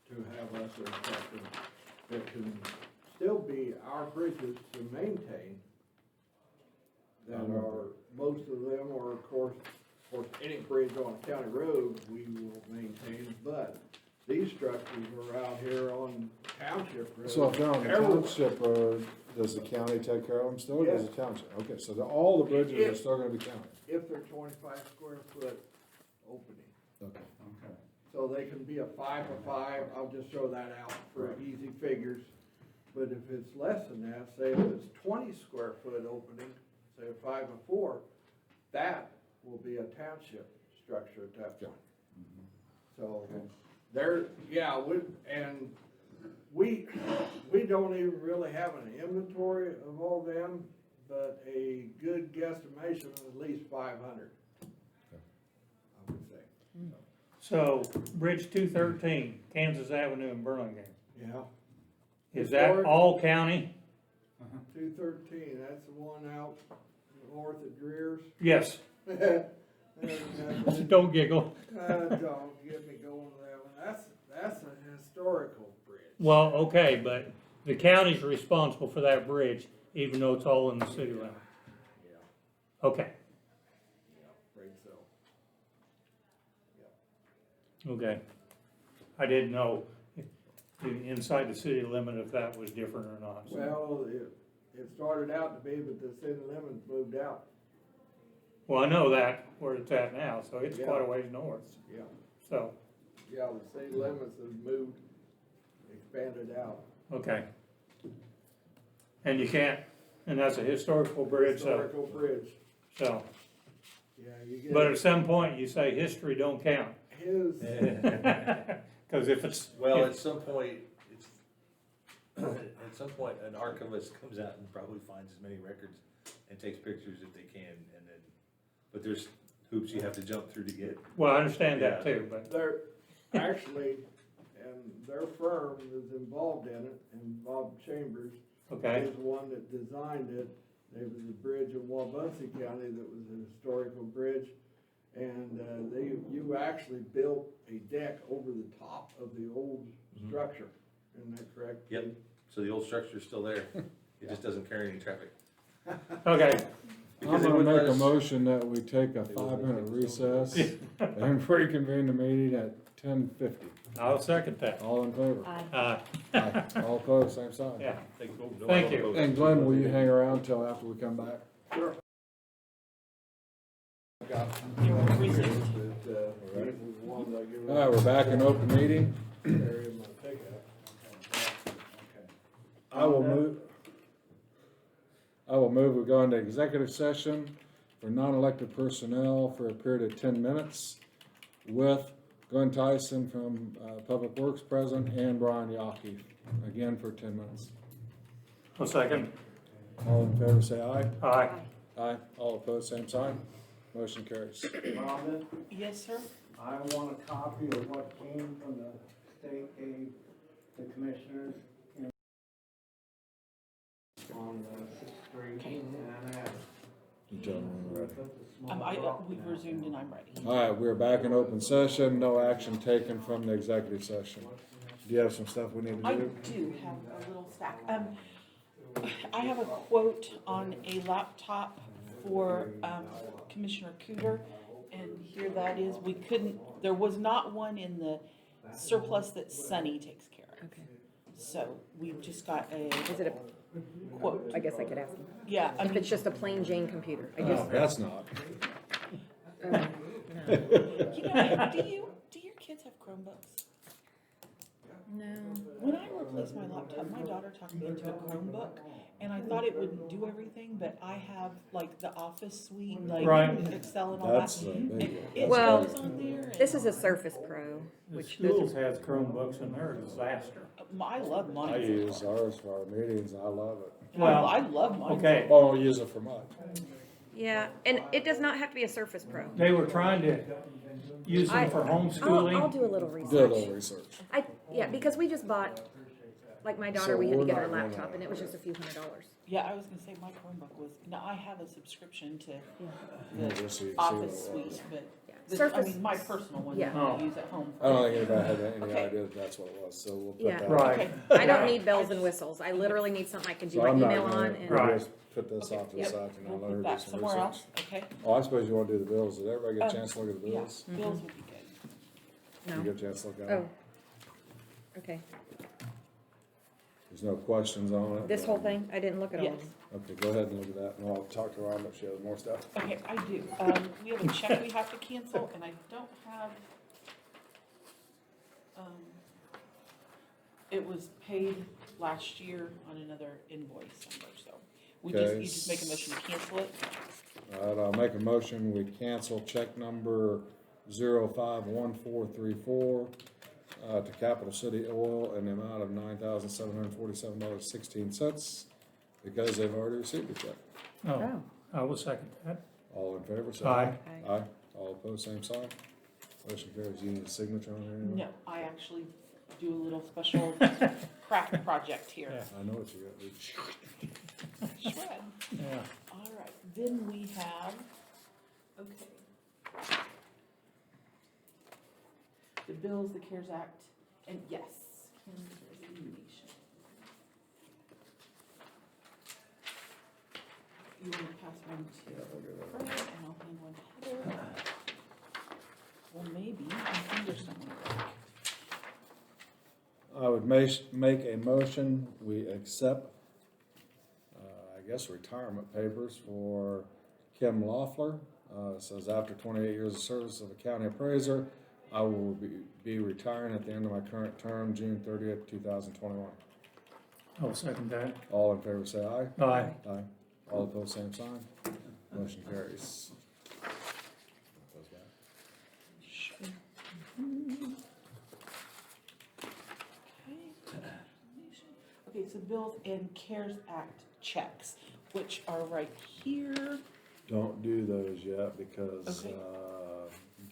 to have us inspected, that can still be our bridges to maintain. That are, most of them are, of course, any bridge on a county road, we will maintain, but these structures are out here on township roads. So if they're on the Everywhere. township road, does the county take care of them still, or does the township? Okay, so all the bridges are still gonna be county. If they're 25 square foot opening. Okay. Okay. So they can be a 5 by 5, I'll just throw that out for easy figures. But if it's less than that, say if it's 20 square foot opening, say a 5 by 4, that will be a township structure at that point. So there, yeah, we don't even really have an inventory of all them, but a good guesstimation of at least 500. I would say. So, Bridge 213, Kansas Avenue in Burlingame, Yeah. is that all county? 213, that's the one out north of Dreer's. Yes. Don't giggle. Don't get me going with that one. That's a historical bridge. Well, okay, but the county's responsible for that bridge, even though it's all in the city limit. Yeah, Okay, yeah, right so. okay. I didn't know inside the city limit if that was different or not. Well, it started out to be, but the city limits moved out. Well, I know that, where it's at now, so it's Yeah. quite a ways north, Yeah, so, yeah, the city limits have moved, expanded out. okay. And you can't, and that's a historical bridge, so, Historical bridge, so, yeah, you get. but at some point, you say history don't count. His, Cause if it's. Well, at some point, it's, at some point, an archivist comes out and probably finds as many records and takes pictures if they can, and then, but there's hoops you have to jump through to get. Well, I understand that Yeah. too, but, they're, actually, and their firm is involved in it, and Bob Chambers okay, is the one that designed it. There was a bridge in Wabunsee County that was a historical bridge, and you actually built a deck over the top of the old structure, isn't that correct? Yep, so the old structure's still there, it just doesn't carry any traffic. okay. I'm Because they gonna wouldn't make let a us- motion that we take a 5-minute recess and reconvene the meeting at 10:50. I'll second that. All in favor? Aye. Aye. All opposed, same sign. Yeah, No, Thank I don't you. oppose. And Glenn, will you hang around till after we come back? Sure. You want to resume? All right, we're back in open meeting. I will move, we go into executive session for non-elected personnel for a period of 10 minutes with Glenn Tyson from Public Works present and Brian Yockey, again for 10 minutes. a second. All in favor, say aye. Aye. Aye. All opposed, same sign. Motion carries. Rhonda, Yes, sir? I want a copy of what came from the state gave the commissioners on the Sixth Street, and I have. Gentlemen, ready. We've resumed and I'm ready. All right, we're back in open session, no action taken from the executive session. Do you have some stuff we need I to do? do have a little stack. I have a quote on a laptop for Commissioner Cooter, and here that is. We couldn't, there was not one in the surplus that Sunny takes care of. Okay. So we've just got a Is it a quote. I guess I could ask him. Yeah, I If mean, it's just a plain Jane computer, I No, just. that's not. you know, do your kids have Chromebooks? No. When I replaced my laptop, my daughter talked me into a Chromebook, and I thought it wouldn't do everything, but I have like the Office suite, like Right. Excel and all That's that. a big It Well, goes on there. and- This is a Surface Pro, The which schools has Chromebooks and they're a disaster. I love mine. I use ours for our meetings, I love it. Well, I love mine. Okay, Well, I don't use it for much. yeah, and it does not have to be a Surface Pro. they were trying to use them for I'll homeschooling. do a little Do a research. little research. Yeah, because we just bought, like my daughter, So we had to we're get her a not running laptop out and it was of just a few $100s. Yeah, I was gonna say my Chromebook was, now I have a subscription to Yeah, the just so you see Office what it was. suite, but Yeah. I Surface. mean, my personal one Yeah. that I use at home. I don't think anybody had any Okay. idea that that's what it was, so we'll put Yeah. that. Right. Okay. I don't need bells and whistles. I literally need something I can do So my I'm not email gonna, on and. we'll Right. just put this off to the Yep. side and We'll I'll let put her do that some somewhere research. else, okay? Oh, I suppose you wanna do the bills. Did everybody get a Um, chance to look at the Yeah, bills? bills would be good. You No. get a chance to look at Oh. them? Okay. There's no questions on it? This whole thing? I didn't look at all of Yes. them. Okay, go ahead and look at that, and I'll talk to Rhonda if she has more stuff. Okay, I do. We have a check we have to cancel, and I don't have It was paid last year on another invoice number, so you just make a motion to cancel it. All right, I'll make a motion, we cancel check number 051434 to Capital City Oil in the amount of $9,747.16 because they've already received a check. Oh, I will second that. All in favor, say Aye. aye. Aye. All opposed, same sign. Motion carries. You need a signature on here? anyway? No, I actually do a little special craft project here. I know what you got. Shred. Yeah. All right, then we have, okay. The bills, the CARES Act, and yes, Ken's resignation. You want to pass one to Fred, and I'll hand one to Heather. Well, maybe, I think there's someone back. I would make a motion, we accept, I guess, retirement papers for Kim Loeffler. It says after 28 years of service as a county appraiser, I will be retiring at the end of my current term, June 30th, 2021. I'll second that. All in favor, say aye. Aye. Aye. All opposed, same sign. Motion carries. Goes back. Okay, so bills and CARES Act checks, which are right here. Don't do those yet because Okay.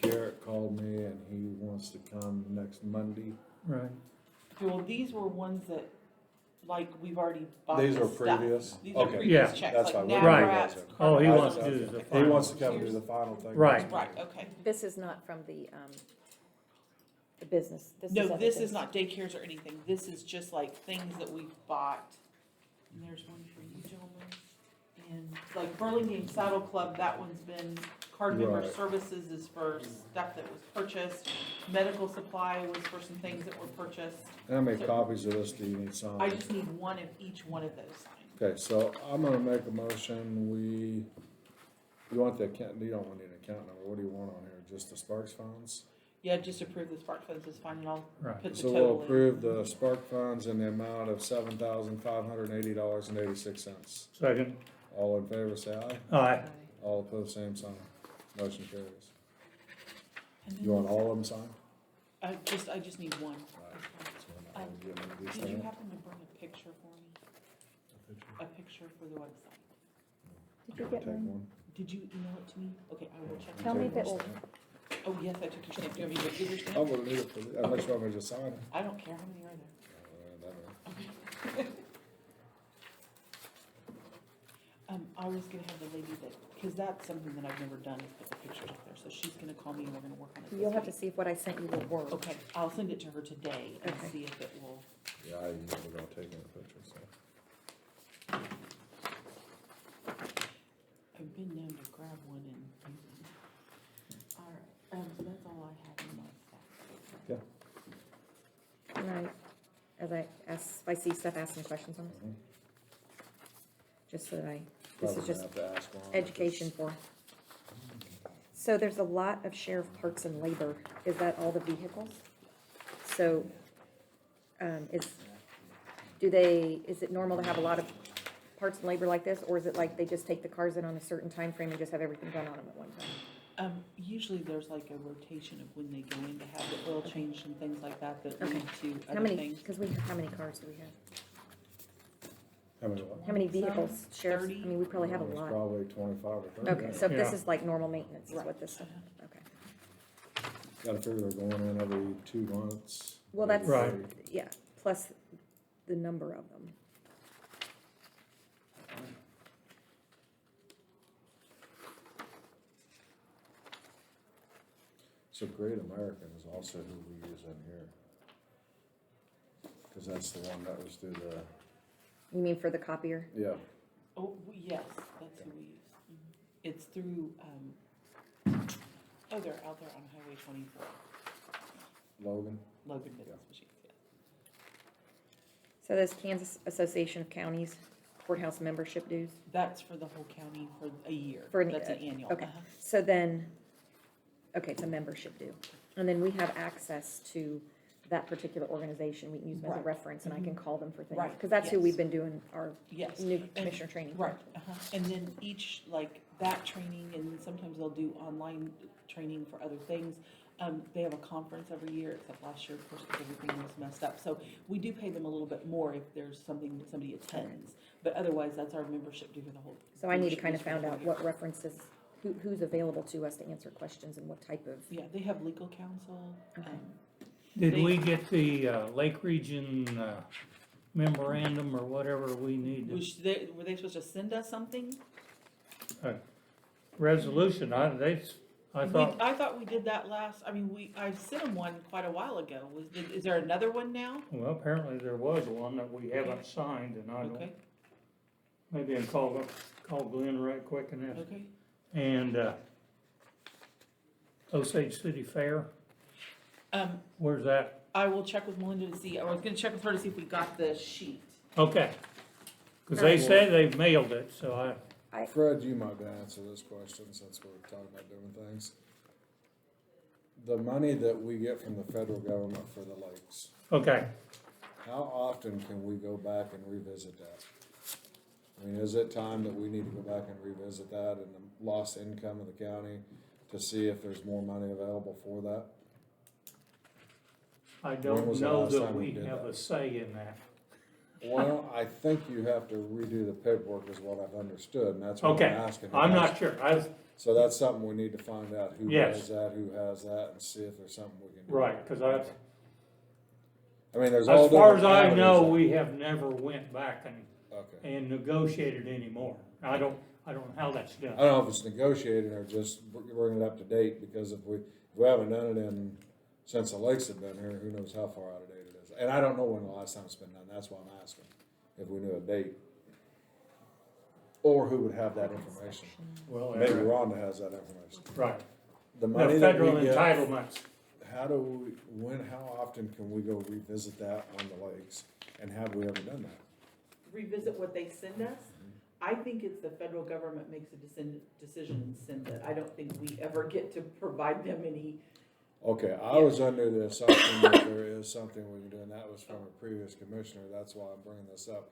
Garrett called me and he wants to come next Monday. Right. Okay, well, these were ones that, like, we've already bought These the are stuff. previous? These are Okay. previous Yeah, checks, that's like fine. NAVRAT's, Right. Oh, he Carnival. wants to do the He final. wants to come and do the final thing. Right. Right, okay. This is not from the business. No, other this things. is not daycares or anything. This is just like things that we've bought. And there's one for you gentlemen. And like Burlingame Saddle Club, that one's been, card member Right. services is for stuff that was purchased. Medical supply was for some things that were purchased. How many So- copies of this do you need signed? I just need one of each one of those signed. Okay, so I'm gonna make a motion, you want the account, you don't want an account number, what do you want on here, just the Sparks funds? Yeah, just approve the spark funds is fine, and I'll Right. put the So total we'll in. approve the Spark funds in the amount of $7,580.86. Second. All in favor, say aye. Aye. All opposed, same sign. Motion carries. And then You want this- all of them signed? I just need one. I'll give them these Did you things. happen to bring a picture for me? A picture for the website? Did you Take get mine? one. Did you email it to me? Okay, I will check. Tell me if it will, Oh, yes, I took your stamp. Do you want me to give your I'm stamp? gonna need it for, unless you want me to just sign it. I don't care. How many are there? I was gonna have the lady that, cause that's something that I've never done, is put the pictures up there, so she's gonna call me and we're gonna work on it this you'll have to week. see if what I sent you will work. Okay, I'll send it to her today and Okay. see if it will. Yeah, I usually don't take any pictures, so. I've been known to grab one and use them. Alright, so that's all I have in my stack. Right, as if I see stuff, ask some questions on this. Mhm. Just so that this Probably is just gonna have to ask Ron if education it's- for. So there's a lot of sheriff parks and labor. Is that all the vehicles? So, is it normal to have a lot of parts and labor like this? Or is it like they just take the cars in on a certain time frame and just have everything done on them at one time? Usually there's like a rotation of when they go in to have the oil changed and things like that that Okay. lead to How other many, things. because how many cars do we have? How many what? How many vehicles, sheriffs? I 30. mean, we probably have a It's lot. Probably 25 or 30. Okay, so if this Yeah. is like normal maintenance is Right. what this stuff, okay. Gotta figure they're going in every 2 months. Well, that's, Right. yeah, plus the number of them. So Great American is also who we use in here. Cause that's the one that was through the, You mean for the copier? yeah. Oh, yes, that's who we use. It's through, they're out there on Highway 24, Logan? Logan Business Machines, yeah. So this Kansas Association of Counties courthouse membership dues? That's for the whole county for a year. For an- That's an annual. Okay, so then, okay, it's a membership due. And then we have access to that particular organization, we can use them as a Right. reference, and I can call them for things. Right, Because that's who yes. we've been doing our Yes. new and- commissioner training. for. Right, and then each, like, that training, and sometimes they'll do online training for other things. They have a conference every year, except last year, of course, because everything was messed up. So we do pay them a little bit more if there's something that somebody attends, but otherwise, that's our membership due for the whole. So I need to membership kind of dues for the find whole out year. what references, who's available to us to answer questions and what type of. Yeah, they have legal counsel. Okay. Did They- we get the Lake Region memorandum or whatever we need? Were they supposed to send us something? Resolution, I thought, I thought we did that last, I mean, I sent them one quite a while ago. Is there another one now? well, apparently there was one that we haven't signed, and I don't, Okay, maybe I can call Glenn right quick and ask. okay. And Osage City Fair, where's that? I will check with Melinda to see, I was gonna check with her to see if we got the sheet. Okay, because they say they've mailed it, so Fred, you might be able to answer this question since we're talking about different things. The money that we get from the federal government for the lakes, okay. how often can we go back and revisit that? I mean, is it time that we need to go back and revisit that and the lost income of the county to see if there's more money available for that? I When don't was the know last that time we we did have that? a say in that. Well, I think you have to redo the paperwork is what I've understood, and that's what I'm Okay, asking. I'm not sure, So that's something we need to find out, who Yes. has that, who has that, and see if there's something we can do. right, because I mean, there's all as far as different I know, avenues. we have never went back Okay. and negotiated anymore. I don't know how that's done. I don't know if it's negotiating or just bringing it up to date, because if we haven't done it since the lakes have been here, who knows how far out of date it is. And I don't know when the last time it's been done, that's why I'm asking, if we knew a date. Or who would have that information. Well, Maybe Rhonda has that information. Right. The The money that federal we get, entitlements. how often can we go revisit that on the lakes? And have we ever done that? Revisit what they send us? I think it's the federal government makes a decision and sends it. I don't think we ever get to provide them any. Okay, I was under the assumption that there is something we can do, and that was from a previous commissioner, that's why I'm bringing this up.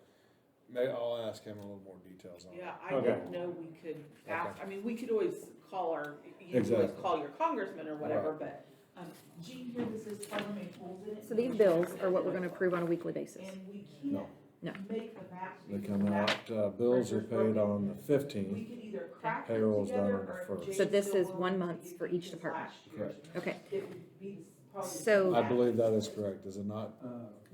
I'll ask him a little more details on it. Yeah, I didn't know we could ask, I mean, we could always call you could always Exactly. call your congressman or whatever, Right. but, Gene, here, this is Parliament holds in it. So these bills are what we're gonna approve on a weekly basis. And we No. No. can't make the maps. They because come that out, bills are paid on the We 15th, could either crack them payroll's done together on the or if 1st. Jane's So this still is willing 1 to month do for each his department. last year's, Correct. Okay, it would be probably. So- I believe that is correct, is it not?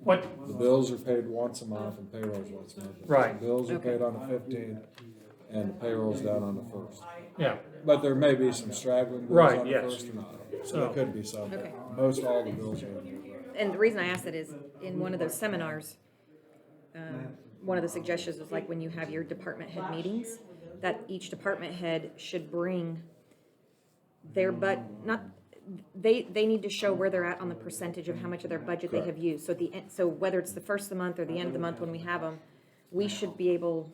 What, The bills are paid once a month and payroll's once a month. Right. The bills are Okay. paid on the 15th and the payroll's done on the 1st. yeah, But there may be some straggling bills Right, on the yes. 1st or not. So there could be some. Okay. Most all the bills are due. and the reason I asked that is, in one of those seminars, one of the suggestions was like when you have your department head meetings, that each department head should bring their they need to show where they're at on the percentage of how much of their budget they have used. So at the end, so whether it's the first of the month or the end of the month when we have them, we should be able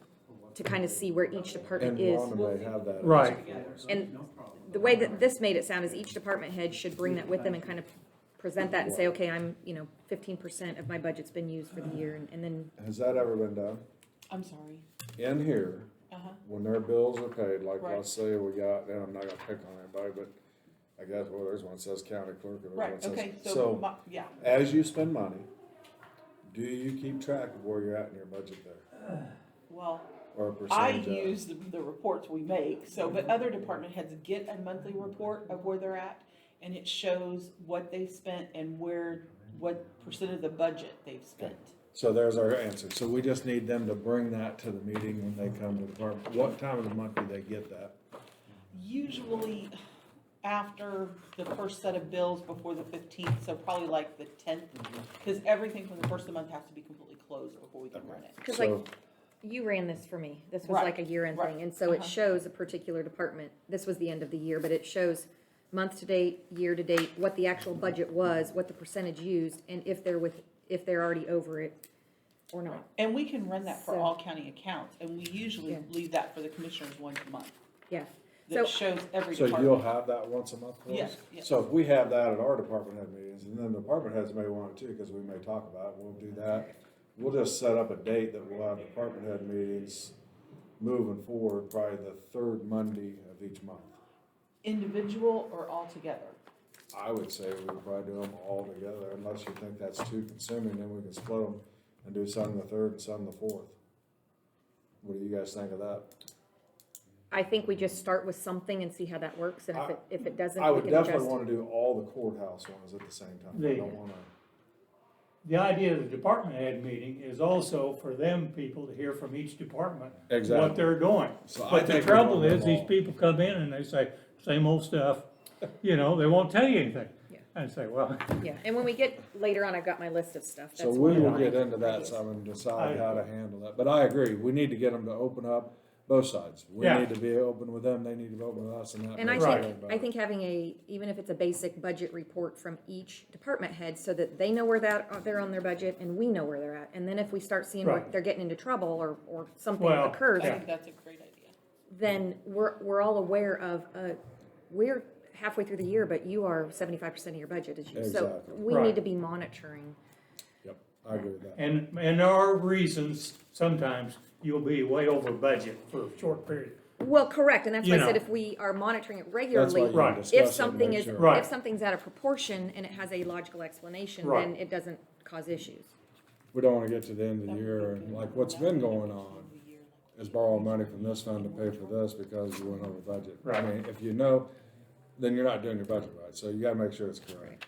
to kind of see where each department And is. Rhonda may have that. Right. And the way that this made it sound is each department head should bring that with them and kind of present that and say, okay, I'm, 15% of my budget's been used for the year, and then, Has that ever been done? I'm sorry. In here, Uh-huh. when their bills are paid, like Right. let's say we got, and I'm not gonna pick on anybody, but I guess, well, there's one that says county clerk and there's one Right, that says. okay, so, So, yeah. as you spend money, do you keep track of where you're at in your budget there? Well, Or a I percentage of? use the reports we make, so, but other department heads get a monthly report of where they're at, and it shows what they spent and what percent of the budget they've spent. So there's our answer. So we just need them to bring that to the meeting when they come to the department. What time of the month do they get that? Usually after the first set of bills before the 15th, so probably like the 10th, because everything from the first of the month has to be completely closed before we can run it. because like, you ran this for me. This was Right, like a year-end right, thing, and so it uh-huh. shows a particular department. This was the end of the year, but it shows month to date, year to date, what the actual budget was, what the percentage used, and if they're already over it or not. And we can run that for So- all county accounts, and we usually Yeah. leave that for the commissioners once a month. Yeah, So- that shows every So department. you'll have that once a month for us? Yes, yes. So if we have that at our department head meetings, and then the department heads may want it too, because we may talk about it, we'll do that. We'll just set up a date that we'll have department head meetings moving forward, probably the third Monday of each month. Individual or all together? I would say we would probably do them all together, unless you think that's too consuming, then we can split them and do some the third and some the fourth. What do you guys think of that? I think we just start with something and see how that works, and if it doesn't, I we would can adjust. definitely wanna do all the courthouse ones at the same time. I don't wanna. The idea of the department head meeting is also for them people to hear from each department Exactly. what they're doing. So I But the think we trouble want them is, these all. people come in and they say, same old stuff, you know, they won't tell you anything. Yeah. And say, well, Yeah, and when we get later on, I've got my list of stuff. So That's we one of will my get into that ideas. some and decide how to handle that, but I agree, we need to get them to open up both sides. We Yeah. need to be open with them, they need to be open with us, and that And I makes think, everything I better. think having even if it's a basic budget report from each department head, so that they know where they're on their budget, and we know where they're at. And then if we start seeing where Right. they're getting into trouble, or something Well, occurs, I think that's a great idea. then we're all aware of, we're halfway through the year, but you are 75% of your budget is you. So Exactly. we Right. need to be monitoring. Yep, I agree with that. and there are reasons, sometimes you'll be way over budget for a short period. Well, correct, and that's why You I said know. if we are monitoring it That's why regularly, you Right. discuss if it and something make is, sure. Right. if something's out of proportion and it has a logical explanation, Right. then it doesn't cause issues. We don't wanna get to the end of the year, and like what's been going on is borrow money from this fund to pay for this because you went over budget. I Right. mean, if you know, then you're not doing your budget right, so you gotta make sure it's correct.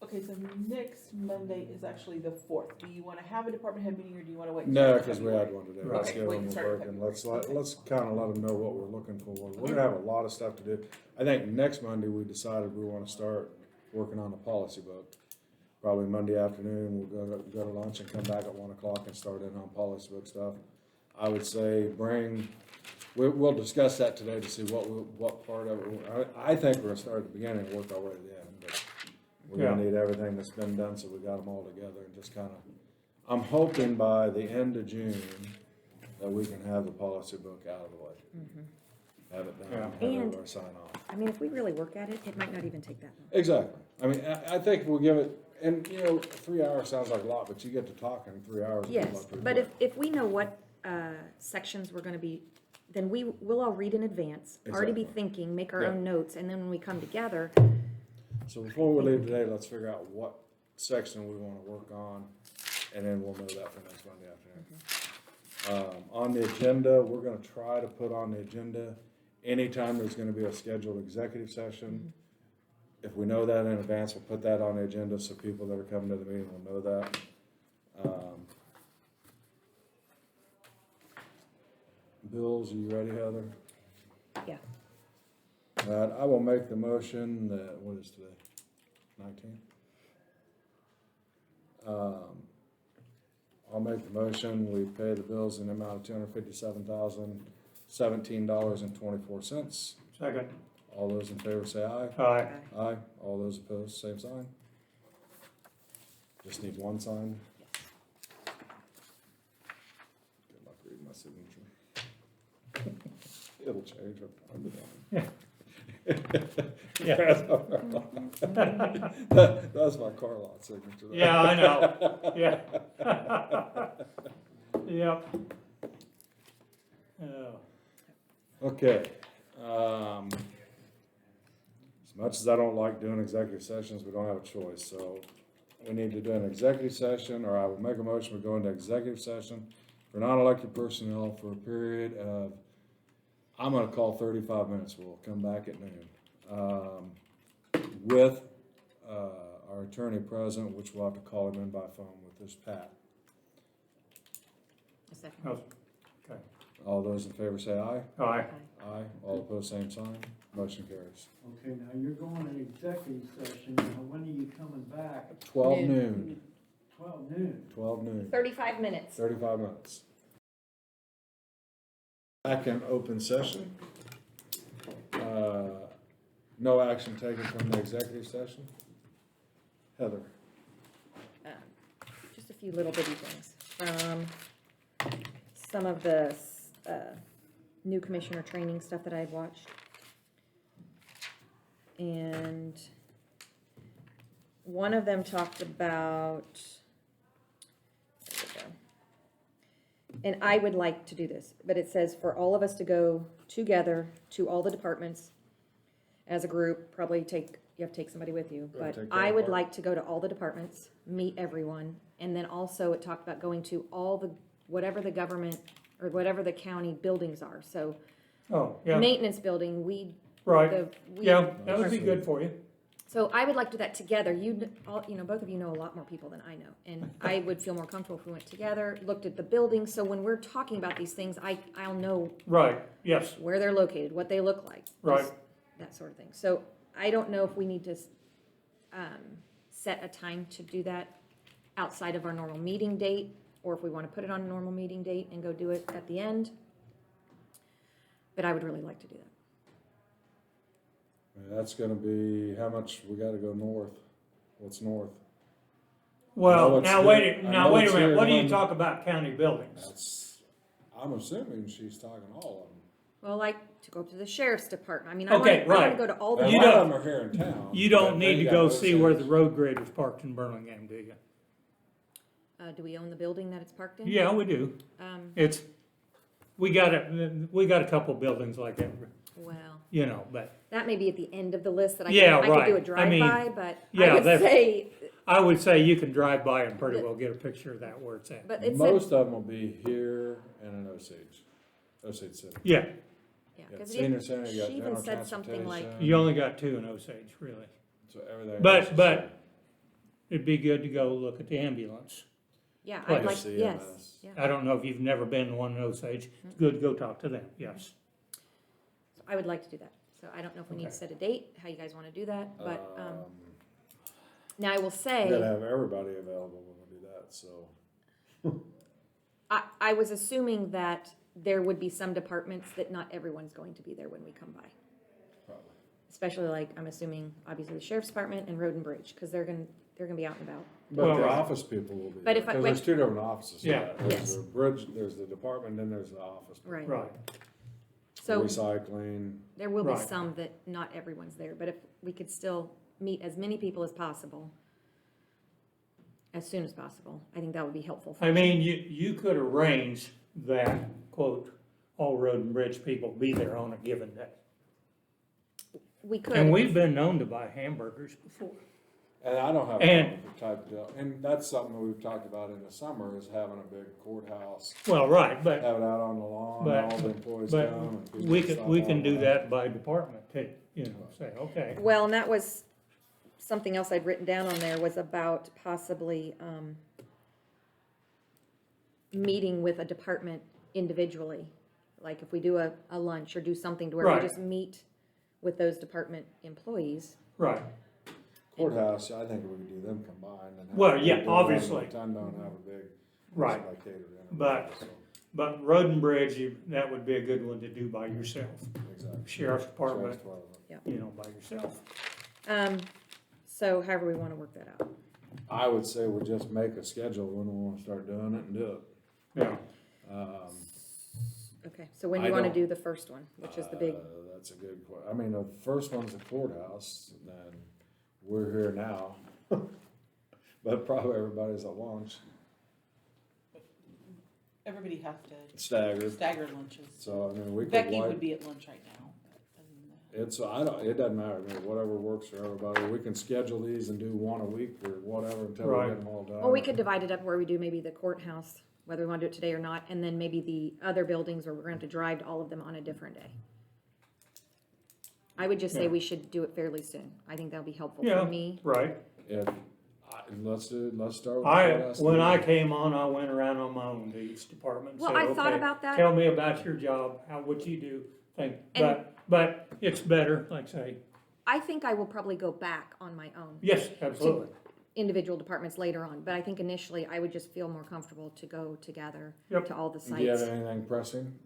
Okay, so next Monday is actually the 4th. Do you wanna have a department head meeting, or do you wanna wait? No, until cause we February? had one today, Right. let's Okay, get wait them and to start in work, and February. let's kinda let them know what we're looking for. We're gonna have a lot of stuff to do. I think next Monday, we decided we wanna start working on the policy book. Probably Monday afternoon, we'll go to lunch and come back at 1 o'clock and start in on policy book stuff. I would say we'll discuss that today to see what part of it, I think we're gonna start at the beginning and work our way to the end, but we're gonna need everything that's been done, so we got them all together and just kinda, I'm hoping by the end of June that we can have the policy book out of the way. Have it done, Yeah. have And- everybody sign off. I mean, if we really work at it, it might not even take that long. Exactly. I mean, I think we'll give it, and you know, 3 hours sounds like a lot, but you get to talking 3 hours. it goes by Yes, pretty but quick. if we know what sections we're gonna be, then we'll all read in advance, already be Exactly. thinking, make our Yeah. own notes, and then when we come together, So before we leave today, let's figure out what section we wanna work on, and then we'll know that for next Monday afternoon. On the agenda, we're gonna try to put on the agenda anytime there's gonna be a scheduled executive session. If we know that in advance, we'll put that on the agenda so people that are coming to the meeting will know that. Bills, are you ready, Heather? yeah. I will make the motion that, what is today? 19th? I'll make the motion, we pay the bills in the amount of $257,017.24. Second, All those in favor say aye. aye. Aye. All those opposed, same sign. Just need one sign. Good luck reading my signature. It'll change from time to time. Yeah. That's my car lot signature. Yeah, I know, yeah. Yep. Oh. Okay, as much as I don't like doing executive sessions, we don't have a choice, so we need to do an executive session, or I will make a motion, we go into executive session for non-elected personnel for a period of, I'm gonna call 35 minutes, we'll come back at noon. With, our attorney present, which we'll have to call him in by phone with this Pat. A second. Oh, okay. All those in favor say aye. Aye. Aye. All opposed, same sign. Motion carries. Okay, now you're going to executive session, now when are you coming back? 12 Noon. noon. 12 noon. 12 noon. 35 minutes. 35 minutes. Back in open session. No action taken from the executive session. Heather. Just a few little bitty things from some of the new commissioner training stuff that I had watched. And one of them talked about, there we go. And I would like to do this, but it says for all of us to go together to all the departments as a group, probably you have to take somebody with you, Yeah, but take I that would part. like to go to all the departments, meet everyone, and then also it talked about going to all the, whatever the government, or whatever the county buildings are, so Oh, yeah, maintenance building, weed. right, the weed- yeah, that would be good for you. So I would like to do that together. All, both of you know a lot more people than I know. And I would feel more comfortable if we went together, looked at the buildings. So when we're talking about these things, I'll know Right, yes, where they're located, what they look like. Right. just That sort of thing. So I don't know if we need to set a time to do that outside of our normal meeting date, or if we want to put it on a normal meeting date and go do it at the end. But I would really like to do that. That's gonna be, how much we gotta go north? What's north? well, it's now here- wait, I now know wait it's a minute, here what do you on- talk about county buildings? That's, I'm assuming she's talking all of them. Well, like to go up to the sheriff's department. I mean, I want Okay, to right. go to all the. And You a lot don't- of them are here in town. You but don't they need to got go those see where the things. road grade was parked in Burlingame, do you? Do we own the building that it's parked in? Yeah, we do. It's, we got a couple buildings like that, Well, but, that may be at the end of the list that I Yeah, could do a right. I mean, drive-by, but yeah, I would that's- say, I would say you can drive by and pretty But- well get a picture of that where it's at. but it said, Most of them will be here and in Osage City. Yeah, yeah, You got 'cause senior center, you got she even general said something like, transportation. you only got two in Osage, really. So everything else But, is but it'd be good to go look at the ambulance. yeah, Place. I'd like, CMS. yes, yeah. I don't know if you've never been to one in Osage. It's good to go talk to them, yes. So I would like to do that. So I don't know if we need to Okay. set a date, how you guys want to do that, but, Um, now I will we say. gotta have everybody available when we do that, so. I was assuming that there would be some departments that not everyone's going to be there when we come by. Probably. Especially like, I'm assuming, obviously the sheriff's department and road and bridge, because they're gonna be out and about. But Well, the right. office people will be But there, if I because went- there's two different offices. for Yeah. that. There's Yes. the bridge, there's the department, then there's the office. people. Right. Right. So Recycling, there will be Right. some that not everyone's there, but if we could still meet as many people as possible, as soon as possible, I think that would be helpful. for I us. mean, you could arrange that, quote, all road and bridge people be there on a given day. We could. And we've been known to buy hamburgers before. and I don't have a And- problem with the type of deal, and that's something that we've talked about in the summer, is having a big courthouse, Well, right, but, have it out on the lawn, But- all the employees but come. and people we stop can on do by. that by department too, say, okay. Well, and that was something else I'd written down on there was about possibly, meeting with a department individually. Like if we do a lunch or do something to where we Right. just meet with those department employees. Right, Courthouse, I think we could do them combined and. have Well, a big yeah, deal, rather than obviously. Ton don't have a big. Right. like catered dinner, But- so, but road and bridge, that would be a good one to do by yourself. Exactly. Sheriff's Department, Sheriff's by yourself. So however we wanna work that out. I would say we just make a schedule when we wanna start doing it and do it. Yeah, Okay, so when do you I wanna don't- do the first one, which is the big, That's a good I mean, the first one's the courthouse, then we're here now. But probably everybody's at lunch, Everybody has to staggered, stagger lunches. so I mean, we could Becky like, would be at lunch right now. Other than that. it doesn't matter, I mean, whatever works for everybody, we can schedule these and do one a week or whatever until we Right. get them all done. well, we could divide it up where we do maybe the courthouse, whether we wanna do it today or not, and then maybe the other buildings where we're gonna have to drive to all of them on a different day. I would just say Yeah. we should do it fairly soon. I think that'll be helpful Yeah. for me. right. Let's start with the I, courthouse. when I came on, I went around on my own to each department and Well, said, I thought okay, about that. tell me about your job, what you do, but it's better, like I say, I think I will probably go back on my own. yes, absolutely. Individual departments later on, but I think initially I would just feel more comfortable to go together Yep. to all the Do you have sites. anything pressing?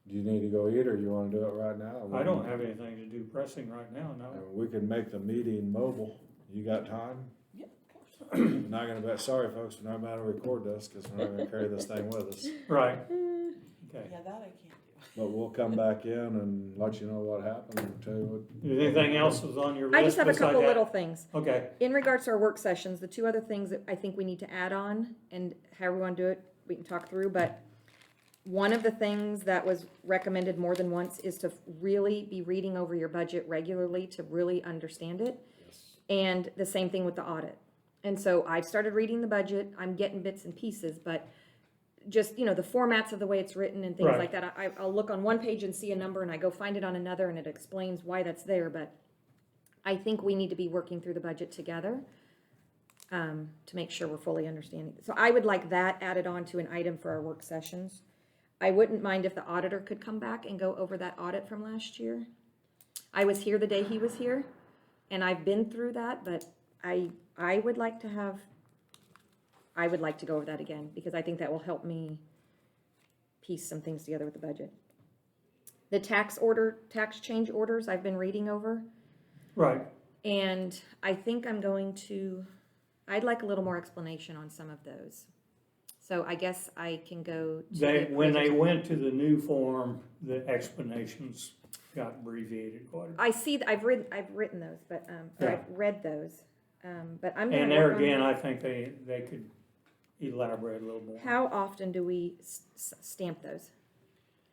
Do you need to go eat, or you wanna do it right now? I don't have anything to do pressing right now, no. We can make the meeting mobile. You got time? Yeah, of course. Not gonna be, sorry folks, we're not about to record this, cause we're not gonna carry this thing with us. Right, okay. Yeah, that I can't do. But we'll come back in and let you know what happened and tell you what. Anything else is on your list? I just have a beside couple that? little things. Okay, In regards to our work sessions, the two other things that I think we need to add on, and however we want to do it, we can talk through, but one of the things that was recommended more than once is to really be reading over your budget regularly to really understand it. And the same thing with the audit. And so I've started reading the budget, I'm getting bits and pieces, but just, you know, the formats of the way it's written and things Right. like that. I'll look on one page and see a number and I go find it on another and it explains why that's there, but I think we need to be working through the budget together to make sure we're fully understanding. So I would like that added on to an item for our work sessions. I wouldn't mind if the auditor could come back and go over that audit from last year. I was here the day he was here, and I've been through that, but I would like to go over that again, because I think that will help me piece some things together with the budget. The tax change orders I've been reading over, right. and I think I'd like a little more explanation on some of those. So I guess I can go to. When they went to the new form, the explanations got abbreviated quite a bit. I see, I've written those, but, or Yeah. I've read those, but I'm gonna And there work on again, that. I think they could elaborate a little more. How often do we stamp those,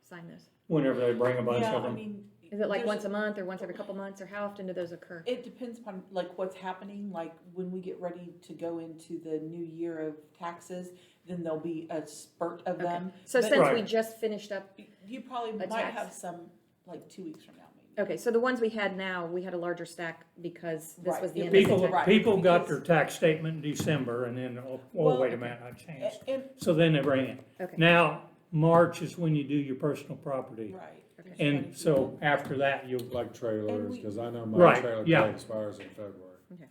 sign those? Whenever they bring a bunch Yeah, of I them. mean. Is it like there's- once a month or once every couple months, or how often do those occur? It depends upon like what's happening, like when we get ready to go into the new year of taxes, then there'll be a spurt of Okay. them. So But- since we Right. just finished up, You probably a might tax. have some like 2 weeks from now, maybe. okay, so the ones we had now, we had a larger stack because this Right. was the end of People- the People, tax. Right, people got because- their tax statement in December and then, oh, Well, wait a minute, I changed. And, So then they bring it. Okay. Now, March is when you do your personal property. right. Okay. there's And quite a so after that, you'll, Like trailers, And we- cause I know my Right, trailer yeah. tag expires in February.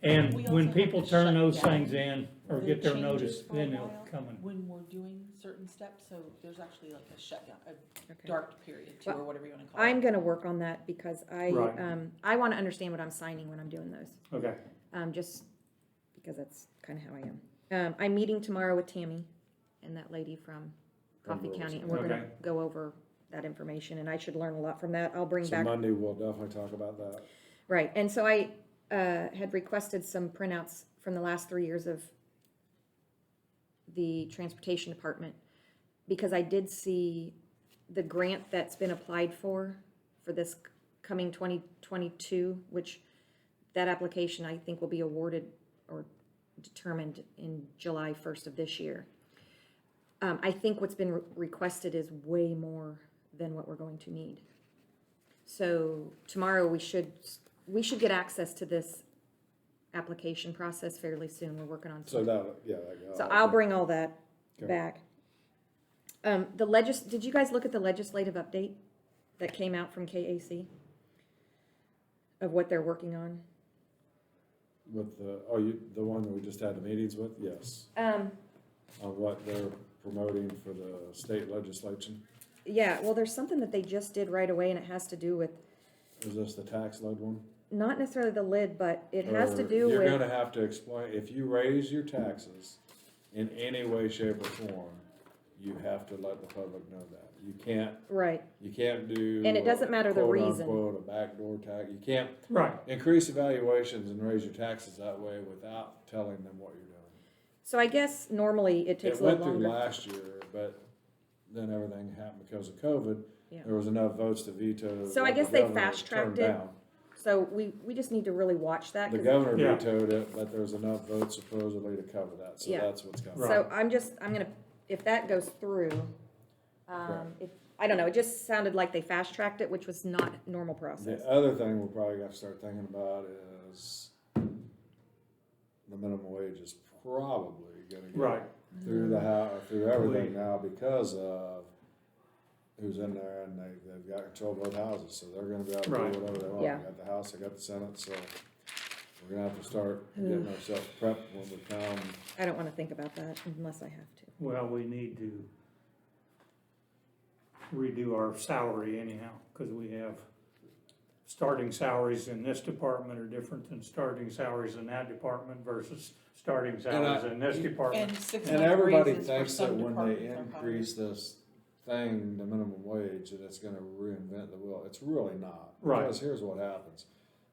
and We when also people have to turn shut those down things in or the get their changes notice, for a then they'll while come in. when we're doing certain steps, so there's actually like a shutdown, a Okay. dark period too, Well, or whatever you wanna call it. I'm gonna work on that because Right. I wanna understand what I'm signing when I'm doing those. Okay, Just because that's kind of how I am. I'm meeting tomorrow with Tammy and that lady from Coffee From County, and Wilson. we're gonna Okay. go over that information, and I should learn a lot from that. I'll bring So back, Monday, we'll definitely talk about that. right, and so I had requested some printouts from the last 3 years of the Transportation Department, because I did see the grant that's been applied for this coming 2022, which that application I think will be awarded or determined in July 1st of this year. I think what's been requested is way more than what we're going to need. So tomorrow we should get access to this application process fairly soon. We're working on So something. that. So I'll bring all that Okay. back. Did you guys look at the legislative update that came out from KAC? Of what they're working on? With the one that we just had the meetings with, yes, on what they're promoting for the state legislation. Yeah, well, there's something that they just did right away, and it has to do with, Is this the tax lid one? not necessarily the lid, but it has to Or do You're with, gonna have to explain, if you raise your taxes in any way, shape, or form, you have to let the public know that. You can't right, do. And it doesn't matter the quote, reason. unquote, a backdoor tax. You can't right. increase evaluations and raise your taxes that way without telling them what you're doing. so I guess normally it takes It a little went through longer. last year, but then everything happened because of COVID. Yeah. There was enough votes to veto. So I what the guess they governor fast-tracked turned it. down. So we just need to really watch that. The 'cause- governor Yeah. vetoed it, but there was enough votes supposedly to cover that, so Yeah. that's what's coming. So I'm gonna, if that goes through, I don't know, it just sounded like they fast-tracked it, which was not normal process. The other thing we'll probably got to start thinking about is the minimum wage is probably gonna get Right. through the house, through everything now because of who's in there, and they've got control of both houses, so they're gonna be able to Right. do whatever they want. Yeah. They got the House, they got the Senate, so we're gonna have to start getting ourselves prepped when we come. I don't wanna think about that unless I have to. Well, we need to redo our salary anyhow, because we have starting salaries in this department are different than starting salaries in that department versus starting salaries in this department. And 6 And month everybody raises for thinks that some when they departments are probably- increase this thing, the minimum wage, that it's gonna reinvent the wheel. It's really not. Right. Because here's what happens.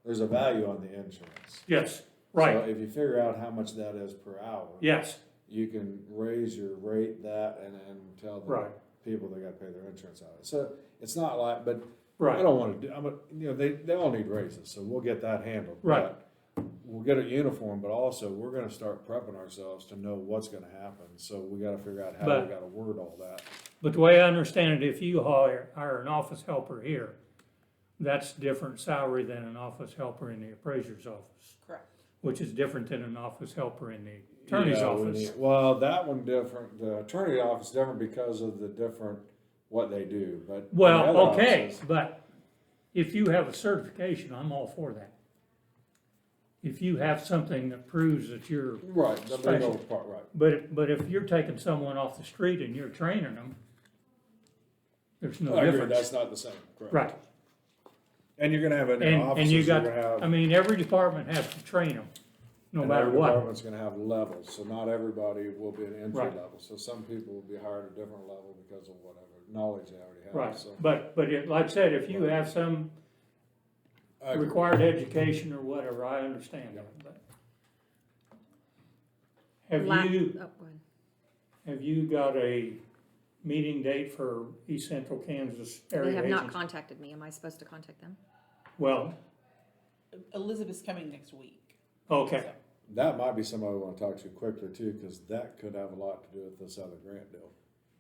There's a value on the insurance. Yes, So right, if you figure out how much that is per hour. yes, You can raise your rate that and tell the Right. people they gotta pay their insurance out of it. So it's not like, but I right, don't wanna do, they all need raises, so we'll get that handled. Right. But we'll get a uniform, but also we're gonna start prepping ourselves to know what's gonna happen. So we gotta figure out how we But- gotta word all that. but the way I understand it, if you hire an office helper here, that's different salary than an office helper in the appraiser's office, Correct. which is different than an office helper in the attorney's Yeah, office. well, that one different, the attorney office different because of the different, what they do, but. in the Well, other okay, offices- but if you have a certification, I'm all for that. If you have something that proves that you're Right, the legal special. part, right. But if you're taking someone off the street and you're training them, there's no I agree, difference. that's not the same, correct. Right, And you're gonna have in your and offices, you you're got, gonna have. I mean, every department has to train them, no and matter every what. department's gonna have levels, so not everybody will be an entry Right. level. So some people will be hired at a different level because of whatever knowledge they already have, Right, so. but like I said, if you have some I agree. required education or whatever, I understand that, but. Have Oh, go you, ahead. have you got a meeting date for East Central Kansas area They have not agency? contacted me. Am I supposed to contact them? Well, Elizabeth's coming next week. okay, That might be somebody we wanna talk to quickly too, cause that could have a lot to do with this other grant deal.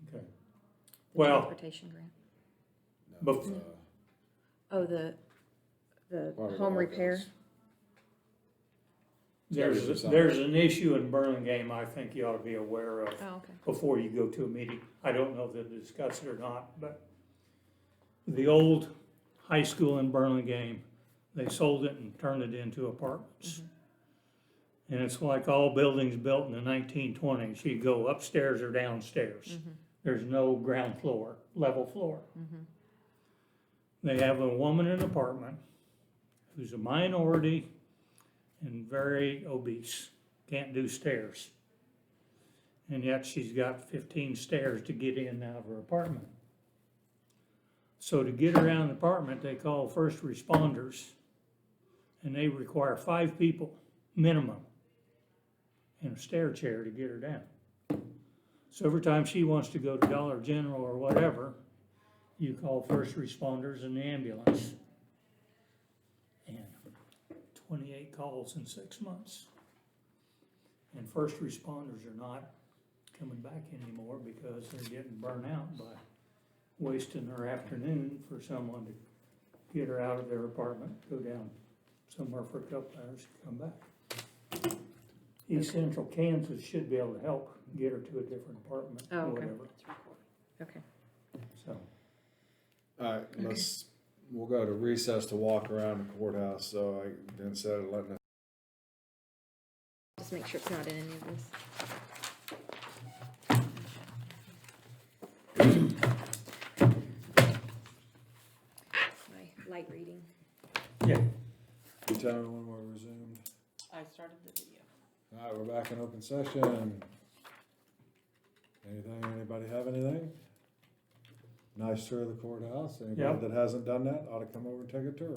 okay. The Well- transportation grant. No, Bef- Oh, the part of home the repair. office. There's There's an issue in Burlingame I think you ought to be aware of Oh, okay. before you go to a meeting. I don't know if they'll discuss it or not, but the old high school in Burlingame, they sold it and turned it into apartments. And it's like all buildings built in the 1920s. You go upstairs or downstairs. There's no ground floor, level floor. They have a woman in an apartment who's a minority and very obese, can't do stairs. And yet she's got 15 stairs to get in and out of her apartment. So to get her out of the apartment, they call first responders, and they require 5 people minimum in a stair chair to get her down. So every time she wants to go to Dollar General or whatever, you call first responders and the ambulance. And 28 calls in 6 months. And first responders are not coming back anymore because they're getting burnt out by wasting their afternoon for someone to get her out of their apartment, go down somewhere for a couple hours, come back. East Central Kansas should be able to help get her to a different apartment Oh, or okay. whatever, Okay. so. Alright, we'll go to recess to walk around the courthouse, so instead of letting us. Just make sure it's not in any of this. My light reading. Yeah. You tell me when we're resumed. I started the video. Alright, we're back in open session. Anything, anybody have anything? Nice tour of the courthouse. Anybody Yep. that hasn't done that ought to come over and take a tour.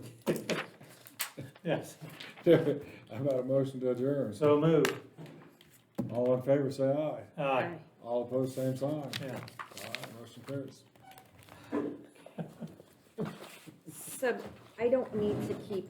Yes, How about a motion to adjourn? so moved. All in favor, say aye. Aye. All opposed, same sign. Yeah. Alright, motion carries. So I don't need to keep